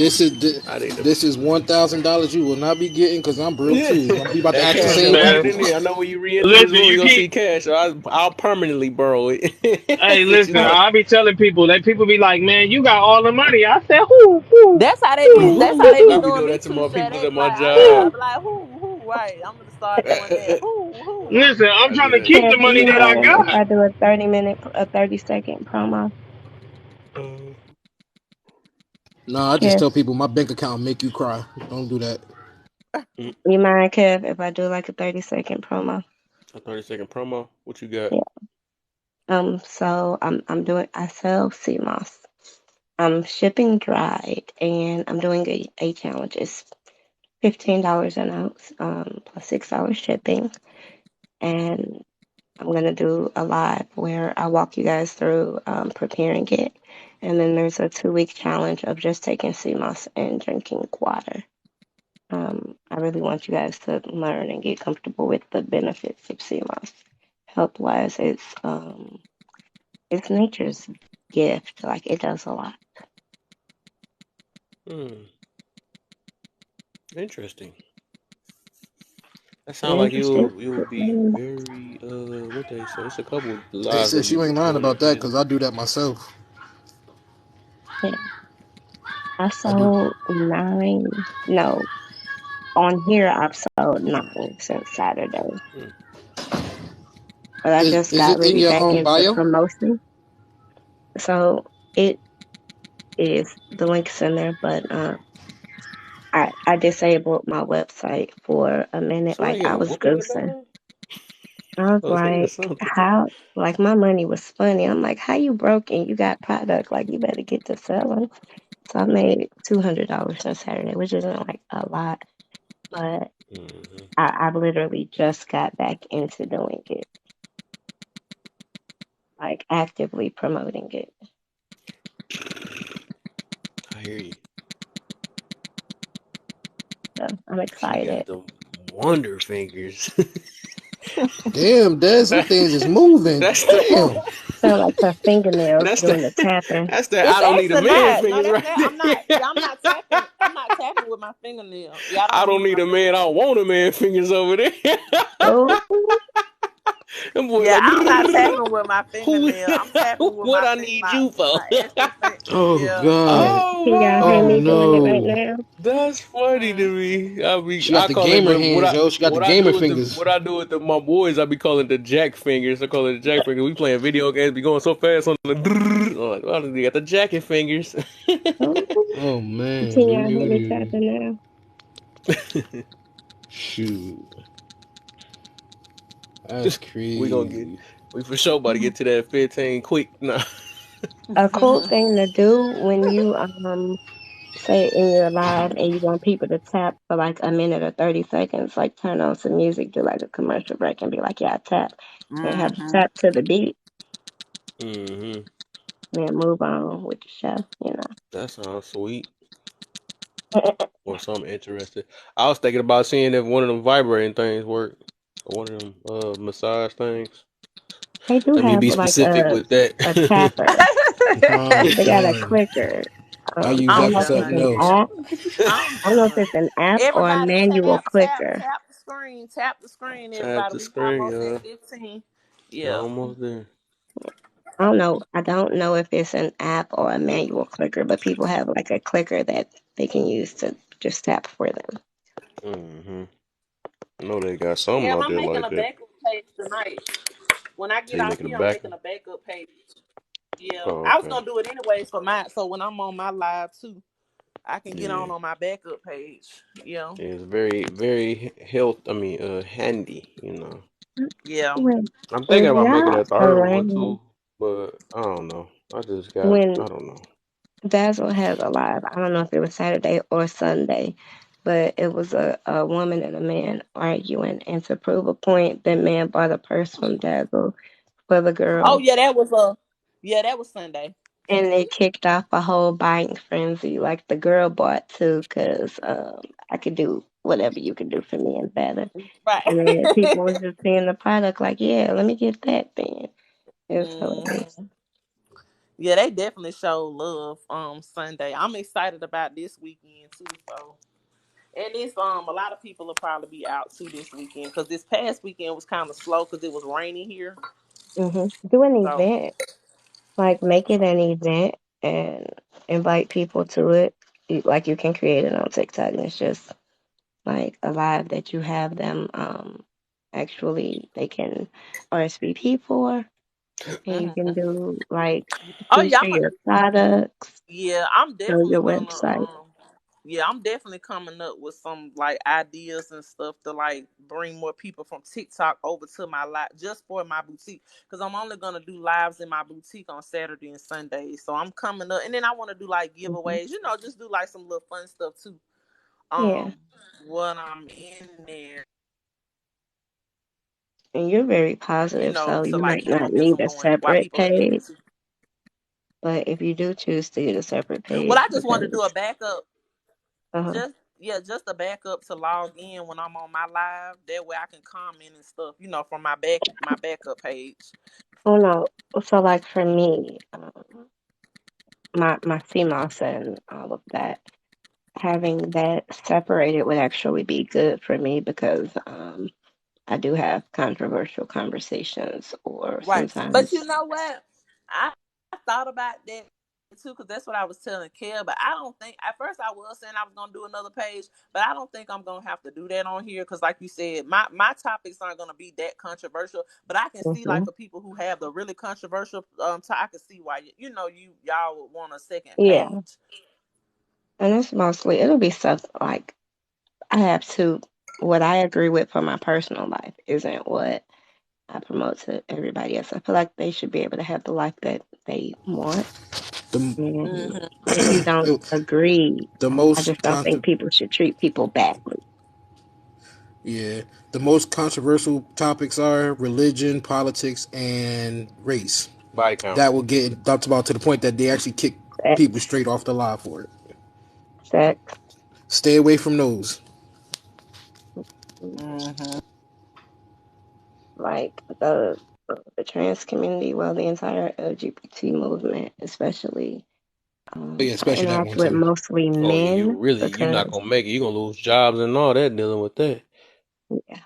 I need to. this is $1,000 you will not be getting because I'm broke Yeah. too. We about to That ask the cash same up, put Man, it people. in there. I know when you re-enter this listen, room, you you gonna keep. see cash. So I'll permanently borrow it. Hey, What you listen, oh, say? I be telling people that people be like, man, you got all the money. I said, who? Who? That's how they be. Who? That's Who? how Who? they be I Who? be doing doing me that to too. my Shay, people they at be my like, I job. Who? be like, who? Right. I'm gonna start doing that. Who? Listen, I'm I do trying to that keep too. the Kev, do money you that I mind if got. I do a 30 second promo? Uh, No, I just Kev, tell people my bank account make you cry. Don't do that. mm, you mind, Kev, if I do like a 30 second promo? a 30-second promo. What you got? Yeah. So I sell sea moss. I'm shipping dried, and I'm doing a challenge. It's $15 an ounce, plus $6 shipping, and I'm gonna do a live where I walk you guys through preparing it, and then there's a 2 week challenge of just taking sea moss and drinking water. I really want you guys to learn and get comfortable with the benefits of sea moss. Health wise, it's nature's gift. Like it does a lot. Hmm. Interesting. That You sounds like interested? you'll be very what they say. It's a couple Hey lives that sis, you you ain't lying doing about that that busy. because I do that myself. Yeah. I I do. sold nine. No, on here I've sold nine since Saturday. Hmm. But I just Is got it in really your back into bio? promotion. So it is the links in there, but I disabled my website for a minute. Like Somebody I getting was whooping in the goosing. background? I was Oh, yeah, like, something. how? Like my money was funny. I'm like, how you broke and you got product? Like you better get to selling. So I made $200 on Saturday, which isn't like a lot, but Hmm. I literally just got back into doing it, like actively promoting it. I hear you. So I'm She got excited. the wonder fingers. Damn, Des, them that, things is moving. that's the Damn. So like her fingernails that's the doing the tapping. that's the It's I don't need a actually man not. No, fingers that's right not. there. I'm not. Yeah, I'm not tapping. I'm not tapping with my fingernail. Yeah, I I don't don't use need my a man. I fingernail. want a man fingers over there. Oh, Them boys Yeah, like I'm not tapping with my who fingernail. I'm tapping with what I need you for? my extra finger. Oh Yeah. God. Oh can y'all hear Oh me man, doing it right no. now? that's funny Mm-hmm. to me. She got I the call it gamer the hands, yo. She got the gamer fingers. what I do with my boys. I be calling the jack fingers. I call it the jack fingers. We playing video games. Be going so fast on the. I'm like, well, you got the jacket fingers. Oh, Oh man, can y'all hear me dude. tapping Shoot. That's we gonna get. crazy. We for sure about to now? get to that 15 quick. Nah. A cool thing to do when you say in your live and you want people to tap for like a minute or 30 seconds, like turn on some music, do like a commercial break and be like, yeah, tap. And have to Mm-hmm. tap to the beat Hmm. and then move on with the show. That sounds sweet. Or something interesting. I was thinking about seeing if one of them vibrating things work. Or one of them massage things. They do Let me have be like specific with that. a tapper. I'm They got a done. clicker. I I use don't that I'm for know if it's something done. an else. app. I'm I don't know if done. it's an app or a Everybody manual tap clicker. the screen. Tap the screen, Tap everybody. the We screen, almost y'all. at 15. Yeah. Almost there. I don't know. I don't know if it's an app or a manual clicker, but people have like a clicker that they can use to just tap for them. Mm-hmm. I know they got something Yeah, out I'm there making like a that. backup page tonight. When I So get you off making a here, I'm back? making a backup page. Yeah, Oh, I was okay. gonna do it anyways for mine. So when I'm on my live too, I can get Yeah. on my backup page. Yeah, It's very, very handy, you know. yeah. When I'm thinking if about making y'all a third one around, too, but I don't know. when I don't know. Basil has a live, I don't know if it was Saturday or Sunday, but it was a woman and a man arguing, and to prove a point, the man bought a purse from Dazzle for the Oh girl, yeah, yeah, that was Sunday. and it kicked off a whole buying frenzy. Like the girl bought too, because I could do whatever you could do for me and better. And then Right. people was just seeing the product like, yeah, let me get that then. It was hilarious. Mhm. Yeah, they definitely show love Sunday. I'm excited about this weekend too. So, and it's a lot of people will probably be out too this weekend because this past weekend was kind of slow because it was raining here. Do an So, event, like make it an event and invite people to it. Like you can create it on TikTok, and it's just like a live that you have them actually they can RSVP for, and you can mhm. do like Oh yeah, feature your products, yeah, I'm show definitely your gonna website. yeah, I'm definitely coming up with some like ideas and stuff to like bring more people from TikTok over to my live just for my boutique because I'm only gonna do lives in my boutique on Saturday and Sunday. So I'm coming up, and then I want to do like Hmm. giveaways, just do like some little fun stuff too. Yeah, Um, when I'm in there, and you're very positive, so to you like might keep not need momentum a going while separate people are in there page. too. But if you do choose to get a separate Well, page, I just wanted to do a because backup. uh Just a backup to log in when I'm on my live. That way I can comment and stuff, from my backup page. oh no, so like for me, my CMOS and all of that, having that separated would actually be good for me because I do have controversial conversations, or Right. But you sometimes, know what? I thought about that too, because that's what I was telling Kel. But I don't think at first I was saying I was gonna do another page, but I don't think I'm gonna have to do that on here because, like you said, my topics aren't gonna be that controversial. But I can see like hmm for people who have the really controversial, I can see why y'all would want a second yeah, page. and it's mostly it'll be stuff like I have to. What I agree with for my personal life isn't what I promote to everybody else. I feel like they should be able to have the life that they want. The And Hmm. if you don't agree, the I most just don't think people should treat people badly. yeah, the most controversial topics are religion, politics, and race. Body count. That will get talked about to the point that they actually kick people Sex, straight off the live for it. sex, Stay away from those. Hmm. like the trans community, well, the entire LGBT movement, especially. Oh, yeah, I especially that interact one with too. mostly Oh yeah, men you're not because, gonna make it. You're gonna lose jobs and all that dealing with that. yeah,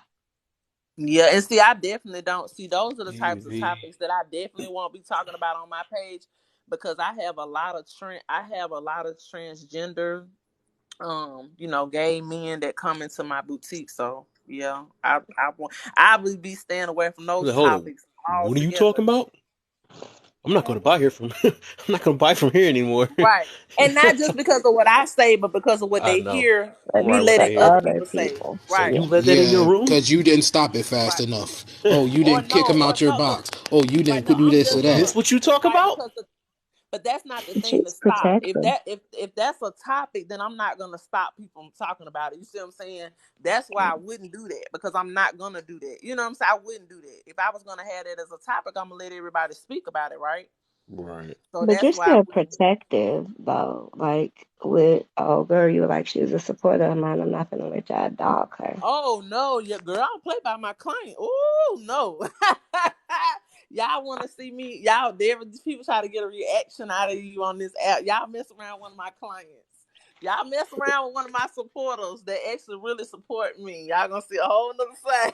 Yeah, and see, I definitely don't see those are the types of TV. topics that I definitely won't be talking about on my page because I have a lot of transgender gay men that come into my boutique. So yeah, I will be staying away from those Hold on. topics What are you altogether. talking about? I'm not gonna buy here from. I'm not gonna buy from here anymore. Right. And not just because of what I say, but because of what I they know. hear but me Right, what the they letting hear. other other people say. people, So Right. you yeah, let that in your Yeah, room? because you didn't stop it fast Right. enough. Oh, you Or didn't kick no, them or out your no, because box. Oh, you right, didn't no, do I'm this or just that. This what you talk right about? because but that's not the thing to she's stop. protective. If that's a topic, then I'm not gonna stop people from talking about it. You see what I'm saying? That's why I wouldn't do that because I'm not gonna do that. You know what I'm saying? I wouldn't do that. If I was gonna have that as a topic, I'm gonna let everybody speak about it, right? Right. So But that's you're why I still wouldn't do that. protective, though. Like with, oh, girl, you were like, she was a supporter of mine. I'm not gonna let y'all dog her. Oh no, yeah, girl, I don't play by my client. Oh no. Y'all want to see me? Y'all, people try to get a reaction out of you on this app. Y'all mess around with one of my clients. Y'all mess around with one of my supporters that actually really support me. Y'all gonna see a whole nother side.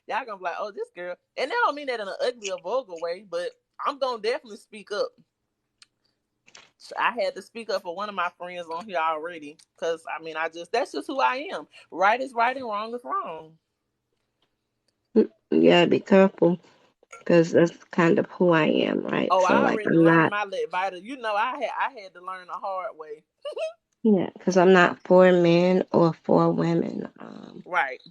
Y'all gonna be like, oh, this girl. And they don't mean that in an ugly or vulgar way, but I'm gonna definitely speak up. I had to speak up for one of my friends on here already, because I mean, that's just who I am. Right is right and wrong is wrong. You gotta be careful because that's kind of who I am, right? Oh, So I like already I'm learned not, my lit vital. I had to learn the hard way. yeah, because I'm not for men or for women. Right.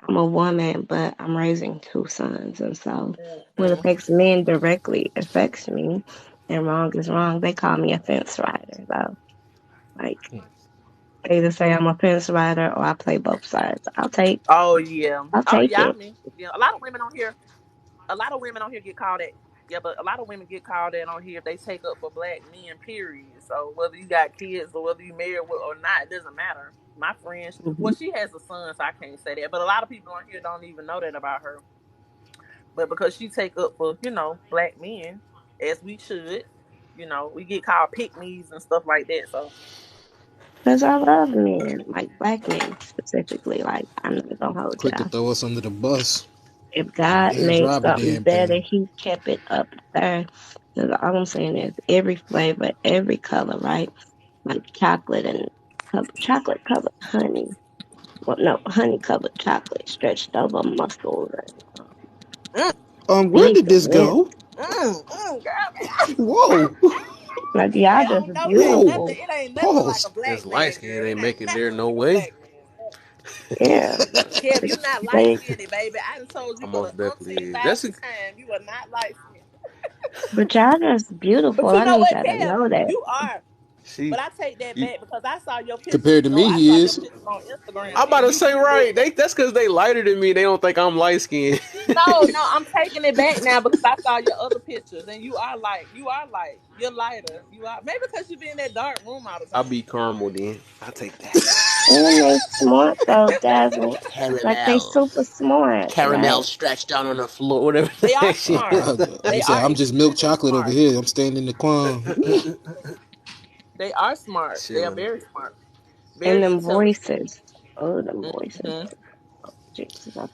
I'm a woman, but I'm raising two sons, and so what Mm-hmm. affects men directly affects me, and wrong is wrong. They call me a fence rider, though. Like they either say I'm a fence rider or I play both sides. Oh yeah. I'll Oh take yeah. I it. mean, yeah. A lot of women on here get called that. Yeah, but a lot of women get called that on here if they take up for black men. Period. So whether you got kids or whether you married or not, it doesn't matter. My friend, Hmm. well, she has a son, so I can't say that. But a lot of people on here don't even know that about her. But because she take up for black men, as we should, we get called pick me's and stuff like that. So Because I love men, like black men specifically. Like I'm not gonna hold Quick to y'all. throw us under the bus If and God didn't made drop a something damn better, thing. He kept it up there. 'Cause all I'm saying is every flavor, every color, right? Like chocolate and chocolate covered honey. Well, no, honey covered chocolate stretched over muscles and mm, Where beneath did the this lips. go? girl, Whoa, Like hey, y'all I just don't know. It ain't whoa, nothing. beautiful. It ain't nothing like a pause. black This light man, skin girl. It ain't ain't making there nothing no like a way. black man. Yeah, Kev, you not light they. skinned, baby. I done told I you for the most definitely umpteenth is. thousand time you are not light skinned. But y'all just beautiful. But you I know need what, y'all to Kev? know that. You are. She, But I take that you. back because I saw your pictures. Compared to Oh, me, I saw he your is. pictures on Instagram, I'm about and to you say do look. right. That's because they lighter than me. They don't think I'm light skinned. No, no, I'm taking it back now because I saw your other pictures, and you are light. You're lighter. You are maybe because you be in that dark room all the I'll time. be caramel then. I'll take that. And they smart though, Dazzle. Like they Caramel. super smart, Caramel right? stretched out on the floor. Whatever They the are heck she smart. is. He They said, are "I'm just milk extremely chocolate over smart. here. I'm staying in the crumb." They are smart. They are Chilling. very smart. And Very them intelligent. voices. Oh, them voices. Mm-hmm. Jesus, okay.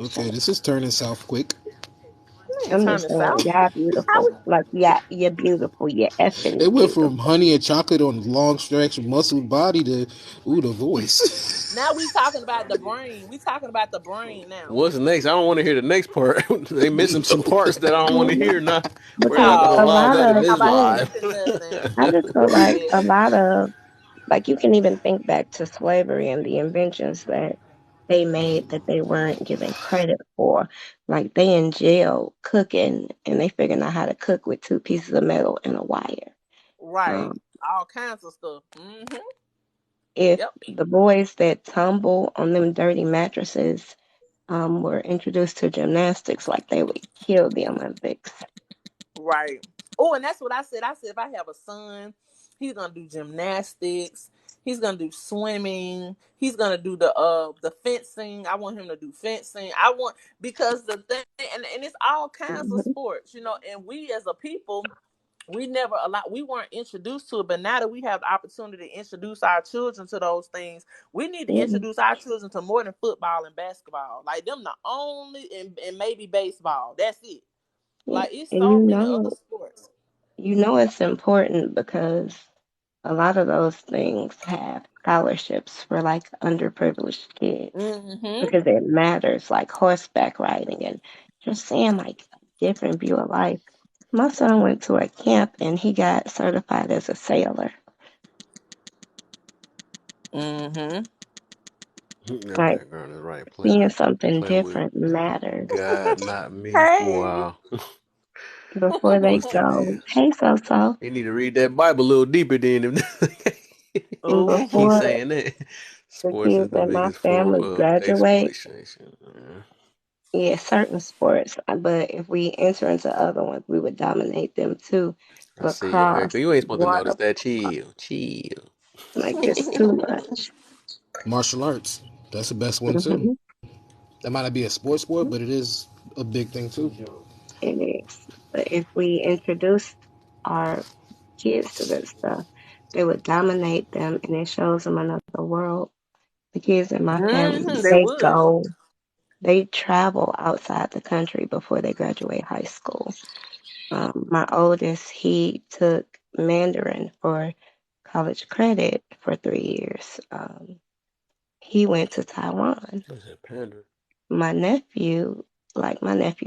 Shut Okay, up. this is turning south quick. You ain't I'm just turning saying, south. y'all How beautiful. Like, yeah, you're beautiful. You're It effing went from beautiful. honey and chocolate on long stretch muscle body to the voice. Now we talking about the brain. We talking about the brain now. What's next? I don't want to hear the next part. They missing some Yo. parts that I don't want to Mhm. hear now. We're Because not gonna a Oh, allow lot that we in of ain't this talking about things, live. missing nothing. I just feel Go like ahead. a lot of, like, you can even think back to slavery and the inventions that they made that they weren't given credit for. Like, they in jail cooking and they figuring out how to cook with two pieces of metal and a wire. Right. Um, All kinds of stuff. Mm-hmm. if Yep. the boys that tumble on them dirty mattresses were introduced to gymnastics, like they would kill the Olympics. Right. Oh, and that's what I said. I said if I have a son, he's gonna do gymnastics. He's gonna do swimming. He's gonna do the fencing. I want him to do fencing. I want because the thing and it's all kinds of Hmm. sports, and we as a people we weren't introduced to it, but now that we have the opportunity to introduce our children to those things, we need to Yeah. introduce our children to more than football and basketball. Like them the only and maybe baseball. That's it. Yeah. Like it's And so many other sports. you know it's important because a lot of those things have scholarships for like underprivileged kids Mm-hmm. because it matters, like horseback riding and just saying like a different view of life. My son went to a camp and he got certified as a sailor. Mm-hmm. That Like background is right. seeing something Playing with different matters. God, not me. Hey. Wow. Before they What's go, this? hey so, You need to read that Bible a little deeper than and Oh keep boy. before saying that. the Sports is kids the in my biggest form family of graduate, exploitation. yeah, certain sports, but if we enter into other ones, we would dominate them too. I see your Lacrosse, haircut. You ain't supposed to notice water, that. Chill, chill. like it's too much. Martial arts. That's the best one too. Hmm. That might not be a sport, but it is a big thing too. It is. But if we introduced our kids to this stuff, they would dominate them and it shows them another world. The kids in my family, They would. they travel outside the country before they graduate high school. My oldest, he took Mandarin for college credit for 3 years. He went to Taiwan. What's that panda? My nephew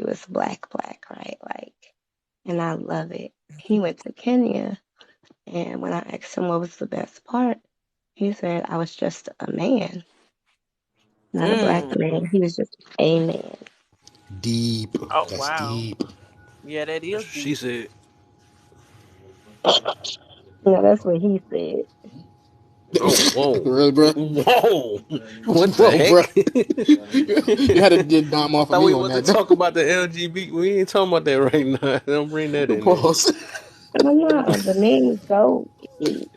is black, right? Like, and I love it. He went to Kenya, and when I asked him what was the best part, he said I was just a man, not a black man. He was just a man. Deep. Oh That's wow. deep. Yeah, that That's is what she deep. said. That's what he said. Oh, whoa. Really, bro? Whoa. What the Whoa, bro. heck? You had to get dime I off of thought me we on wasn't that. talking about the LGBT. We ain't talking about that right now. Don't bring that in there. Pause. I don't know. The men go deep.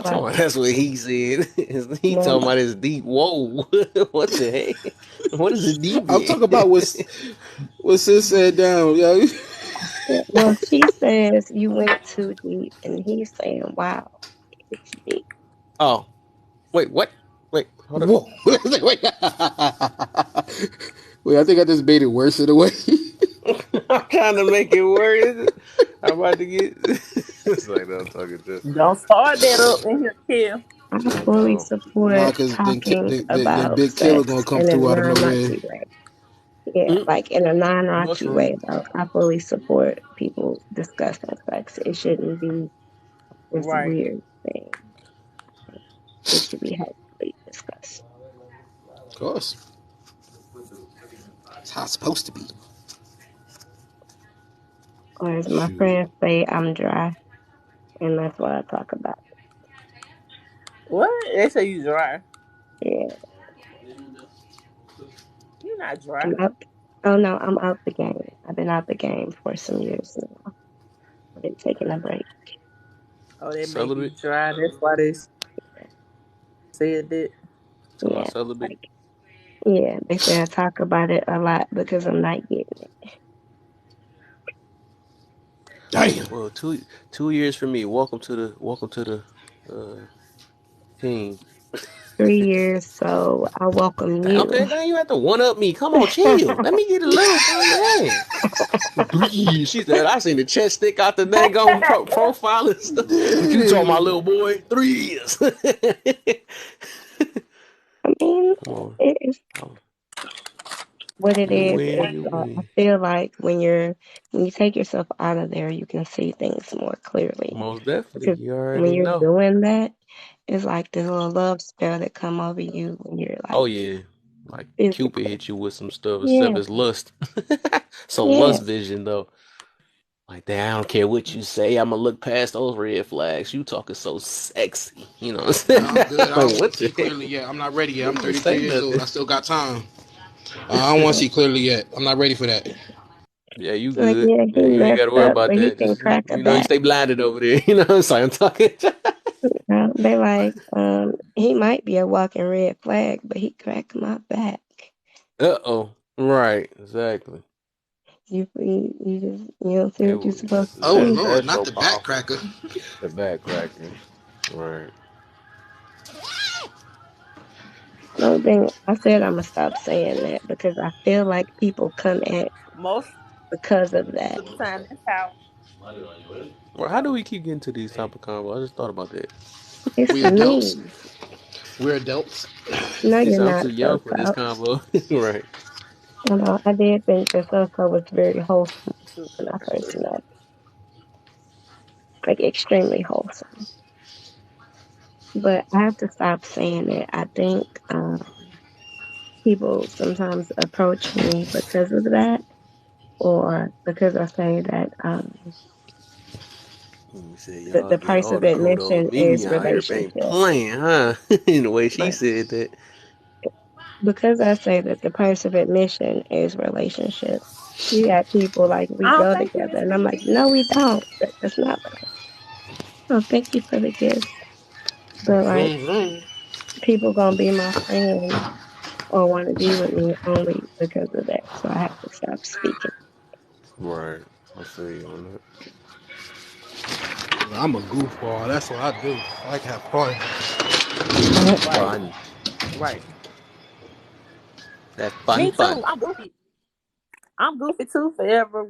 Come Like, on, that's what he said. He man, talking about his deep. Whoa. What the heck? What is a deep I'm talking about in? what sis said down, yo. well, she says you went too deep, and he's saying, wow, it's deep. Oh, wait, what? Wait, hold up. Whoa. Wait. Wait, I think I just made it worse in a way. I'm trying to make it worse. I'm about to get. It's like no, I'm talking to. Don't start that up in here, Kim. I I fully know. Nah, support cause talking then about Big Killer sex gonna come in a through out of nowhere. non-raunchy way. Yeah, Mm, like in a non-raunchy mushroom. way, though. I fully support people discussing sex. It shouldn't be this Right. weird thing. It should be healthily discussed. Of course. That's how it's supposed to be. Or as my Shoot. friends say, I'm dry, and that's what I talk about. What? They say you dry. Yeah, You're not dry. I'm out. Oh no, I'm out the game. I've been out the game for some years now. I've been taking a break. Oh, they make you Celibate. dry. That's why they said that. Talking about Yeah, celibate. like yeah, they say I talk about it a lot because I'm not getting it. Damn. Well, 2 years for me. Welcome to the uh, team. 3 years, so I welcome Okay, you. now you have to one up me. Come on, chill. Let me get a little dang. 3 years. She said, I seen the chest stick out the dang on profile and stuff. What you talking about, little boy? 3 years. I mean, Come on. it is Oh, what it you is. win, you I win. feel like when you take yourself out of there, you can see things more clearly. Most definitely. Because You when already you're know. doing that, it's like this little love spell that come over you when you're Oh, like yeah. Like Cupid physically. hit you with some stuff, except Yeah, it's lust. Some yeah. lust vision, though. Like, damn, I don't care what you say. I'm gonna look past those red flags. You talking so sexy. You know what I'm Nah, I'm saying? good. I Like, don't want what to the see heck? clearly yet. I'm not ready You yet. I'm ain't even 33 say years old. nothing. I still got time. I don't want to see clearly yet. I'm not ready for that. Yeah, you Like, good. yeah, Yeah, he you ain't got to messed worry up, about but he that. can Just, crack a you back. stay blinded over there. You know what I'm saying? I'm talking. They like, he might be a walking red flag, but he cracked my back. Uh-oh. Right, exactly. You just you don't see It what you're was, supposed to Oh that's see. Lord, that's not so the back powerful. cracker. The back cracking. Right. No thing. I said I'm gonna stop saying that because I feel like people come at Most because of that. of the time, that's how. Well, how do we keep getting to these type of combos? I just thought about that. It's We adults. me. We're adults. No, She you're said I'm not too young so for this so. combo. Right. I did think that so was very wholesome when I first met, like extremely wholesome. But I have to stop saying it. I think people sometimes approach me because of that, or because I say that You said the price y'all of the code old admission Mimi is out here ain't relationship. playing, huh? In the way she But said that. because I say that the price of admission is relationship, you got people like we Oh, go thank you, together, Miss and I'm like, Mimi. no, we don't. That's not what oh, thank you for the gifts. But like Vroom, vroom. people gonna be my friend or want to be with me only because of that. So I have to stop speaking. Right. I feel you on that. I'm a goofball. That's what I do. I like to have fun. Right, Fun. right. That fun Me fun. too. I'm goofy. I'm goofy too forever.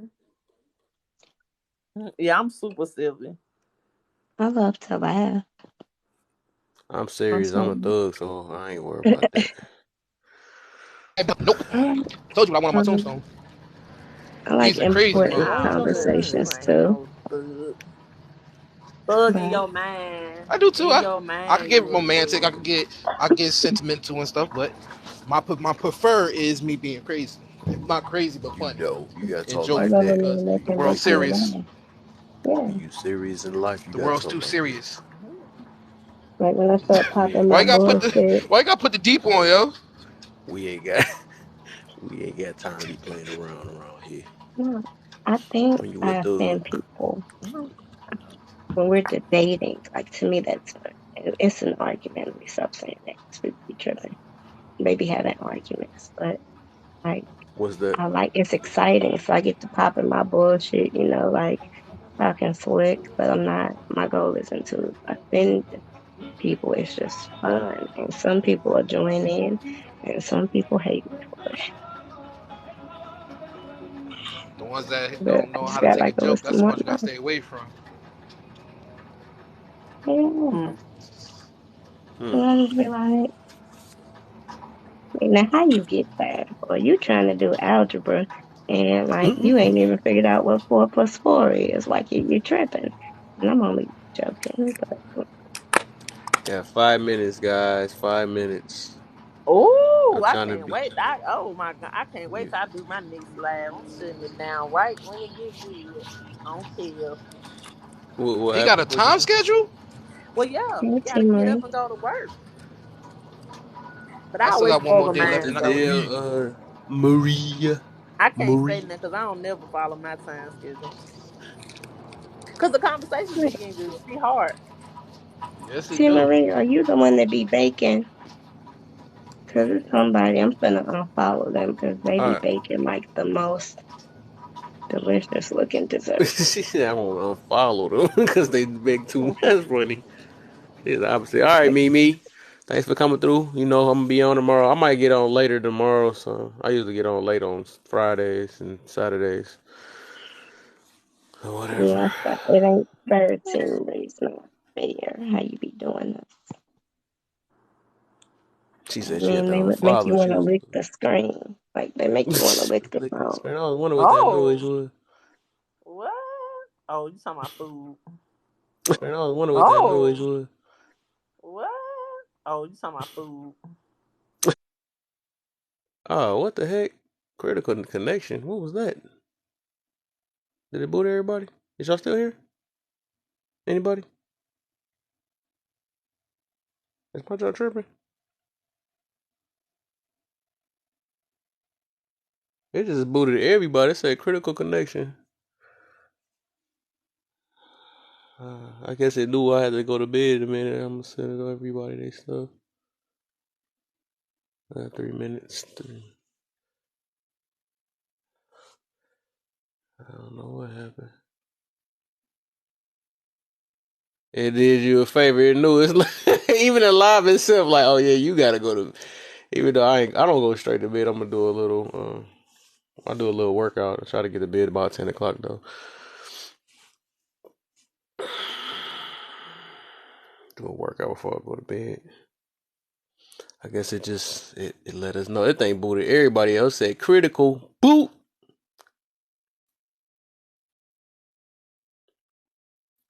Yeah, I'm super silly. I love to laugh. I'm I'm serious. I'm a so thug, so I ain't worried about that. Nope. I like Told you I want on my um, tombstone. I like He's a crazy important I don't motherfucker. trust you. conversations Ain't too. no thug. Thug in But your mind. I do too. In your I could mind, get you a romantic. thug. I get sentimental and stuff. But my prefer is me being crazy. Not crazy, but You funny know, you gotta and talk I like jovial love a that. because man that the can world's make me serious. laugh. Yeah. When you serious in life, you The gotta world's talk too like that. serious. Like when I start We popping ain't Why my you gotta put bullshit. the deep on, yo? we ain't got we ain't got time to be playing around here. No, I think When you a I thug. offend people. When we're debating, like to me, it's an argument. Let me stop saying that. 'Cause people be tripping. Maybe having arguments, but like What's that? I like it's exciting. So I get to pop in my bullshit, like talking slick. But I'm not. My goal isn't to offend people. It's just fun, and some people will join in, and some people hate me for it. The ones that But don't I know just how to got take a like a joke, little that's the smart ones you gotta mouth. stay away from. Yeah, Hmm. and I just be like. Now, how you get that? Or you trying to do algebra and like you ain't even figured out what 4 plus 4 is? Like you tripping. And I'm only joking, but Yeah, 5 minutes, guys. 5 minutes. Oh, I'm I trying to can't be. wait. Oh my god, I can't wait till I do my next live. I'm shutting it down right when it get good. I don't care. What He got happened? a What you time say? schedule? Well, yeah, hey, you T gotta get up Marie, and go to work. But I I still always got one more day What left organize the and I can though. leave. deal, Maria? I can't say Marie? nothing because I don't never follow my time schedule. Cause the conversation be getting good. It be hard. Yes, it T do. Marie, are you the one that be baking? Cause it's somebody I'm finna unfollow them because they be Alright. baking like the most delicious looking desserts. She said I won't unfollow them because they beg too much. That's funny. She's the opposite. Alright, Mimi. Thanks for coming through. You know I'm gonna be on tomorrow. I might get on later tomorrow, so I usually get on late on Fridays and Saturdays. Or whatever. Yeah, but it ain't 13 reasons fair how you be doing this. She I said she had mean, to they would make you unfollow. She want to was lick the screen. Like, they make you want to lick the licking the phone. screen. I was wondering what that noise Oh, was. what? Oh, you talking about food? And I was wondering what that noise Oh, was. what? Oh, you talking about food? Oh, what the heck? Critical connection. What was that? Did it boot everybody? Is y'all still here? Anybody? Is my jaw tripping? It just booted everybody. It said critical connection. I guess it knew I had to go to bed in a minute. I'm gonna send it to everybody they stuff. 3 minutes. I don't know what happened. It did you a favor. It knew it's like, even the live itself. Like, oh yeah, you gotta go to. Even though I don't go straight to bed. I'm gonna do a little. I do a little workout. I try to get to bed about 10 o'clock though. Do a workout before I go to bed. I guess it let us know. That thing booted everybody else. Said critical boot.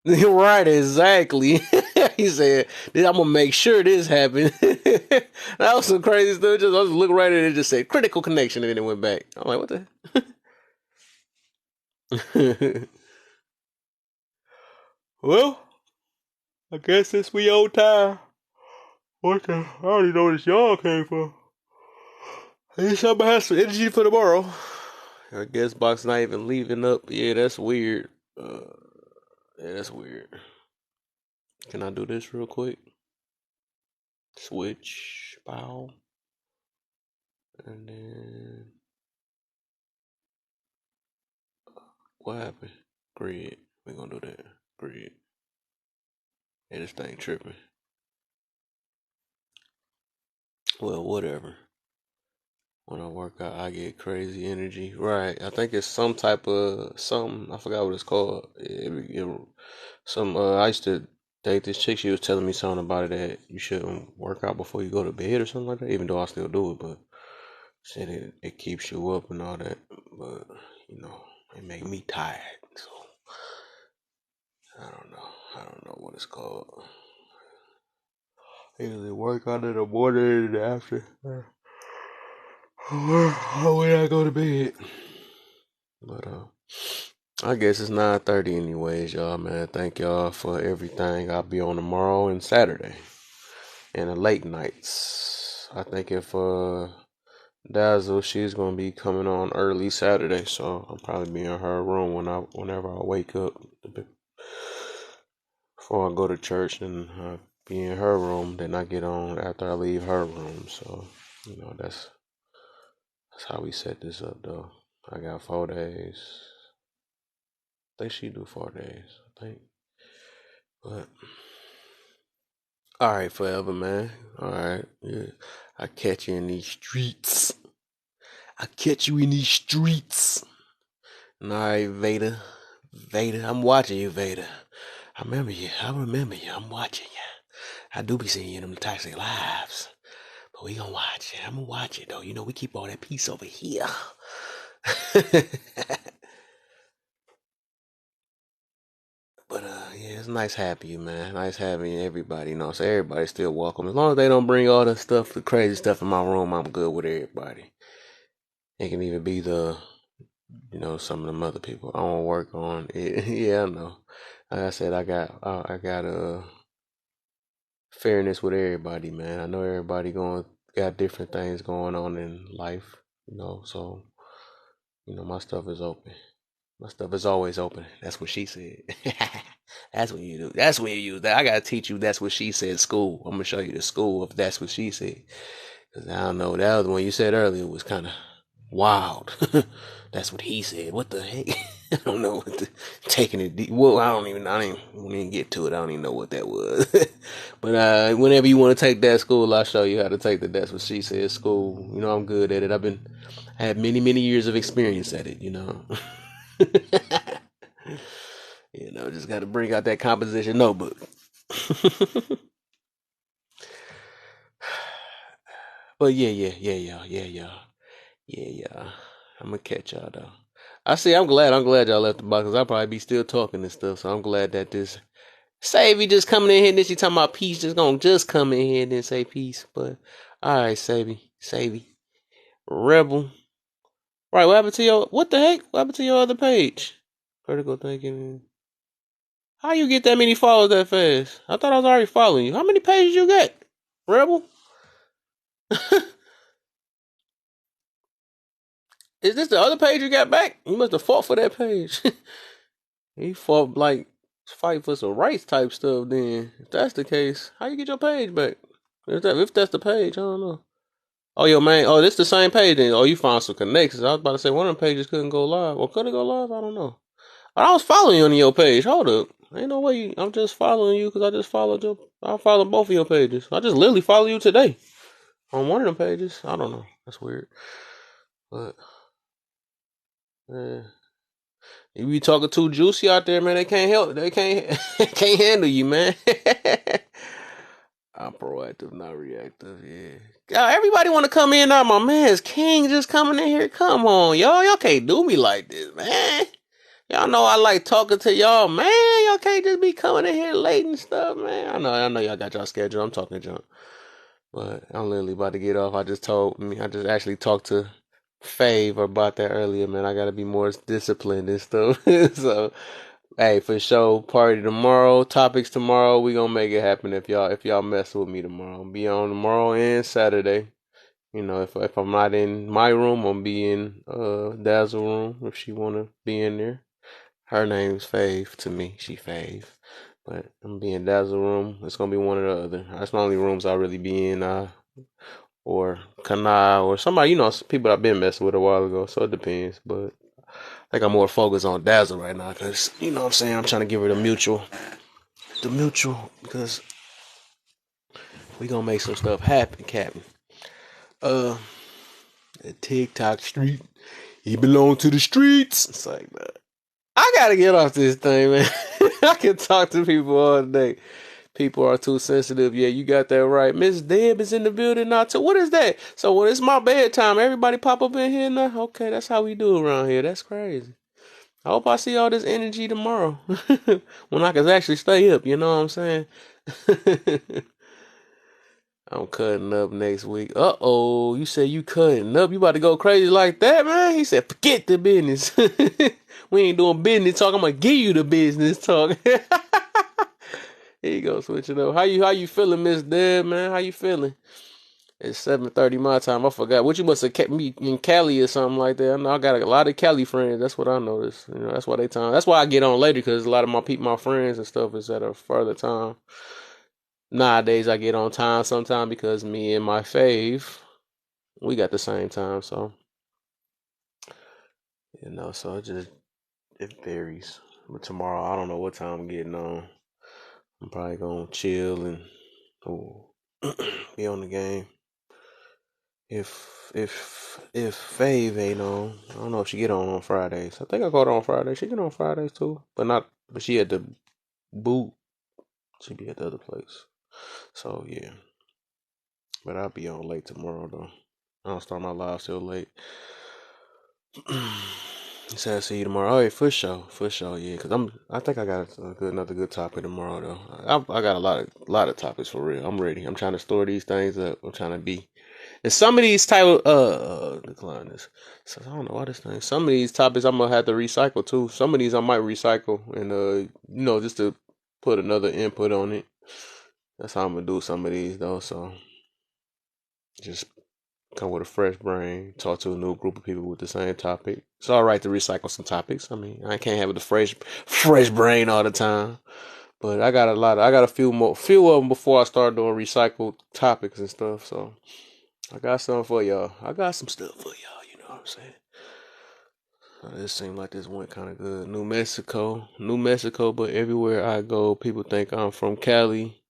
Right, exactly. He said, I'm gonna make sure this happened. That was some crazy stuff. I was looking right at it, just said critical connection, and then it went back. I'm like, what the? Well, I guess since we old time. What the? I already know where this y'all came from. I guess I'm gonna have some energy for tomorrow. I guess box not even leaving up. Yeah, that's weird. Yeah, that's weird. Can I do this real quick? Switch, bow, and then what happened? Grid. We gonna do that. Grid. Yeah, this thing tripping. Well, whatever. When I work out, I get crazy energy. Right. I think it's some type of something. I forgot what it's called. I used to date this chick. She was telling me something about it that you shouldn't work out before you go to bed or something like that. Even though I still do it, but said it keeps you up and all that. But it make me tired. So I don't know. I don't know what it's called. I usually work out in the morning and after. When I go to bed. But I guess it's 9:30 anyways, y'all, man. Thank y'all for everything. I'll be on tomorrow and Saturday. And the late nights. I think if Dazzle, she's gonna be coming on early Saturday, so I'll probably be in her room whenever I wake up before I go to church, and be in her room. Then I get on after I leave her room. So that's how we set this up, though. I got 4 days. I think she do 4 days. I think, but all right, forever, man. All right, yeah. I catch you in these streets. I catch you in these streets. All right, Vader. Vader, I'm watching you, Vader. I remember you. I'm watching you. I do be seeing you in them toxic lives. But we gonna watch it. I'm gonna watch it, though. We keep all that peace over here. But yeah, it's nice having you, man. Nice having everybody. So everybody's still welcome. As long as they don't bring all the crazy stuff in my room, I'm good with everybody. It can even be some of them other people. I won't work on it. Yeah, I know. Like I said, I got fairness with everybody, man. I know everybody got different things going on in life, so my stuff is open. My stuff is always open. That's what she said. That's what you do. That's when you use that. I gotta teach you. That's what she said. School. I'm gonna show you the school of that's what she said. Cause I don't know. That other one you said earlier was kind of wild. That's what he said. What the heck? I don't know what taking it deep. Well, I don't even get to it. I don't even know what that was. But whenever you want to take that school, I'll show you how to take the that's what she said school. I'm good at it. I had many, many years of experience at it, just got to bring out that composition notebook. But yeah. I'm gonna catch y'all though. I see. I'm glad y'all left the box. 'Cause I'll probably be still talking and stuff. So I'm glad that this Savvy just coming in here and then she talking about peace. Just come in here and then say peace. But all right, Savvy, Rebel. Right, what the heck? What happened to your other page? Critical thinking. How you get that many followers that fast? I thought I was already following you. How many pages you got, Rebel? Is this the other page you got back? You must have fought for that page. He fought fight for some rights type stuff. Then, if that's the case, how you get your page back? If that's the page, I don't know. Oh, your man. Oh, this the same page then. Oh, you found some connections. I was about to say one of the pages couldn't go live. Or could it go live? I don't know. But I was following you on your page. Hold up. Ain't no way I'm just following you because I just followed you. I followed both of your pages. I just literally follow you today on one of them pages. I don't know. That's weird. But yeah. You be talking too juicy out there, man. They can't help. They can't can't handle you, man. I'm proactive, not reactive. Yeah. God, everybody want to come in now. My man's King just coming in here. Come on, y'all. Y'all can't do me like this, man. Y'all know I like talking to y'all, man. Y'all can't just be coming in here late and stuff, man. I know y'all got y'all schedule. I'm talking junk. But I'm literally about to get off. I just actually talked to Fave about that earlier, man. I gotta be more disciplined and stuff. So hey, for sure, party tomorrow, topics tomorrow. We gonna make it happen if y'all mess with me tomorrow. I'll be on tomorrow and Saturday. If I'm not in my room, I'm be in Dazzle room if she wanna be in there. Her name's Fave to me. She Fave. But I'm be in Dazzle room. It's gonna be one or the other. That's the only rooms I really be in. Or Kana or somebody, people I've been messing with a while ago. So it depends. But I think I'm more focused on Dazzle right now because, what I'm saying? I'm trying to give her the mutual, because we gonna make some stuff happen, Captain. Uh, The TikTok street. He belonged to the streets. It's like, man, I gotta get off this thing, man. I can talk to people all day. People are too sensitive. Yeah, you got that right. Miss Deb is in the building now too. What is that? So when it's my bedtime, everybody pop up in here now? Okay, that's how we do around here. That's crazy. I hope I see all this energy tomorrow. When I can actually stay up, you know what I'm saying? I'm cutting up next week. Uh-oh, you say you cutting up. You about to go crazy like that, man? He said, forget the business. We ain't doing business talk. I'm gonna give you the business talk. Here you go, switch it up. How you feeling, Miss Deb, man? How you feeling? It's 7:30 my time. I forgot. What you must have kept me in Cali or something like that. I know I got a lot of Cali friends. That's what I noticed. You know, that's why they time. That's why I get on later because a lot of my friends and stuff is at a further time. Nowadays I get on time sometime because me and my fave, we got the same time. So so it varies. But tomorrow I don't know what time I'm getting on. I'm probably gonna chill and be on the game. If Fave ain't on, I don't know if she get on Fridays. I think I caught her on Fridays. She get on Fridays too, but she at the boot. She be at the other place. So yeah, but I'll be on late tomorrow though. I don't start my live till late. So I'll see you tomorrow. Oh yeah, for sure, yeah. Cause I think I got another good topic tomorrow though. I got a lot of topics for real. I'm ready. I'm trying to store these things up. I'm trying to be. And some of these type decline this. So I don't know why this thing. Some of these topics I'm gonna have to recycle too. Some of these I might recycle and just to put another input on it. That's how I'm gonna do some of these though. So just come with a fresh brain, talk to a new group of people with the same topic. It's all right to recycle some topics. I mean, I can't have the fresh brain all the time. But I got a few of them before I start doing recycled topics and stuff. So I got something for y'all. I got some stuff for y'all. You know what I'm saying? This seemed like this went kind of good. New Mexico, but everywhere I go, people think I'm from Cali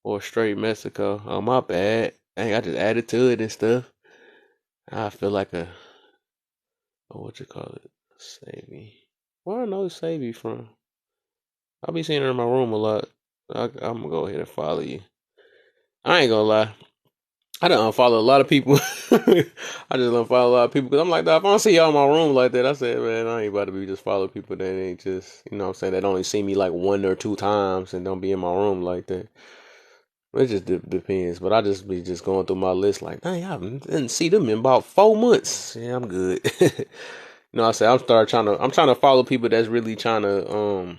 or straight Mexico. Oh, my bad. Dang, I just added to it and stuff. I feel like what you call it? Savvy. Where I know Savvy from? I'll be seeing her in my room a lot. I'm gonna go ahead and follow you. I ain't gonna lie. I done unfollow a lot of people. I just unfollow a lot of people because I'm like, if I don't see y'all in my room like that, I said, man, I ain't about to be just follow people that ain't just, you know what I'm saying, that only see me like 1 or 2 times and don't be in my room like that. It just depends. But I just be just going through my list like, dang, I didn't see them in about 4 months. Yeah, I'm good. I say I'm trying to follow people that's really trying to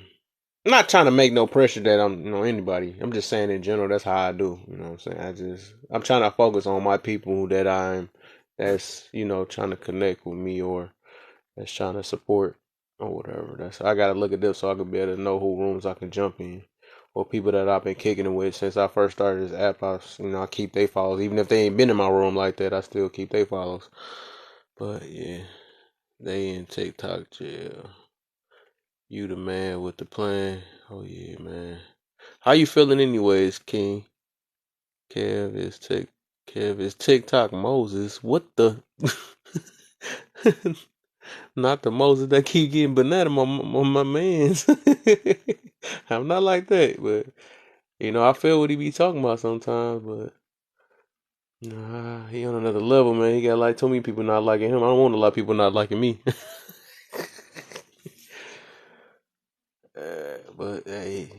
I'm not trying to make no pressure that I'm anybody. I'm just saying in general that's how I do. You know what I'm saying? I'm trying to focus on my people that's trying to connect with me or that's trying to support or whatever. I gotta look at this so I can be able to know who rooms I can jump in. Or people that I've been kicking it with since I first started this app. I keep they follows. Even if they ain't been in my room like that, I still keep they follows. But yeah, they in TikTok jail. You the man with the plan. Oh yeah, man. How you feeling anyways, King? Kev is Tik Kev is TikTok Moses. What the not the Moses that keep getting banana on my mans. I'm not like that, but I feel what he be talking about sometimes, but nah, he on another level, man. He got like too many people not liking him. I don't want a lot of people not liking me. But hey,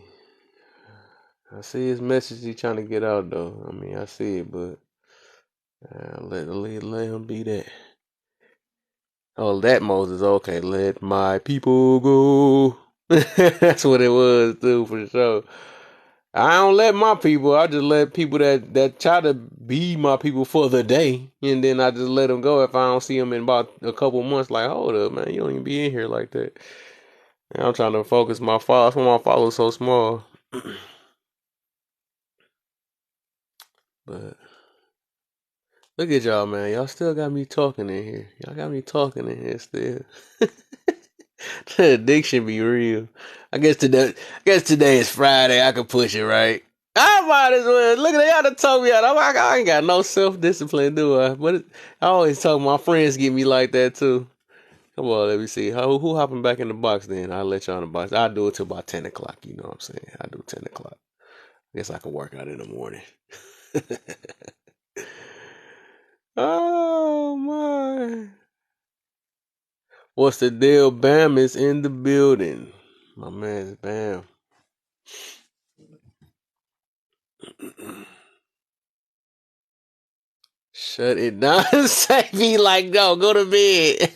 I see his message he trying to get out though. I mean, I see it, but let him be that. Oh, that Moses. Okay, let my people go. That's what it was, too, for sure. I don't let my people. I just let people that try to be my people for the day, and then I just let them go if I don't see them in about a couple months. Like, hold up, man, you don't even be in here like that. And I'm trying to focus my followers. Why my followers so small? But look at y'all, man. Y'all still got me talking in here. Y'all got me talking in here still. The addiction be real. I guess today is Friday. I can push it, right? I might as well. Look at y'all that told me out. I'm like, I ain't got no self discipline, do I? But I always tell my friends get me like that too. Come on, let me see. Who hopping back in the box then? I'll let y'all in the box. I'll do it till about 10 o'clock. You know what I'm saying? I do 10 o'clock. Guess I can work out in the morning. Oh my. What's the deal? Bam is in the building. My man's Bam. Shut it down. Say me like, no, go to bed.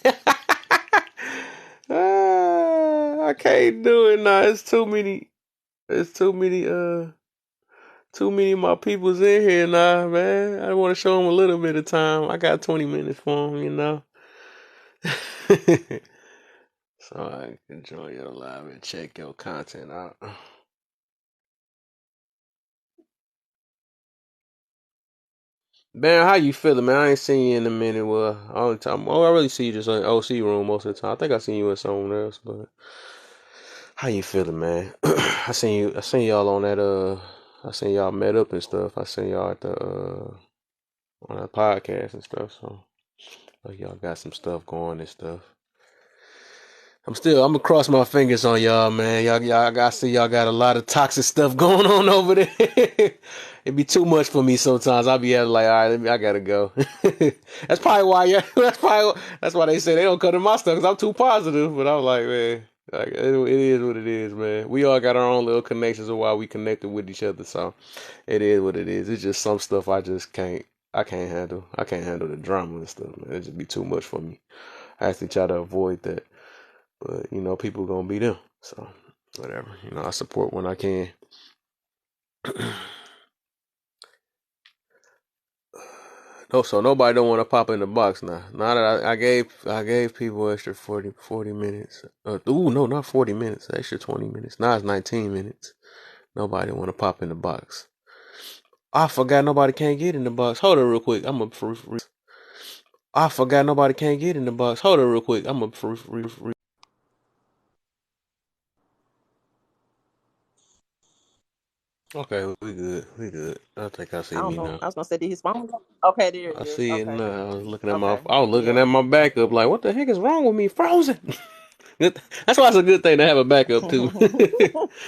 I can't do it now. It's too many. It's too many of my people's in here now, man. I want to show them a little bit of time. I got 20 minutes for them, you know. So I can join your live and check your content out. Man, how you feeling, man? I ain't seen you in a minute. Well, all the time. Oh, I really see you just in OC room most of the time. I think I seen you in someone else, but how you feeling, man? I seen you. I seen y'all on that. I seen y'all met up and stuff. I seen y'all at the on that podcast and stuff. So y'all got some stuff going and stuff. I'm gonna cross my fingers on y'all, man. I see y'all got a lot of toxic stuff going on over there. It be too much for me sometimes. I'll be like, all right, I gotta go. That's probably why. Yeah, that's why they say they don't cut in my stuff because I'm too positive. But I'm like, man, like it is what it is, man. We all got our own little connections of why we connected with each other. So it is what it is. It's just some stuff I just can't. I can't handle. I can't handle the drama and stuff, man. It just be too much for me. I actually try to avoid that. But you know, people gonna be them. So whatever. You know, I support when I can. No, so nobody don't want to pop in the box now. Now that I gave people extra 40 minutes. Ooh, no, not 40 minutes. Extra 20 minutes. Now it's 19 minutes. Nobody want to pop in the box. I forgot nobody can't get in the box. Hold on real quick. I forgot nobody can't get in the box. Hold on real quick. I'm a Okay, we good. We good. I think I I see don't me know. now. I was gonna say, did his phone go? Okay, there it I is. see it Okay. now. Okay. I was looking Yeah. at my backup like, what the heck is wrong with me? Frozen. That's why it's a good thing to have a backup too.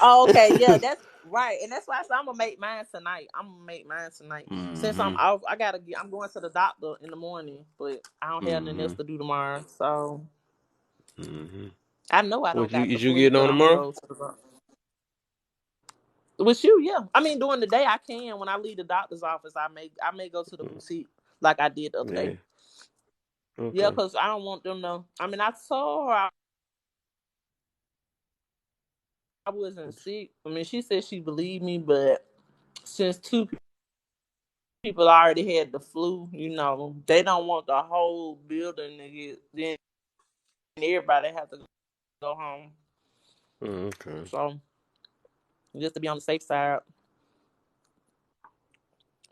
Oh, okay, yeah, that's right, and that's why I said I'm gonna make mine tonight. I'm gonna make mine tonight. Since I'm Mm-hmm. off, I gotta get. I'm going to the doctor in the morning, but I don't have nothing Mm-hmm. else to do tomorrow. So Mm-hmm. I know I don't What you got the is you flu, getting but on I'm gonna tomorrow? go to the doctor. With you, yeah. I mean, during the day I can. When I leave the doctor's office, I may go to the boutique like I did the other day. Yeah. Yeah, Okay. because I don't want them to. I mean, I told her I wasn't sick. I mean, she said she believed me, but since two people already had the flu, they don't want the whole building to get. Then everybody have to go home. Okay. So just to be on the safe side.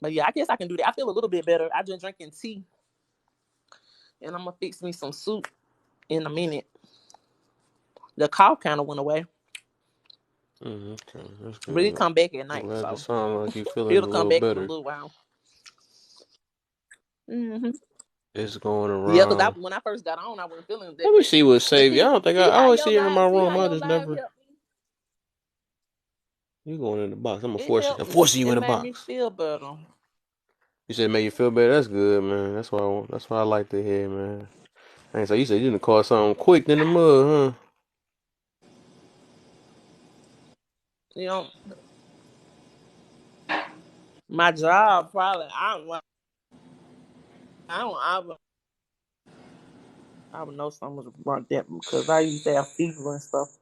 But yeah, I guess I can do that. I feel a little bit better. I've been drinking tea, and I'm gonna fix me some soup in a minute. The cough kind of went away, Okay. That's but it good. come back at I'm night, glad it so sounds like you feeling a it'll come little back in a better. little while. Hmm. It's going Yeah, because around. when I first got on, I wasn't feeling Let that me bad. see what But save you. I don't think I always see you in my see how room. I your just live never. helped me. You going in the box? I'm gonna It force you. I'm helped me. forcing you It in the made me box. feel better. You said make you feel better. That's good, man. That's what that's what I like to hear, man. Hey, so you said you didn't call something quick in the mud, You know, my job probably. I would know something was wrong with that because I used to have fever and stuff.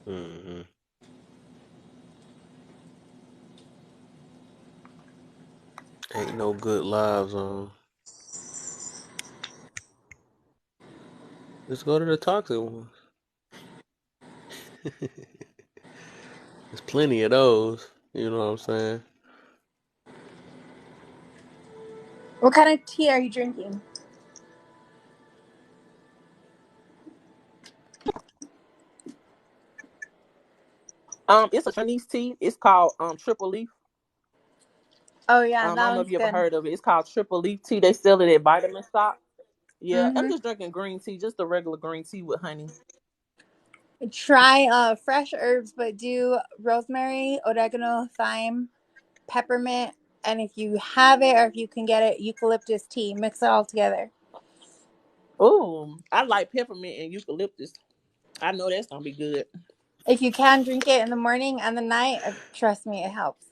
huh? Mm-hmm. Ain't no good lives on. Let's go to the toxic ones. There's plenty of those. You know what I'm saying? What kind of tea are you drinking? It's a Chinese tea. It's called triple leaf. Oh yeah, I that don't know if one's you ever good. heard of it. It's called triple leaf tea. They sell it at vitamin shop. Yeah, I'm Mm-hmm. just drinking green tea, just the regular green tea with honey. Try fresh herbs, but do rosemary, oregano, thyme, peppermint, and if you have it or if you can get it, eucalyptus tea. Mix it all together. Oh, I like peppermint and eucalyptus. I know that's gonna be good. If you can drink it in the morning and the night, trust me, it helps.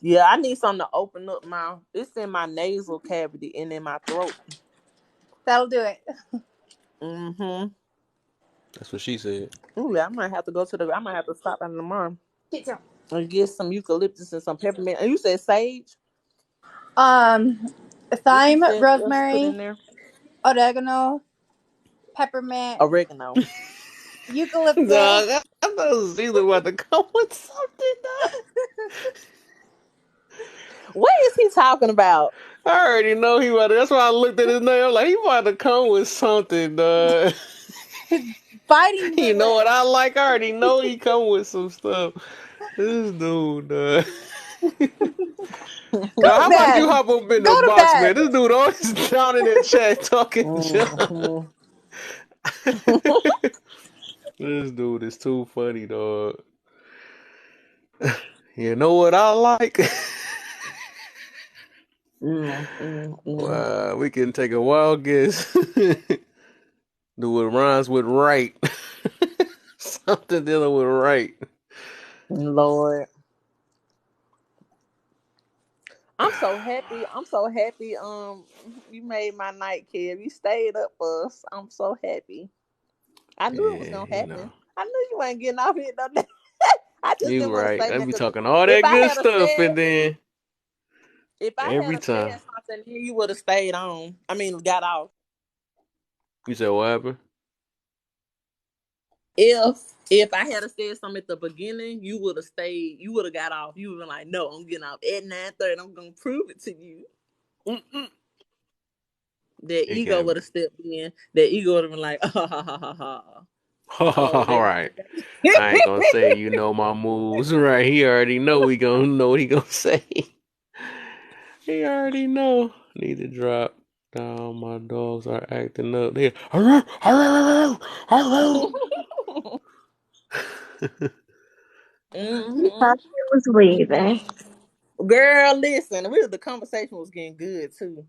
Yeah, I need something to open up my. It's in my nasal cavity and in my throat. That'll do it. Mm-hmm. That's what she said. Ooh, yeah, I might have to go to the. I might have to stop by tomorrow Get some. and get some eucalyptus and some peppermint. And you said sage. Um, What you Thyme, said else put in rosemary, there? oregano, peppermint, Oregano. eucalyptus. Dog, I thought Caesar about to come with something, dog. What is he talking about? I already know he about to. That's why I looked at his name. I'm like, he about to come with something, dog. He's biting the You know what lip. I like? I already know he come with some stuff. This dude, dog. Go Dog, to how about you bed. hop up in Go the to box, man? bed. This dude always down in that chat talking junk. Mm-hmm. This dude is too funny, dog. You know what I like? Mm-hmm. Wow, we can take a wild guess. Do what rhymes with right. Something dealing with right. Lord. I'm so happy. I'm so happy. You made my night, Kev. You stayed up for us. I'm so happy. I knew it was Yeah, gonna you know. happen. I knew you ain't getting off here no day. I just You didn't want to right. say I that be because talking all if that I good had a stuff said and then if I had every a said time. something, then you would have stayed on. I mean, got off. You said what happened? If I had said something at the beginning, you would have stayed. You would have got off. You would have been like, "No, I'm getting off at 9:30. I'm gonna prove it to you." Mm-mm. That It ego can't would have stepped in. That ego would have been like, "Ha ha ha ha ha." So all that. right. I ain't gonna say you know my moves, right? He already know we gonna know what he gonna say. He already know. Need to drop down. My dogs are acting up. They You hmm thought you was leaving. Girl, listen, the conversation was getting good too.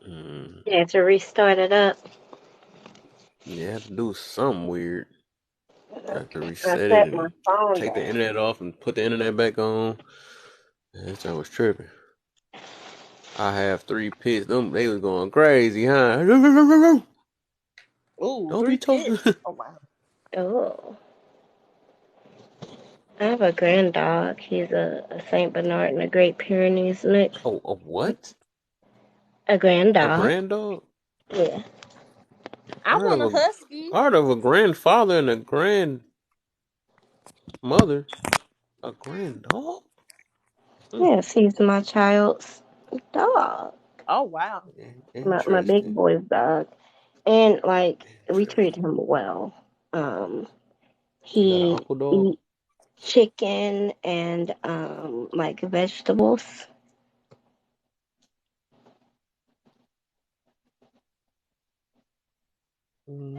mm, You had to restart it up. you have to do something weird. I have to Okay. I reset it set my and phone take the down. internet off and put the internet back on. That I was tripping. I have three pits. Them they was going crazy, huh? Ooh, Don't be three talking. pits. Oh wow. Oh. I have a grand dog. He's a Saint Bernard and a Great Pyrenees mix. Oh, a what? A grand A dog. grand dog? Yeah. I want a husky. I heard of a grandfather and a grandmother. A grand dog? Mm, Yes, he's my child's dog. Oh wow. My big interesting. boy's dog. And like we treat Interesting. him well. Um You got an he uncle dog? eats chicken and like vegetables.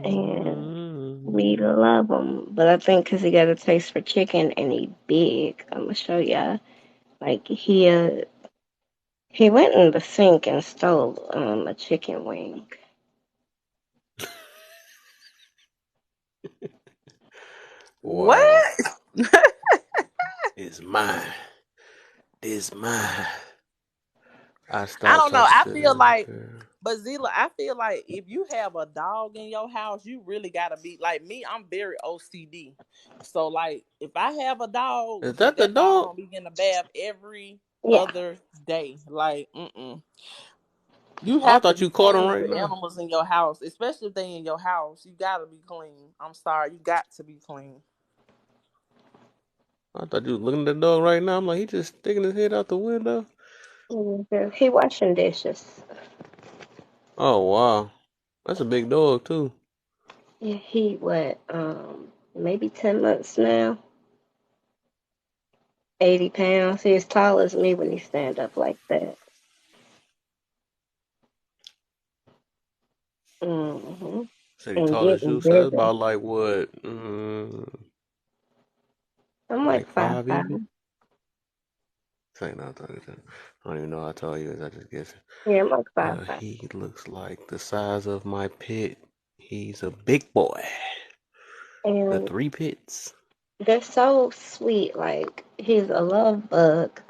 And we Mm. love him. But I think because he got a taste for chicken and he big, I'm gonna show ya. Like he went in the sink and stole a chicken wing. Wow. What? It's mine. It's mine. I I stopped don't know. talking I to feel the like, girl. but Zila, I feel like if you have a dog in your house, you really gotta be like me. I'm very OCD, so like if I have a dog, Is then that the that dog dog? gonna be in the bath every Yeah. other day. Like, you Oh, I have to thought be you caught him clean right with now. animals in your house, especially if they in your house. You gotta be clean. I'm sorry, you got to be clean. I thought you was looking at the dog right now. I'm like, he just sticking his head out the window. He washing dishes. Oh wow, that's a big dog too. Yeah, he what maybe 10 months now. 80 pounds. He's tall as me when he stand up like that. Hmm. Said he And tall as getting you, so that's bigger. about like what? I'm Like like 5'5". 5 even? Say no, I don't even know how tall he is. I just guess. Yeah, I'm like 5'5". He looks like the size of my pit. He's a big boy. The And 3 pits. they're so sweet. Like he's a love bug.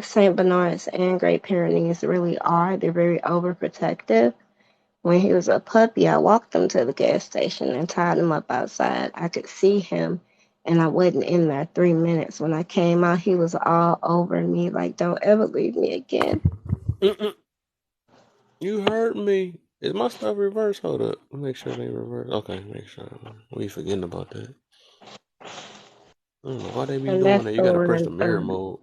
Saint Bernards and Great Pyrenees really are. They're very overprotective. When he was a puppy, I walked him to the gas station and tied him up outside. I could see him, and I wasn't in there 3 minutes. When I came out, he was all over me, like, don't ever leave me again. Mm-mm. You heard me. Is my stuff reversed? Hold up. Make sure they reverse. Okay, make sure. We forgetting about that. I don't know why they be And doing that's that. You the gotta press one, the mirror mode.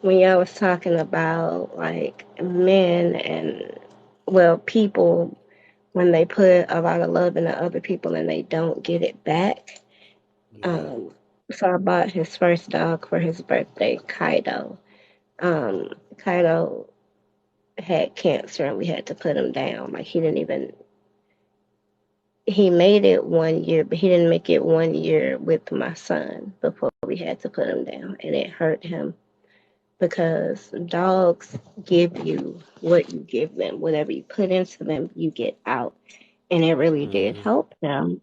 when y'all was talking about, like, men and, well, people, when they put a lot of love into other people and they don't get it back. Yeah. Um, so I bought his first dog for his birthday, Kaido. Kaido had cancer and we had to put him down. Like he made it 1 year, but he didn't make it 1 year with my son before we had to put him down. And it hurt him because dogs give you what you give them. Whatever you put into them, you get out. And it really did Mm-hmm. help him.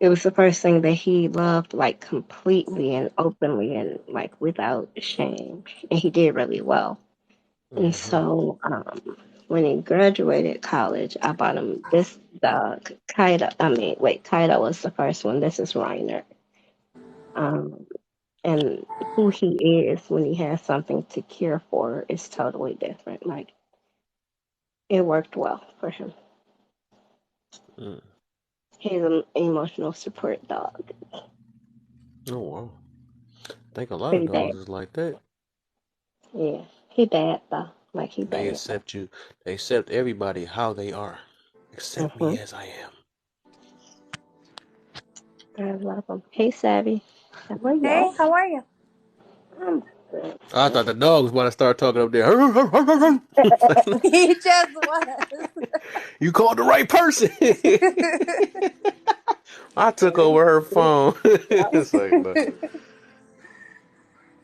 It was the first thing that he loved, like completely and openly and like without shame. And he did really well. And Mm-hmm. so when he graduated college, I bought him this dog, Kaido. Kaido was the first one. This is Reiner. Um, and who he is when he has something to care for is totally different. Like it worked well for him. Mm. He's an emotional support dog. Oh wow. I think a lot of Pretty bad. dogs is like that. Yeah. He bad though. Like he They bad. accept you. They accept everybody how they are. Accept Mm-hmm. me as I am. I love him. Hey, Savvy. How are Hey, y'all? how are you? I'm good. I thought the dog was about to start talking up there. He just was. You called the right person. I took over her phone. It's like, look.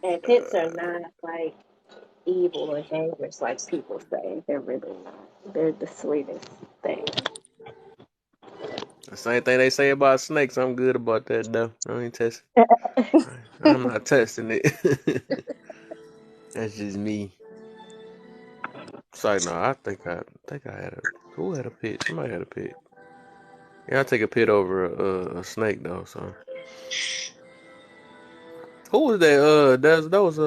And pits are not like evil or dangerous like people say. They're really not. They're the sweetest thing. The same thing they say about snakes. I'm good about that though. I ain't testing. I'm not testing it. That's just me. Sorry, no. I think I had a who had a pit. Somebody had a pit. Yeah, I take a pit over a snake though. So who was that? That was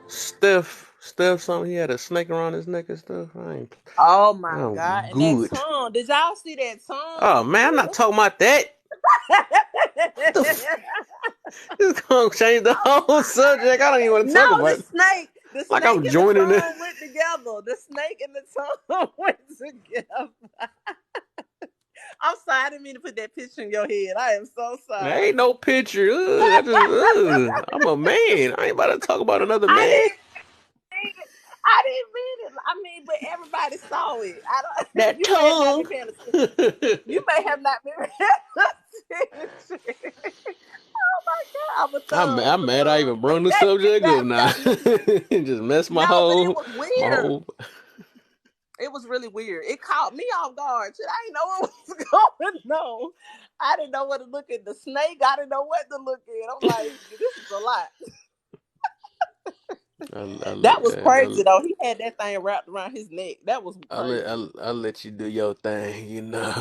Steph something. He had a snake around his neck and stuff. Oh my God. I'm And that good. tongue. Did y'all see that tongue? Oh man, I'm not talking about that. What the? This gonna change the whole subject. I don't even want to No, talk the about it. snake. The Like snake I'm and the joining it. tongue went together. The snake and the tongue went together. I'm sorry, I didn't mean to put that picture in your head. I am so There sorry. ain't no picture. I'm a man. I ain't about to talk about another I man. didn't mean it. I didn't mean it. I mean, but everybody saw it. I don't. That You may have not tongue. been paying attention. You may have not been paying attention. Oh my God, I'm a thug. I'm I'm a mad I thug. even brought the That did subject up not now. come to me. Just messed No, but it was my weird. whole. It was really weird. It caught me off guard. Shit, I didn't know what was going on. I didn't know what to look at. The snake, I didn't know what to look at. I'm like, this is a lot. That was crazy though. He had that thing wrapped around his neck. That was crazy. I'll let you do your thing. You know.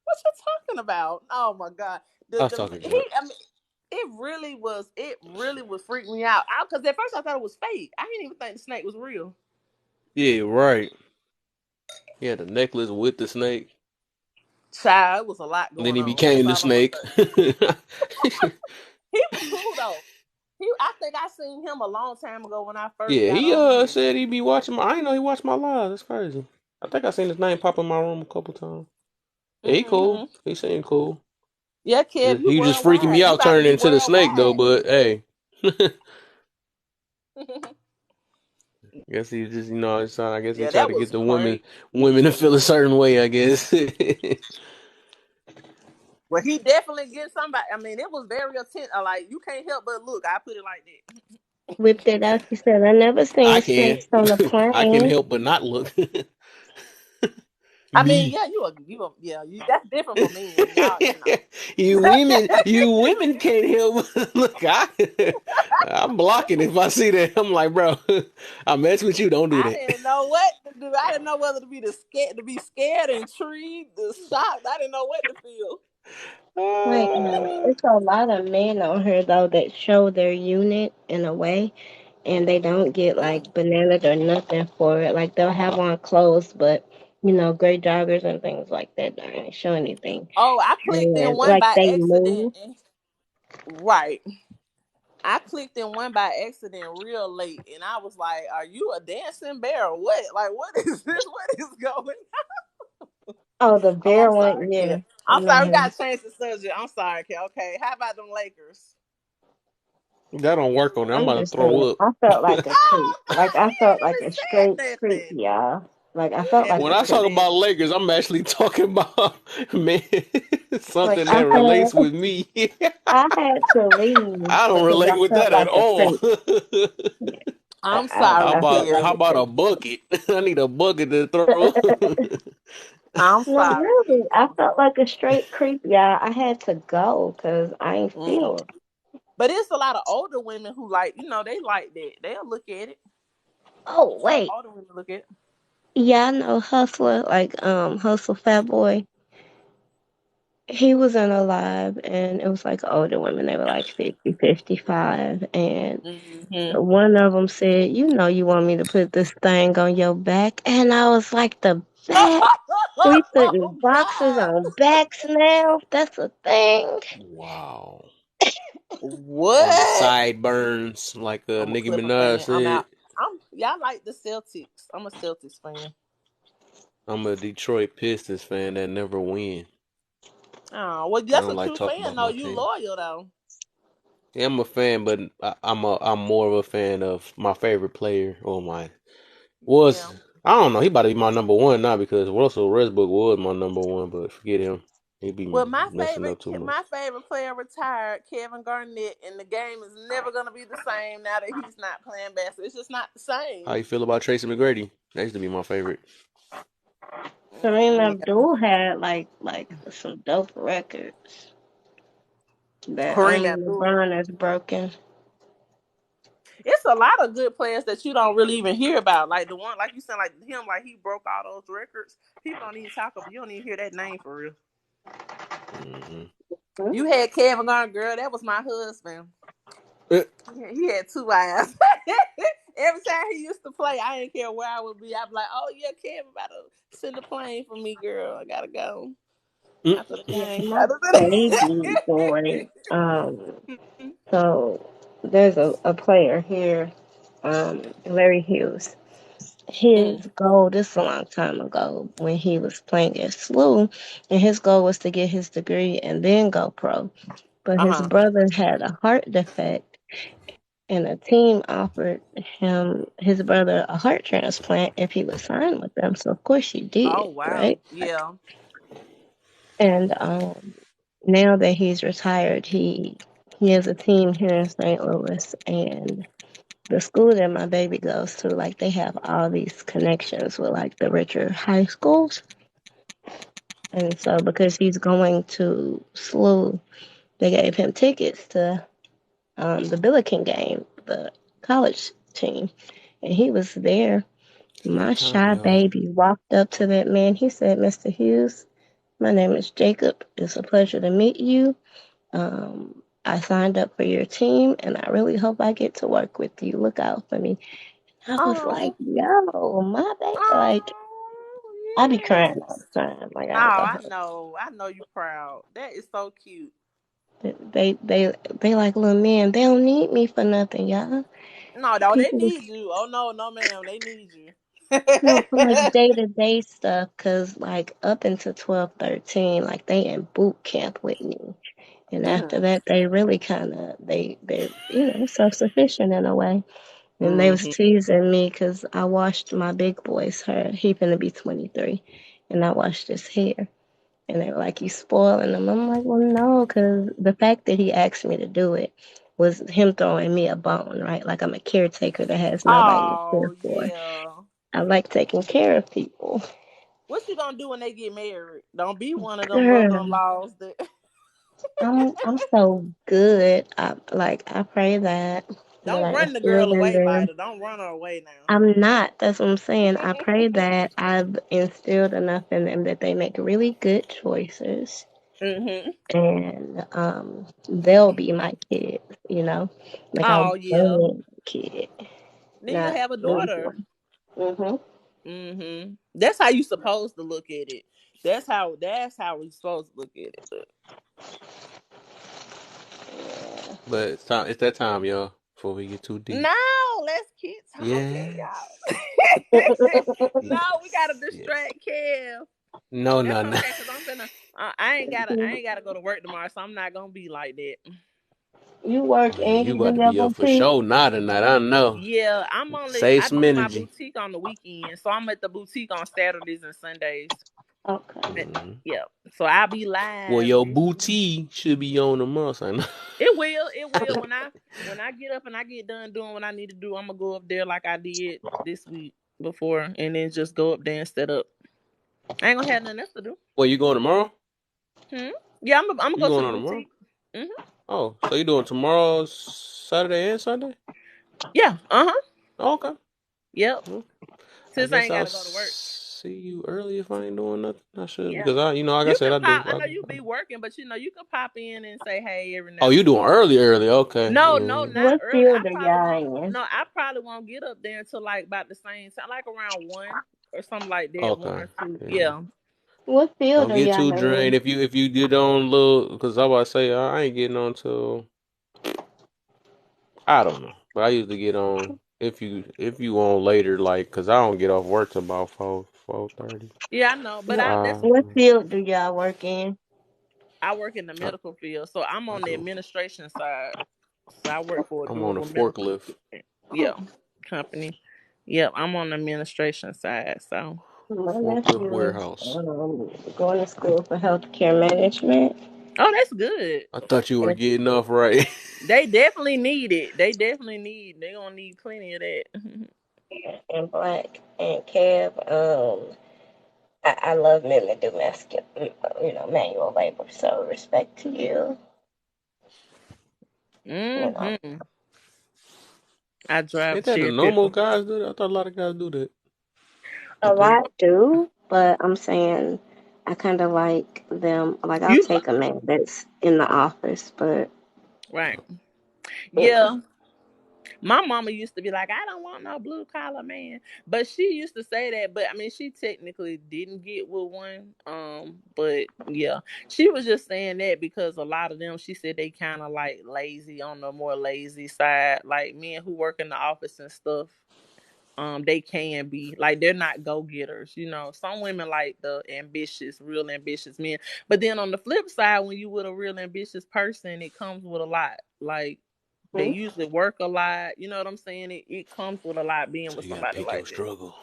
What you talking about? Oh my God. I was talking junk. I mean, it really was freaking me out. Because at first I thought it was fake. I didn't even think the snake was real. Yeah, right. He had a necklace with the snake. Child, it was a lot And then going he on. That's became the all I'm gonna snake. say. He was cool though. I think I seen him a long time ago when I first Yeah, got he on here. said he'd be watching my. I didn't know he watched my live. That's crazy. I think I seen his name pop in my room a couple times. Yeah, he cool. Hmm. He seemed cool. Yeah, Kev, you He was just freaking me worldwide. You out about to turning be into the snake though. worldwide. But hey, guess he just his son. I guess he Yeah, tried that to get was the crazy. women to feel a certain way. I guess. Well, he definitely get somebody. I mean, it was very attentive. Like you can't help but look. I put it like that. Whipped it out. She said, I never I seen can. snakes on a I can plane. help but not look. I mean, Me. yeah, yeah, that's different for men. Y'all. you women can't help. Look, I'm blocking if I see that. I'm like, bro, I mess with you. Don't do I that. didn't know what to do. I didn't know whether to be scared, intrigued, shocked. I didn't know what to feel. Like, it's a lot of men on here though that show their unit in a way, and they don't get like bananas or nothing for it. Like they'll have on clothes, but gray joggers and things like that don't really show anything. Oh, I clicked in And one like by they accident. move. Right. I clicked in one by accident real late, and I was like, "Are you a dancing bear or what? Like, what is this? What is going?" Oh, the Oh, I'm bear one, sorry, yeah. kid. I'm sorry. We Man, gotta change the subject. I'm sorry, kid. Okay, how about them Lakers? That don't work on that. I'm I'm about to just saying, throw up. I felt like a creep. Oh, Like I you felt ain't like even a straight said creep, nothing. y'all. Like I You felt like When a I haven't talk creep. said. about Lakers, I'm actually talking about man Like something that relates with me. I had to leave I don't because I relate with felt that at like a all. creep. I'm how sorry, I felt about like how Kev. a about a creep. bucket? I need a bucket to throw. I'm No, sorry, really, I Kev. felt like a straight creep, y'all. I had to go because I ain't Mm. feel. But it's a lot of older women who like, they like that. They'll look at it. Oh Some wait, older women look at it. yeah, I know Hustler, like Hustle Fat Boy. He was in a live, and it was like older women. They were like 50, 55, and Mm-hmm. one of them said, you want me to put this thing on your back? And I was like, the back? We putting Oh boxes God! on backs now? That's a thing? Wow. On the What? sideburns, like I'm a Nicki Clipper Minaj fan. I'm said. out. Y'all like the Celtics. I'm a Celtics fan. I'm a Detroit Pistons fan that never win. Oh well, I that's don't a like true talking fan about though. my You team. loyal though. Yeah, I'm a fan, but I'm more of a fan of my favorite player. Oh my, Yeah. was I don't know. He about to be my number one now because Russell Westbrook was my number one, but forget him. He be Well, messing up too much. my favorite player retired, Kevin Garnett, and the game is never gonna be the same now that he's not playing basketball. It's just not the How same. you feel about Tracy McGrady? That used to be my favorite. Kareem Yeah. Abdul had like some dope records that Kareem only Abdul. LeBron has broken. It's a lot of good players that you don't really even hear about. Like the one, like you said, like him, like he broke all those records. People don't even talk about. You don't even hear that name for real. Hmm. Hmm? You had Kevin Garnett, girl. That was my husband. He had two eyes. Every time he used to play, I didn't care where I would be. I'd be like, "Oh yeah, Kevin about to send a plane for me, girl. I gotta go after the Yeah, game." my baby boy. So there's a player here, Larry Hughes. His Mm. goal, this is a long time ago, when he was playing at SLU, and his goal was to get his degree and then go pro. But Uh his huh. brother had a heart defect, and a team offered his brother a heart transplant if he would sign with them. So of course he Oh did, wow. right? Yeah. And now that he's retired, he has a team here in St. Louis, and the school that my baby goes to, like they have all these connections with like the richer high schools. And so because he's going to SLU, they gave him tickets to the Billiken game, the college team. And he was there. Good My time, shy y'all. baby walked up to that man. He said, Mr. Hughes, my name is Jacob. It's a pleasure to meet you. I signed up for your team, and I really hope I get to work with you. Look out for me. I was like, Oh. yo, my baby. Like, I be Oh crying all yes. the time. Like, No, I ain't I gonna know. I know you proud. That is so cute. They like little men. They don't need me for nothing, y'all. No, no, they People with need you. Oh no, no, ma'am, they need you. no for like day to day stuff, cause like up until 12, 13, like they in boot camp with me. And after that, they really kind of they're self-sufficient in a way. And they was Mm-hmm. teasing me because I washed my big boy's hair. He finna be 23, and I washed his hair. And they were like, "You spoiling him." I'm like, "Well, no, because the fact that he asked me to do it was him throwing me a bone, right? Like I'm a caretaker that has nobody to care Oh for. yeah. I like taking care of people." What you gonna do when they get married? Don't be one of them Girl, mother-in-laws that. I'm so good. I pray that Don't I run the instilled girl in away, them. Vita. Don't run her away I'm not. That's what I'm saying. I now. pray that I've instilled enough in them that they make really good choices, Mm-hmm. and they'll be my kids. Like I'll Oh yeah. bring a kid, Then you'll not have a really daughter. one. Mhm. Mm-hmm. That's how you supposed to look at it. That's how we supposed to look at it. Yeah. But it's that time, y'all. Before we get too deep. No, let's keep talking, Yes. y'all. No, we gotta Yeah. distract Kev. No, That's no, no. okay, cause I'm finna. I ain't gotta go to work tomorrow, so I'm not gonna be like that. You work Yeah, and you you about do to your be up for boutique. sure. Not tonight. I know. Yeah, Save I some do my energy. boutique on the weekend, so I'm at the boutique on Saturdays and Sundays. Okay. Hmm. Yeah, so I'll be Well, live your this week. booty should be on the month. I know. It will. When I get up and I get done doing what I need to do, I'm gonna go up there like I did this week before, and then just go up there and set up. I ain't gonna have nothing else to do. Well, you going tomorrow? Hmm? Yeah, I'm gonna You go to going the on tomorrow? boutique. Hmm. Oh, so you doing tomorrow, Saturday and Sunday? Yeah. Uh huh. Oh, okay. Yep. Well, I Since I guess ain't I'll gotta go to work. see you early if I ain't doing nothing. I should Yeah. because like I You said, can I do. pop. I know you be working, but you can pop in and say hey every Oh, now you and doing then. early, early? Okay. No, no, Yeah. not What early. field are y'all in? I probably won't get up there until like about the same time, like around 1 or something like that. One Okay. or two. Yeah. Yeah. What field Don't are get too y'all drained in? if you get on little because I about to say I ain't getting on till I don't know, but I usually get on if you on later like because I don't get off work till about 4:30. Yeah, I know. But What that's what field do y'all work in? I work in the I, medical field, so I'm I on the do. administration side. So I work for a I'm on a durable medical, forklift. yeah, company. Yep, I'm on the administration side. So, My Forklift nephew is warehouse. going to school for healthcare management. oh, that's good. I thought you were And, getting off right. They definitely need it. They definitely need. They gonna need plenty of that. and Black and Kev. I love men that do manual labor. So respect to you. You know, Hmm. I drive Ain't that the cherry normal picker. guys do that? I thought a lot of guys do that. a But they lot do, but I'm saying I kind of like them. Like I'll You take a man that's in the office, but right? you know, Yeah. My mama used to be like, I don't want no blue collar man. But she used to say that, but I mean she technically didn't get with one. But yeah. She was just saying that because a lot of them, she said they kinda like lazy on the more lazy side. Like men who work in the office and stuff. They can be like they're not go getters, Some women like the ambitious, real ambitious men. But then on the flip side, when you with a real ambitious person, it comes with a lot. Like they hmm? usually work a lot. You know what I'm saying? It comes with a lot being so with you gotta somebody pick your like that. struggle.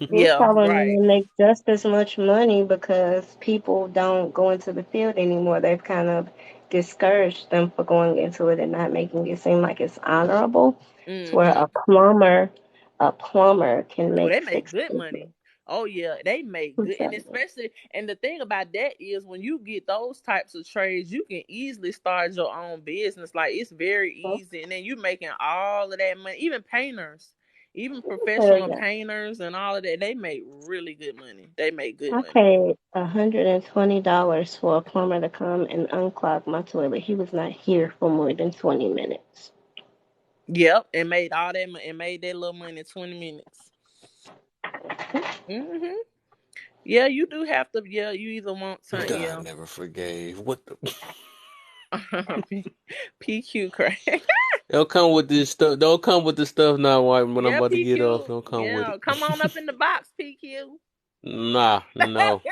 You Yeah, probably right. gonna make just as much money because people don't go into the field anymore. They've kind of discouraged them for going into it and not making it seem like it's honorable. To where Hmm. a plumber can Oh, they make make six good figures. money. Oh yeah, they make good, and So, especially, and the thing about that is when you get those types of trades, you can easily start your own business. Like it's very easy, and then you making all of that money. Even painters, even hell professional yeah. painters, and all of that, they make really good money. They make good I money. paid $120 for a plumber to come and unclog my toilet. He was not here for more than 20 minutes. Yep, and made all that, and made that little money in 20 minutes. Hmm. Yeah, you do have to. Yeah, you either want to. God Yeah. never forgave. What the? PQ crack. Don't come with this stuff. Don't come with the stuff now. When I'm Yeah, about to get off, PQ. don't come with Yeah, it. come on up in the box, PQ. Nah, no.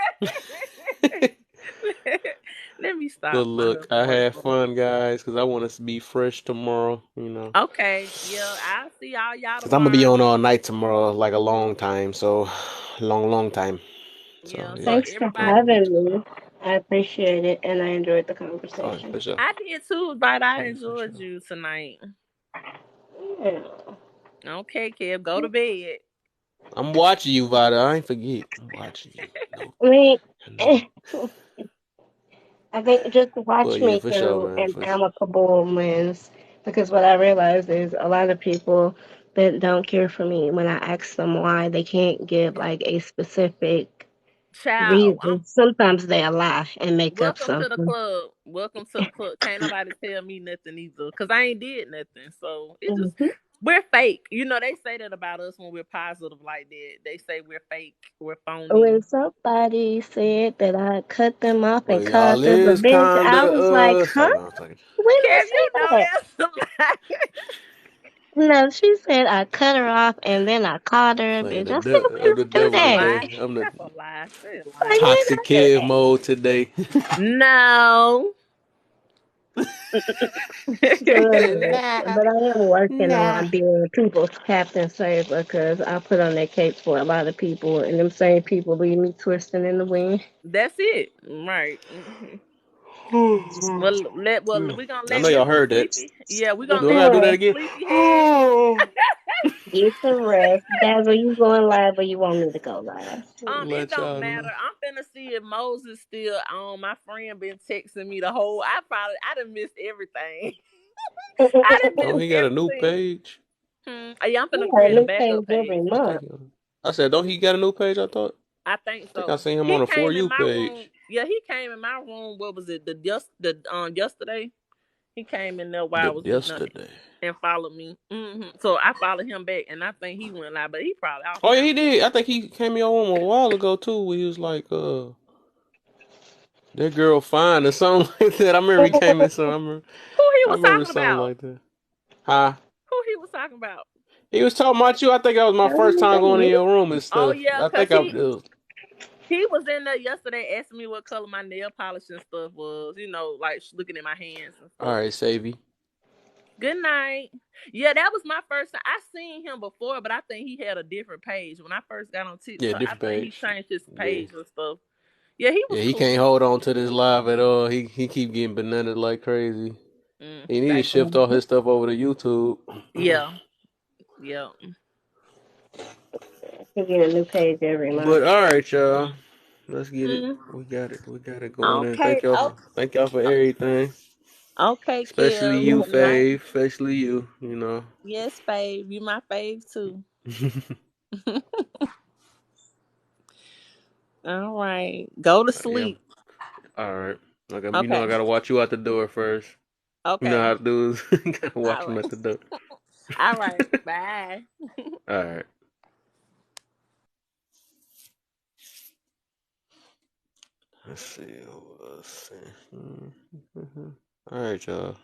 Let me But stop my look, I husband had working. fun, guys, because I want us to be fresh tomorrow, Okay, yeah, I'll see all y'all Because I'm going to be tomorrow. on all night tomorrow, like a long time. So, long time. So, Yeah, so yeah. Thanks for everybody, having me. I appreciate it and I enjoyed the All right, conversation. for sure. I did too, but I For enjoyed sure. you tonight. Yeah. Okay, Kev, go to bed. I'm watching you, Vada. I ain't forget. I'm watching you. No, I mean, no. I think just But watch yeah, me for sure, through man. an For sure. amicable lens because what I realize is a lot of people that don't care for me when I ask them why they can't give like a specific Child, reason. Sometimes they lie and make up welcome to the something. club. Welcome to the club. Can't nobody tell me nothing either, cause I ain't did nothing. So it just Hmm. we're fake. You know they say that about us when we're positive like that. They say we're fake, we're phony. When somebody said that I cut them off Well, and called y'all them a is bitch, kind I was like, of, huh? sorry, no, I'm talking. When I Kev, say you know that? that's a lie. No, she said I cut her off and then I called her a Playing bitch. I said, I'm when the I do That's devil a that? lie. today. I'm the That's a lie. They're Like, lying. when toxic I do kid that? mode today. No. Good. Nah, But I am working nah. on being people's captain saver because I put on that cape for a lot of people, and them same people leave me twisting in the wind. That's it. Right. Well, I we're gonna know let y'all Mr. heard that. Sleepy. Yeah, we're gonna Do I let gotta do that Mr. Yeah, again? Sleepyhead. get some rest. Dazzle, you going live or you want me to go live? It Let don't y'all matter. know. I'm finna see if Moses still on. My friend been texting me the whole. I done missed everything. I done Don't missed he got a new everything. page? Yeah, I'm He finna got a create a new backup page every page. I think month. I said, don't he got a new page? I thought. I think I think I so. seen him He on the For came in You my room. page. Yeah, he came in my room. What was it? The yesterday. He came in there while I The was getting up yesterday. and followed me. So I followed him back, and I think he went live, but he probably off Oh yeah, now. he did. I think he came in your room a while ago too. Where he was like, that girl fine or something like that. I remember he came in some. Who he I was remember talking something about? like that. Huh? Who he was talking about? He was talking about you. I think that was my Tell first me time going in that. your room and Oh stuff. yeah, I cause think I was. he was in there yesterday asking me what color my nail polish and stuff was. You know, like looking at my hands and All stuff. right, Savvy. Good night. Yeah, that was my first time. I seen him before, but I think he had a different page. When I first got on Yeah, TikTok, I different think he page. changed his Yeah. page and stuff. Yeah, he was Yeah, he can't cool. hold on to this live at all. He keep getting bananas like crazy. He need to Thank shift you. all his stuff over to YouTube. Yeah, yeah. He get a new page every month. But all right, y'all. Let's get it. Mm. We got it. We got it going in. Okay. Oh, Thank y'all for everything. okay, Especially Kev. you, Good night. Fave. Especially you. You know. Yes, babe. You my fave too. All right. Go to Yeah. sleep. All right. Okay. I Okay. gotta watch you out the door first. You know Okay. how to do is gotta watch All him right. at the door. All right. Bye. All right. Let's see. Let's see. All right, y'all.